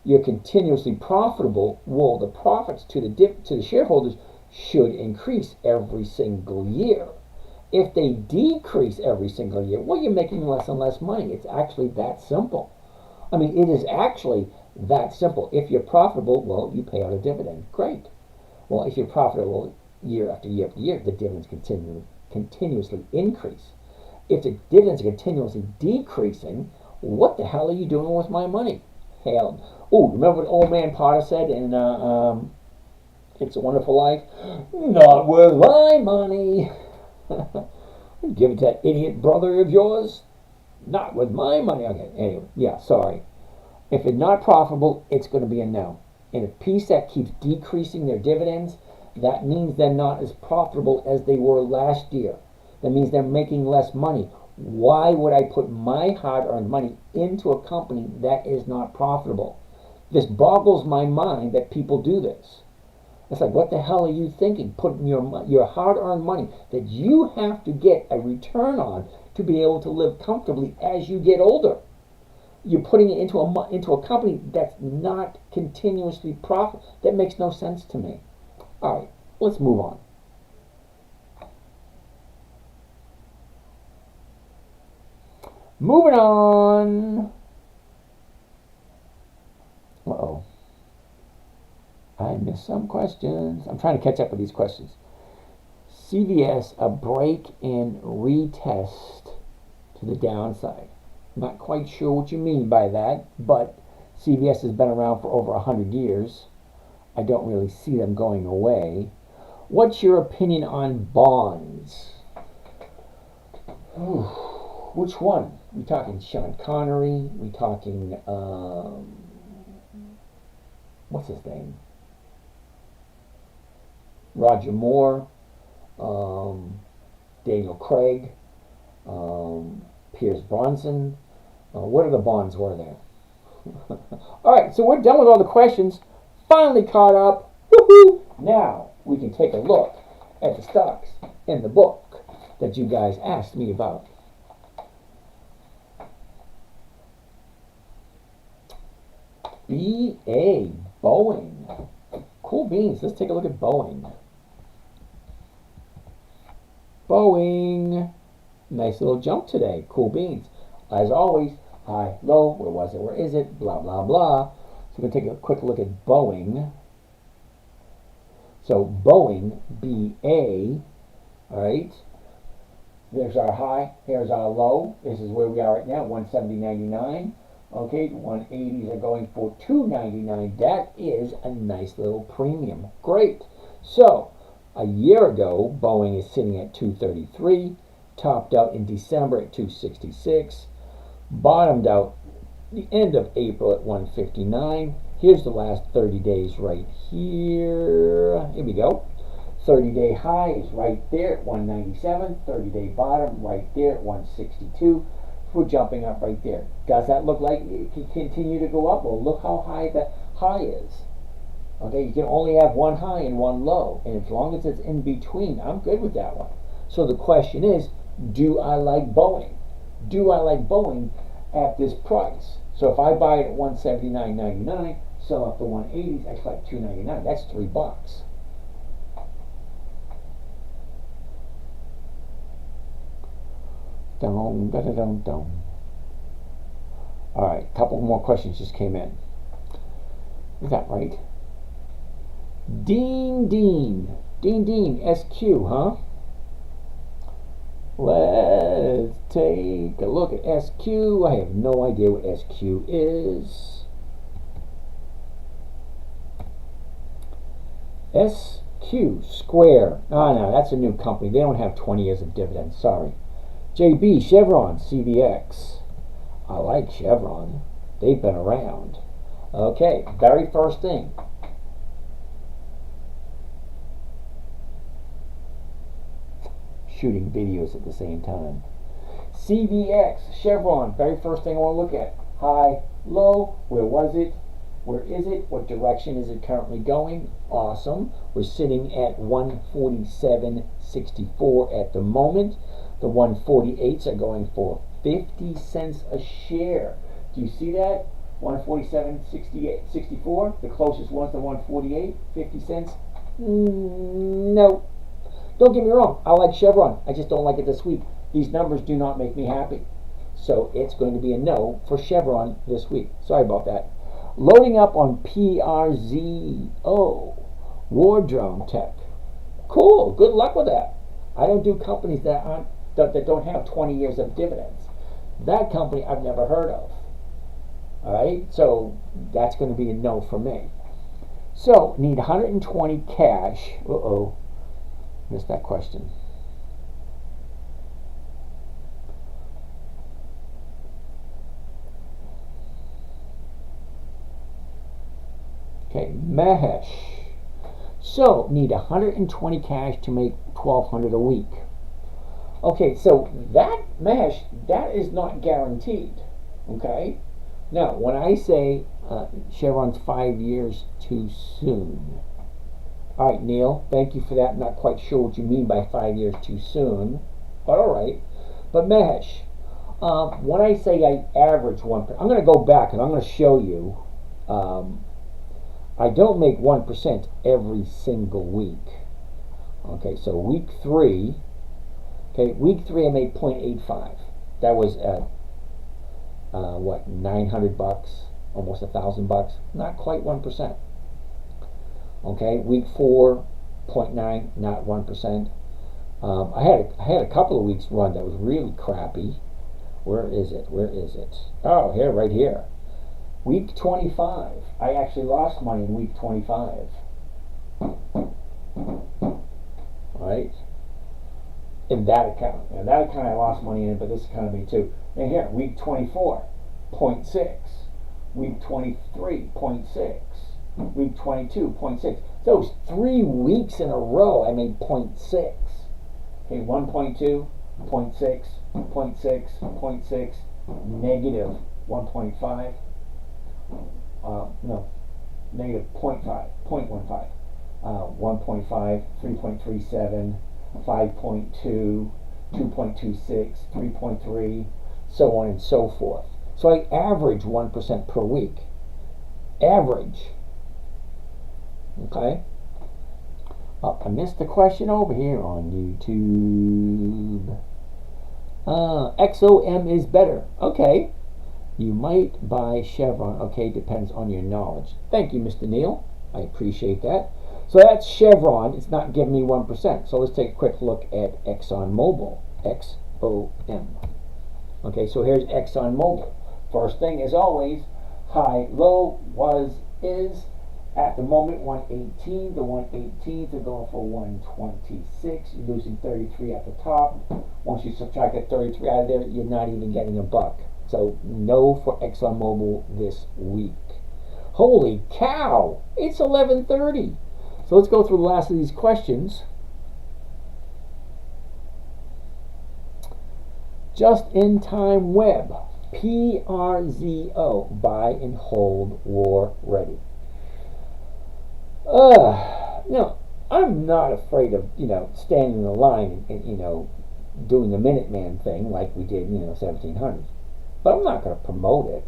you're continuously profitable, well, the profits to the shareholders should increase every single year. If they decrease every single year, well, you're making less and less money. It's actually that simple. I mean, it is actually that simple. If you're profitable, well, you pay out a dividend. Great. Well, if you're profitable year after year after year, the dividends continuously increase. If the dividends are continuously decreasing, what the hell are you doing with my money? Hell. Oh, remember what old man Potter said in It's a Wonderful Life? Not with my money. Give it to that idiot brother of yours. Not with my money. Okay, anyway, yeah, sorry. If it's not profitable, it's going to be a no. And if PSEC keeps decreasing their dividends, that means they're not as profitable as they were last year. That means they're making less money. Why would I put my hard-earned money into a company that is not profitable? This boggles my mind that people do this. It's like, what the hell are you thinking? Putting your hard-earned money that you have to get a return on to be able to live comfortably as you get older. You're putting it into a company that's not continuously profitable. That makes no sense to me. All right, let's move on. Moving on. Uh-oh. I missed some questions. I'm trying to catch up with these questions. CVS, a break and retest to the downside. Not quite sure what you mean by that, but CVS has been around for over 100 years. I don't really see them going away. What's your opinion on bonds? Ooh, which one? We talking Sean Connery? We talking, what's his name? Roger Moore, Daniel Craig, Pierce Bronson. What are the bonds were there? All right, so we're done with all the questions. Finally caught up. Woohoo! Now we can take a look at the stocks in the book that you guys asked me about. BA, Boeing. Cool beans. Let's take a look at Boeing. Boeing. Nice little jump today. Cool beans. As always, high, low, where was it, where is it, blah, blah, blah. So we're going to take a quick look at Boeing. So Boeing, BA, all right. There's our high, here's our low. This is where we are right now, 170.99. Okay, 180s are going for 299. That is a nice little premium. Great. So, a year ago, Boeing is sitting at 233, topped out in December at 266, bottomed out the end of April at 159. Here's the last 30 days right here. Here we go. 30-day high is right there at 197. 30-day bottom right there at 162. We're jumping up right there. Does that look like it can continue to go up? Well, look how high the high is. Okay, you can only have one high and one low. And as long as it's in between, I'm good with that one. So the question is, do I like Boeing? Do I like Boeing at this price? So if I buy it at 179.99, sell off the 180s, I collect $299. That's $3. Dum, da, da, dum, dum. All right, a couple more questions just came in. Is that right? Dean, SQ, huh? Let's take a look at SQ. I have no idea what SQ is. SQ Square. Oh no, that's a new company. They don't have 20 years of dividends. Sorry. JB Chevron CVX. I like Chevron. They've been around. Okay, very first thing. Shooting videos at the same time. CVX, Chevron, very first thing I want to look at. High, low, where was it? Where is it? What direction is it currently going? Awesome. We're sitting at 147.64 at the moment. The 148s are going for 50 cents a share. Do you see that? 147.64. The closest one's the 148. 50 cents. No. Don't get me wrong. I like Chevron. I just don't like it this week. These numbers do not make me happy. So it's going to be a no for Chevron this week. Sorry about that. Loading up on PRZO. Wardrome Tech. Cool. Good luck with that. I don't do companies that don't have 20 years of dividends. That company I've never heard of. All right, so that's going to be a no for me. So need 120 cash. Uh-oh, missed that question. Okay, Mahesh. So need 120 cash to make 1,200 a week. Okay, so that Mahesh, that is not guaranteed. Okay. Now, when I say Chevron's 5 years too soon. All right, Neil, thank you for that. I'm not quite sure what you mean by 5 years too soon, but all right. But Mahesh, when I say I average 1%, I'm going to go back and I'm going to show you. I don't make 1% every single week. Okay, so week 3. Okay, week 3 I made 0.85. That was what, $900, almost $1,000, not quite 1%. Okay, week 4, 0.9, not 1%. I had a couple of weeks run that was really crappy. Where is it? Where is it? Oh, here, right here. Week 25. I actually lost money in week 25. Right? In that account. And that account I lost money in, but this account of me too. And here, week 24, 0.6. Week 23, 0.6. Week 22, 0.6. Those 3 weeks in a row, I made 0.6. Okay, 1.2, 0.6, 0.6, 0.6, negative 1.5. No, negative 0.5, 0.15. 1.5, 3.37, 5.2, 2.26, 3.3, so on and so forth. So I average 1% per week. Average. Okay? Oh, I missed the question over here on YouTube. XOM is better. Okay. You might buy Chevron. Okay, depends on your knowledge. Thank you, Mr. Neil. I appreciate that. So that's Chevron. It's not giving me 1%. So let's take a quick look at ExxonMobil. XOM. Okay, so here's ExxonMobil. First thing, as always, high, low, was, is. At the moment, 118. The 118s are going for 126. You're losing 33 at the top. Once you subtract that 33 out of there, you're not even getting a buck. So no for ExxonMobil this week. Holy cow! It's 11:30. So let's go through the last of these questions. Just-in-time web. PRZO. Buy and hold. War ready. No, I'm not afraid of, standing in the line and, doing the Minuteman thing like we did, 1700s. But I'm not going to promote it.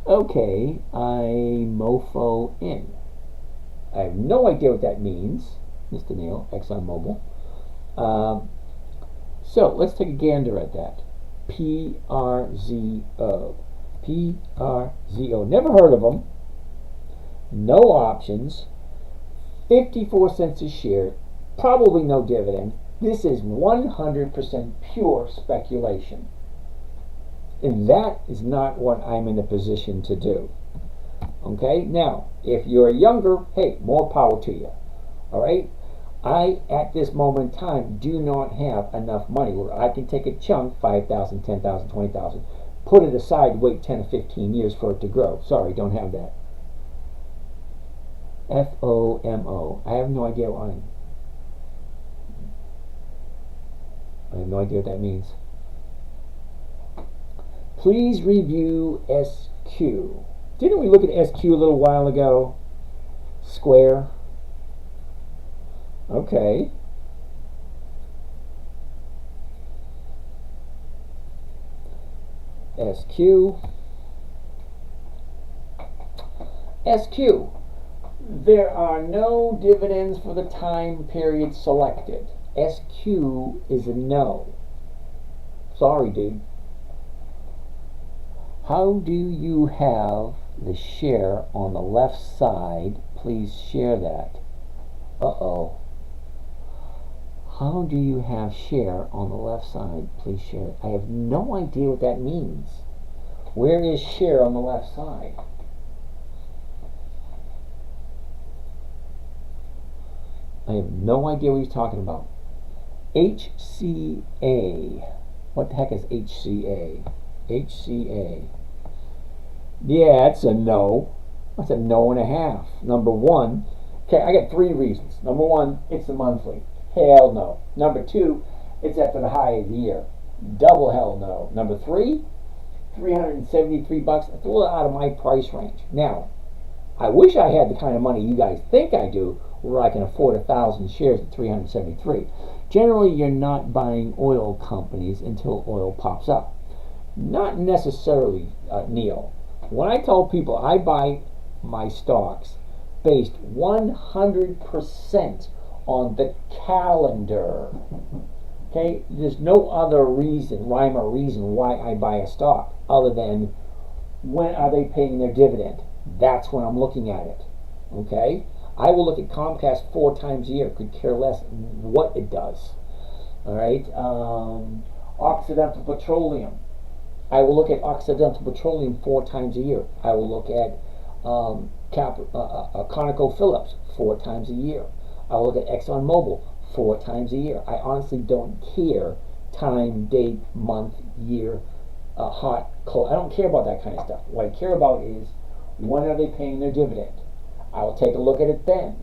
Okay, I mofo in. I have no idea what that means, Mr. Neil, ExxonMobil. So let's take a gander at that. PRZO. PRZO. Never heard of them. No options. 54 cents a share. Probably no dividend. This is 100% pure speculation. And that is not what I'm in a position to do. Okay? Now, if you're younger, hey, more power to you. All right? I, at this moment in time, do not have enough money where I can take a chunk, 5,000, 10,000, 20,000, put it aside, wait 10 or 15 years for it to grow. Sorry, don't have that. FOMO. I have no idea why. I have no idea what that means. Please review SQ. Didn't we look at SQ a little while ago? Square. Okay. SQ. SQ. There are no dividends for the time period selected. SQ is a no. Sorry, dude. How do you have the share on the left side? Please share that. Uh-oh. How do you have share on the left side? Please share it. I have no idea what that means. Where is share on the left side? I have no idea what he's talking about. HCA. What the heck is HCA? HCA. Yeah, it's a no. That's a no and a half. Number one, okay, I got 3 reasons. Number one, it's a monthly. Hell no. Number 2, it's after the high of the year. Double hell no. Number 3, $373. That's a little out of my price range. Now, I wish I had the kind of money you guys think I do, where I can afford 1,000 shares at $373. Generally, you're not buying oil companies until oil pops up. Not necessarily, Neil. When I tell people I buy my stocks based 100% on the calendar, okay, there's no other reason, rhyme or reason why I buy a stock other than when are they paying their dividend. That's when I'm looking at it. Okay, I will look at Comcast 4 times a year. Could care less what it does. All right, Occidental Petroleum. I will look at Occidental Petroleum 4 times a year. I will look at ConocoPhillips 4 times a year. I will look at ExxonMobil 4 times a year. I honestly don't care time, date, month, year, hot, cold. I don't care about that kind of stuff. What I care about is when are they paying their dividend. I will take a look at it then.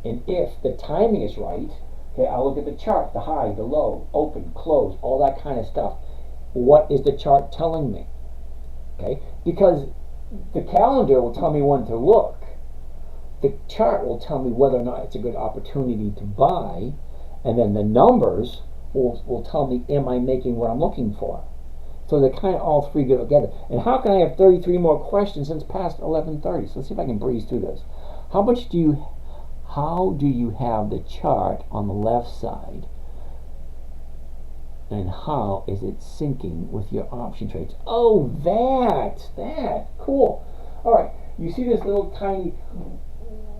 And if the timing is right, okay, I'll look at the chart, the high, the low, open, close, all that kind of stuff. What is the chart telling me? Okay, because the calendar will tell me when to look. The chart will tell me whether or not it's a good opportunity to buy, and then the numbers will tell me, am I making what I'm looking for? So they're kind of all 3 go together. And how can I have 33 more questions since past 11:30? So let's see if I can breeze through this. How do you have the chart on the left side? And how is it syncing with your option trades? Oh, that, cool. All right, you see this little tiny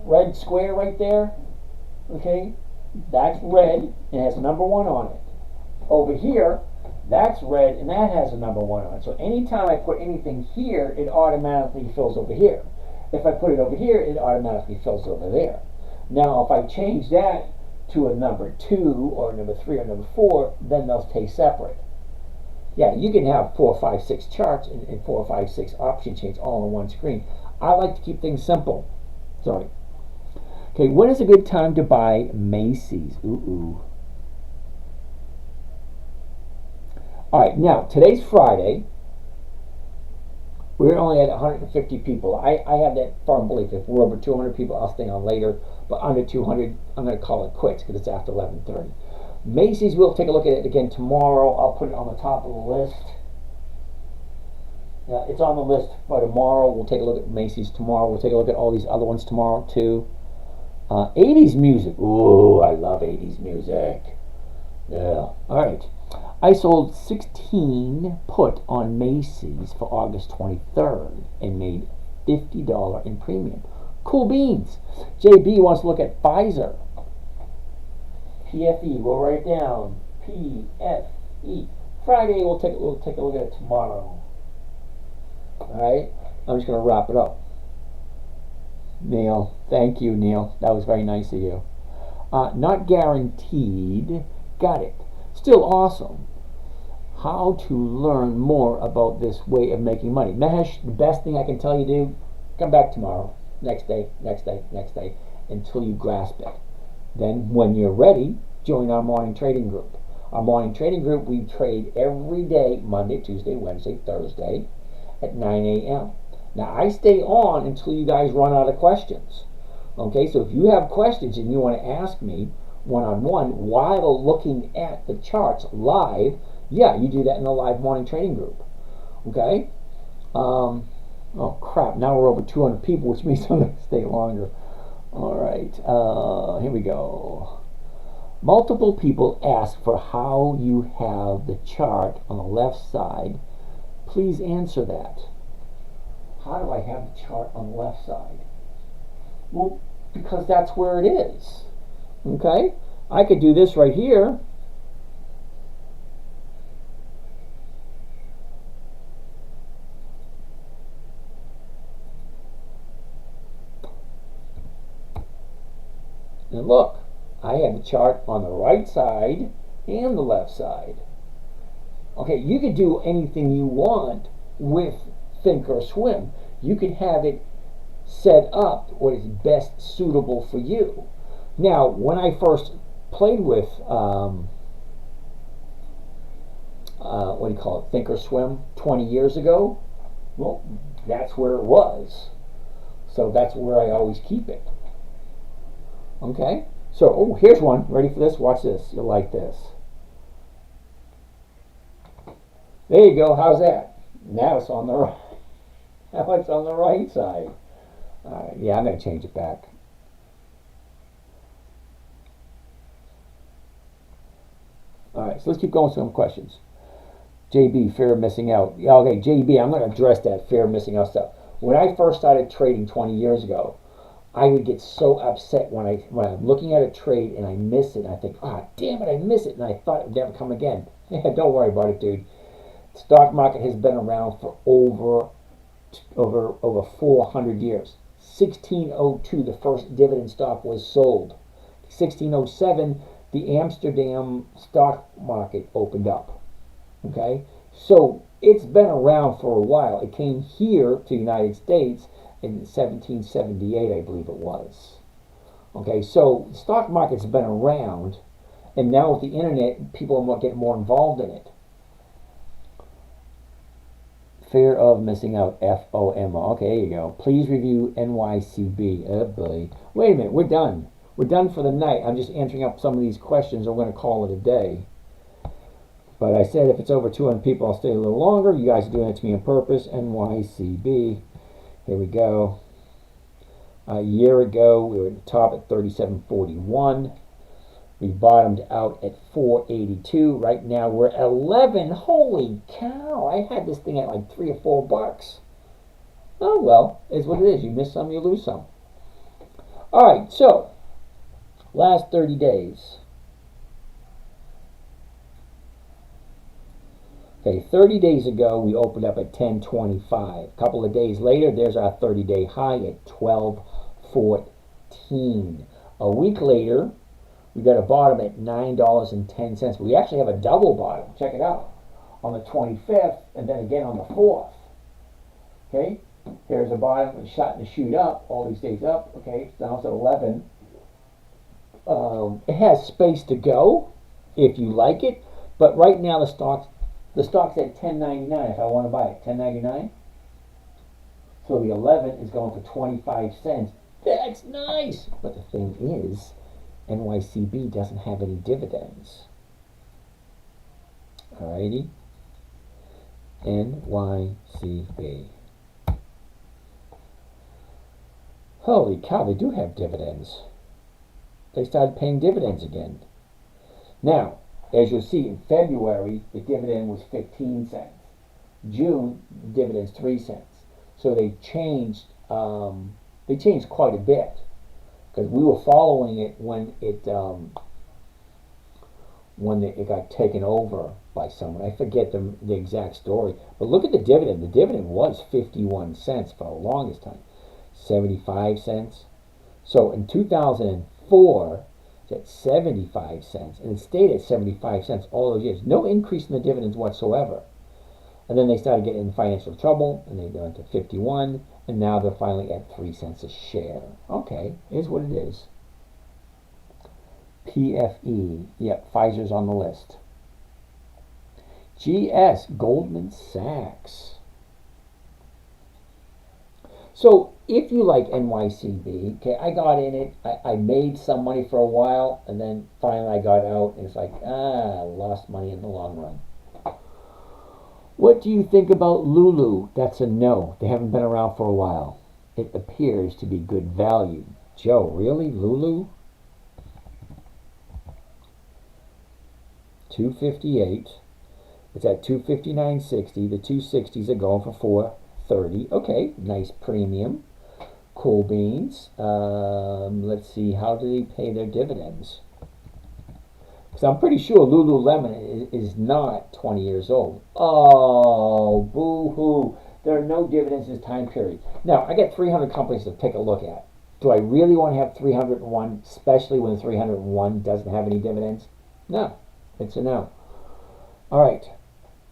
red square right there? Okay, that's red and it has a number 1 on it. Over here, that's red and that has a number 1 on it. So anytime I put anything here, it automatically fills over here. If I put it over here, it automatically fills over there. Now, if I change that to a number 2 or number 3 or number 4, then they'll stay separate. Yeah, you can have 4, 5, 6 charts and 4, 5, 6 option chains all on one screen. I like to keep things simple. Sorry. Okay, when is a good time to buy Macy's? Ooh. All right, now today's Friday. We're only at 150 people. I have that firm belief. If we're over 200 people, I'll stay on later. But under 200, I'm going to call it quits because it's after 11:30. Macy's, we'll take a look at it again tomorrow. I'll put it on the top of the list. It's on the list for tomorrow. We'll take a look at Macy's tomorrow. We'll take a look at all these other ones tomorrow too. 80s music. Ooh, I love 80s music. Yeah. All right. I sold 16 put on Macy's for August 23rd and made $50 in premium. Cool beans. JB wants to look at Pfizer. PFE. We'll write it down. PFE. Friday. We'll take a look at it tomorrow. All right. I'm just gonna wrap it up. Neil, thank you, Neil. That was very nice of you. Not guaranteed. Got it. Still awesome. How to learn more about this way of making money. Mesh, the best thing I can tell you, dude, come back tomorrow. Next day, until you grasp it. Then, when you're ready, join our morning trading group. Our morning trading group, we trade every day, Monday, Tuesday, Wednesday, Thursday, at 9 a.m. Now, I stay on until you guys run out of questions. Okay, so if you have questions and you want to ask me one-on-one while looking at the charts live, yeah, you do that in the live morning trading group. Okay? Oh, crap. Now we're over 200 people, which means I'm going to stay longer. All right. Here we go. Multiple people ask for how you have the chart on the left side. Please answer that. How do I have the chart on the left side? Well, because that's where it is. Okay? I could do this right here. And look, I have the chart on the right side and the left side. Okay, you could do anything you want with Thinkorswim. You could have it set up what is best suitable for you. Now, when I first played with what do you call it, Thinkorswim 20 years ago, well, that's where it was. So that's where I always keep it. Okay, so, oh, here's one. Ready for this? Watch this. You'll like this. There you go. How's that? Now it's on the right. Now it's on the right side. Yeah, I'm going to change it back. All right, so let's keep going with some questions. JB, fear of missing out. Yeah, okay, JB, I'm going to address that fear of missing out stuff. When I first started trading 20 years ago, I would get so upset when I'm looking at a trade and I miss it. And I think, damn it, I miss it. And I thought it would never come again. Yeah, don't worry about it, dude. The stock market has been around for over 400 years. 1602, the first dividend stock was sold. 1607, the Amsterdam stock market opened up. Okay, so it's been around for a while. It came here to the United States in 1778, I believe it was. Okay, so the stock market's been around, and now with the internet, people are getting more involved in it. Fear of missing out, FOMO. Okay, there you go. Please review NYCB. Oh boy. Wait a minute, we're done. We're done for the night. I'm just answering up some of these questions. I'm going to call it a day. But I said if it's over 200 people, I'll stay a little longer. You guys are doing it to me on purpose. NYCB. Here we go. A year ago, we were at the top at 37.41. We bottomed out at 4.82. Right now, we're at 11. Holy cow! I had this thing at like $3 or $4. Oh well, it's what it is. You miss some, you lose some. All right, so last 30 days. Okay, 30 days ago, we opened up at 10.25. A couple of days later, there's our 30-day high at 12.14. A week later, we got a bottom at $9.10. We actually have a double bottom. Check it out. On the 25th, and then again on the 4th. Okay, here's a bottom. It's starting to shoot up. All these days up. Okay, now it's at 11. It has space to go if you like it, but right now the stock's at $10.99 if I want to buy it. $10.99. So the 11 is going for 25 cents. That's nice. But the thing is, NYCB doesn't have any dividends. Alrighty. NYCB. Holy cow, they do have dividends. They started paying dividends again. Now, as you'll see, in February, the dividend was 15 cents. June, the dividend's 3 cents. So they changed quite a bit. Because we were following it when it when it got taken over by someone. I forget the exact story. But look at the dividend. The dividend was 51 cents for the longest time. 75 cents. So in 2004, it's at 75 cents. And it stayed at 75 cents all those years. No increase in the dividends whatsoever. And then they started getting in financial trouble, and they went to 51, and now they're finally at 3 cents a share. Okay, is what it is. PFE, yep, Pfizer's on the list. GS, Goldman Sachs. So if you like NYCB, okay, I got in it, I made some money for a while, and then finally I got out, and it's like, lost money in the long run. What do you think about Lulu? That's a no. They haven't been around for a while. It appears to be good value. Joe, really? Lulu? 258. It's at 259.60. The 260s are going for 430. Okay, nice premium. Cool beans. Let's see, how do they pay their dividends? Because I'm pretty sure Lululemon is not 20 years old. Oh, boo-hoo. There are no dividends this time period. Now, I got 300 companies to take a look at. Do I really want to have 301, especially when 301 doesn't have any dividends? No. It's a no. All right.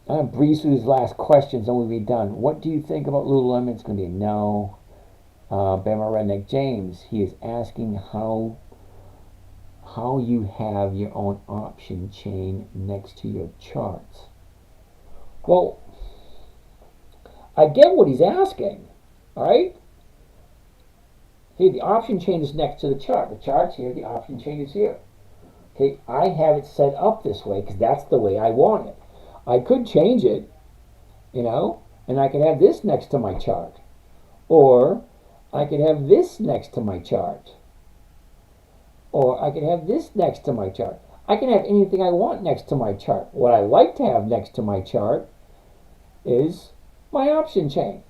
I'm going to breeze through these last questions and we'll be done. What do you think about Lululemon? It's going to be a no. Bama Redneck James, he is asking how you have your own option chain next to your charts. Well, I get what he's asking. All right? Here, the option chain is next to the chart. The chart's here, the option chain is here. Okay, I have it set up this way because that's the way I want it. I could change it, you know, and I could have this next to my chart. Or I could have this next to my chart. Or I could have this next to my chart. I can have anything I want next to my chart. What I like to have next to my chart is my option chain.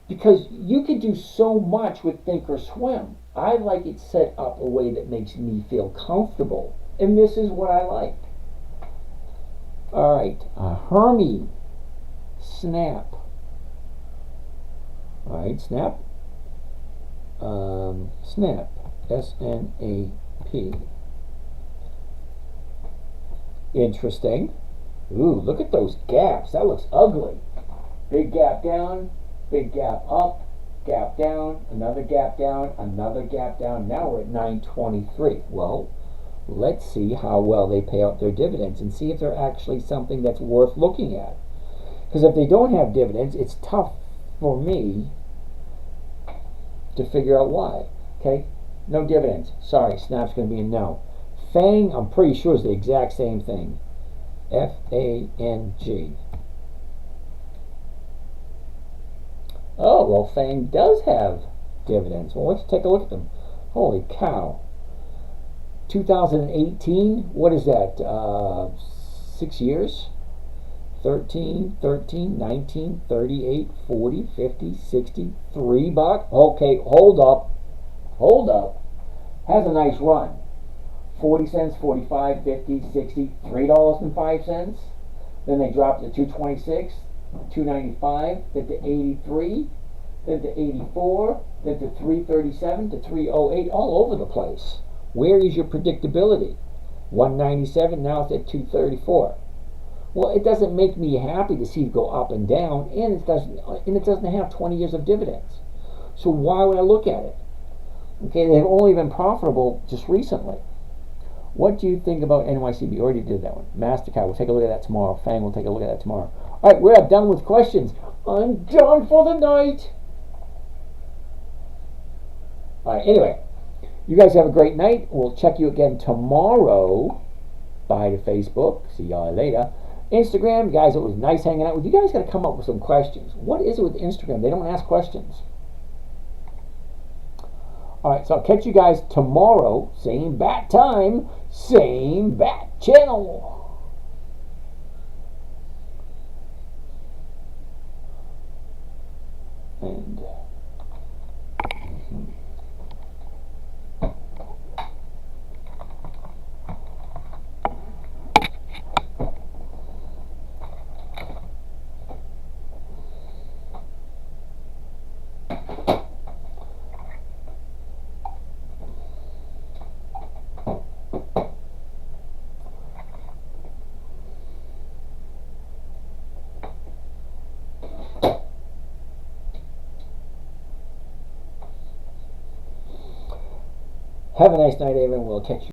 Because you can do so much with Thinkorswim. I like it set up a way that makes me feel comfortable. And this is what I like. All right, Hermie, Snap. All right, Snap. Snap, S-N-A-P. Interesting. Ooh, look at those gaps. That looks ugly. Big gap down, big gap up, gap down, another gap down, another gap down. Now we're at 923. Well, let's see how well they pay out their dividends and see if they're actually something that's worth looking at. Because if they don't have dividends, it's tough for me to figure out why. Okay? No dividends. Sorry, Snap's going to be a no. Fang, I'm pretty sure is the exact same thing. F-A-N-G. Oh, well, Fang does have dividends. Well, let's take a look at them. Holy cow. 2018, what is that? 6 years? 13, 19, 38, 40, 50, 60, $3. Okay, hold up. Has a nice run. 40 cents, 45, 50, 60, $3.05. Then they dropped to 226, 295, then to 83, then to 84, then to 337, to 308, all over the place. Where is your predictability? 197, now it's at 234. Well, it doesn't make me happy to see it go up and down, and it doesn't have 20 years of dividends. So why would I look at it? Okay, they've only been profitable just recently. What do you think about NYCB? We already did that one. MasterCard, we'll take a look at that tomorrow. Fang, we'll take a look at that tomorrow. All right, we're done with questions. I'm done for the night. All right, anyway, you guys have a great night. We'll check you again tomorrow. Bye to Facebook. See y'all later. Instagram, guys, it was nice hanging out with you. You guys got to come up with some questions. What is it with Instagram? They don't ask questions. All right, so I'll catch you guys tomorrow. Same bat time, same bat channel. And Have a nice night, everyone. We'll catch you.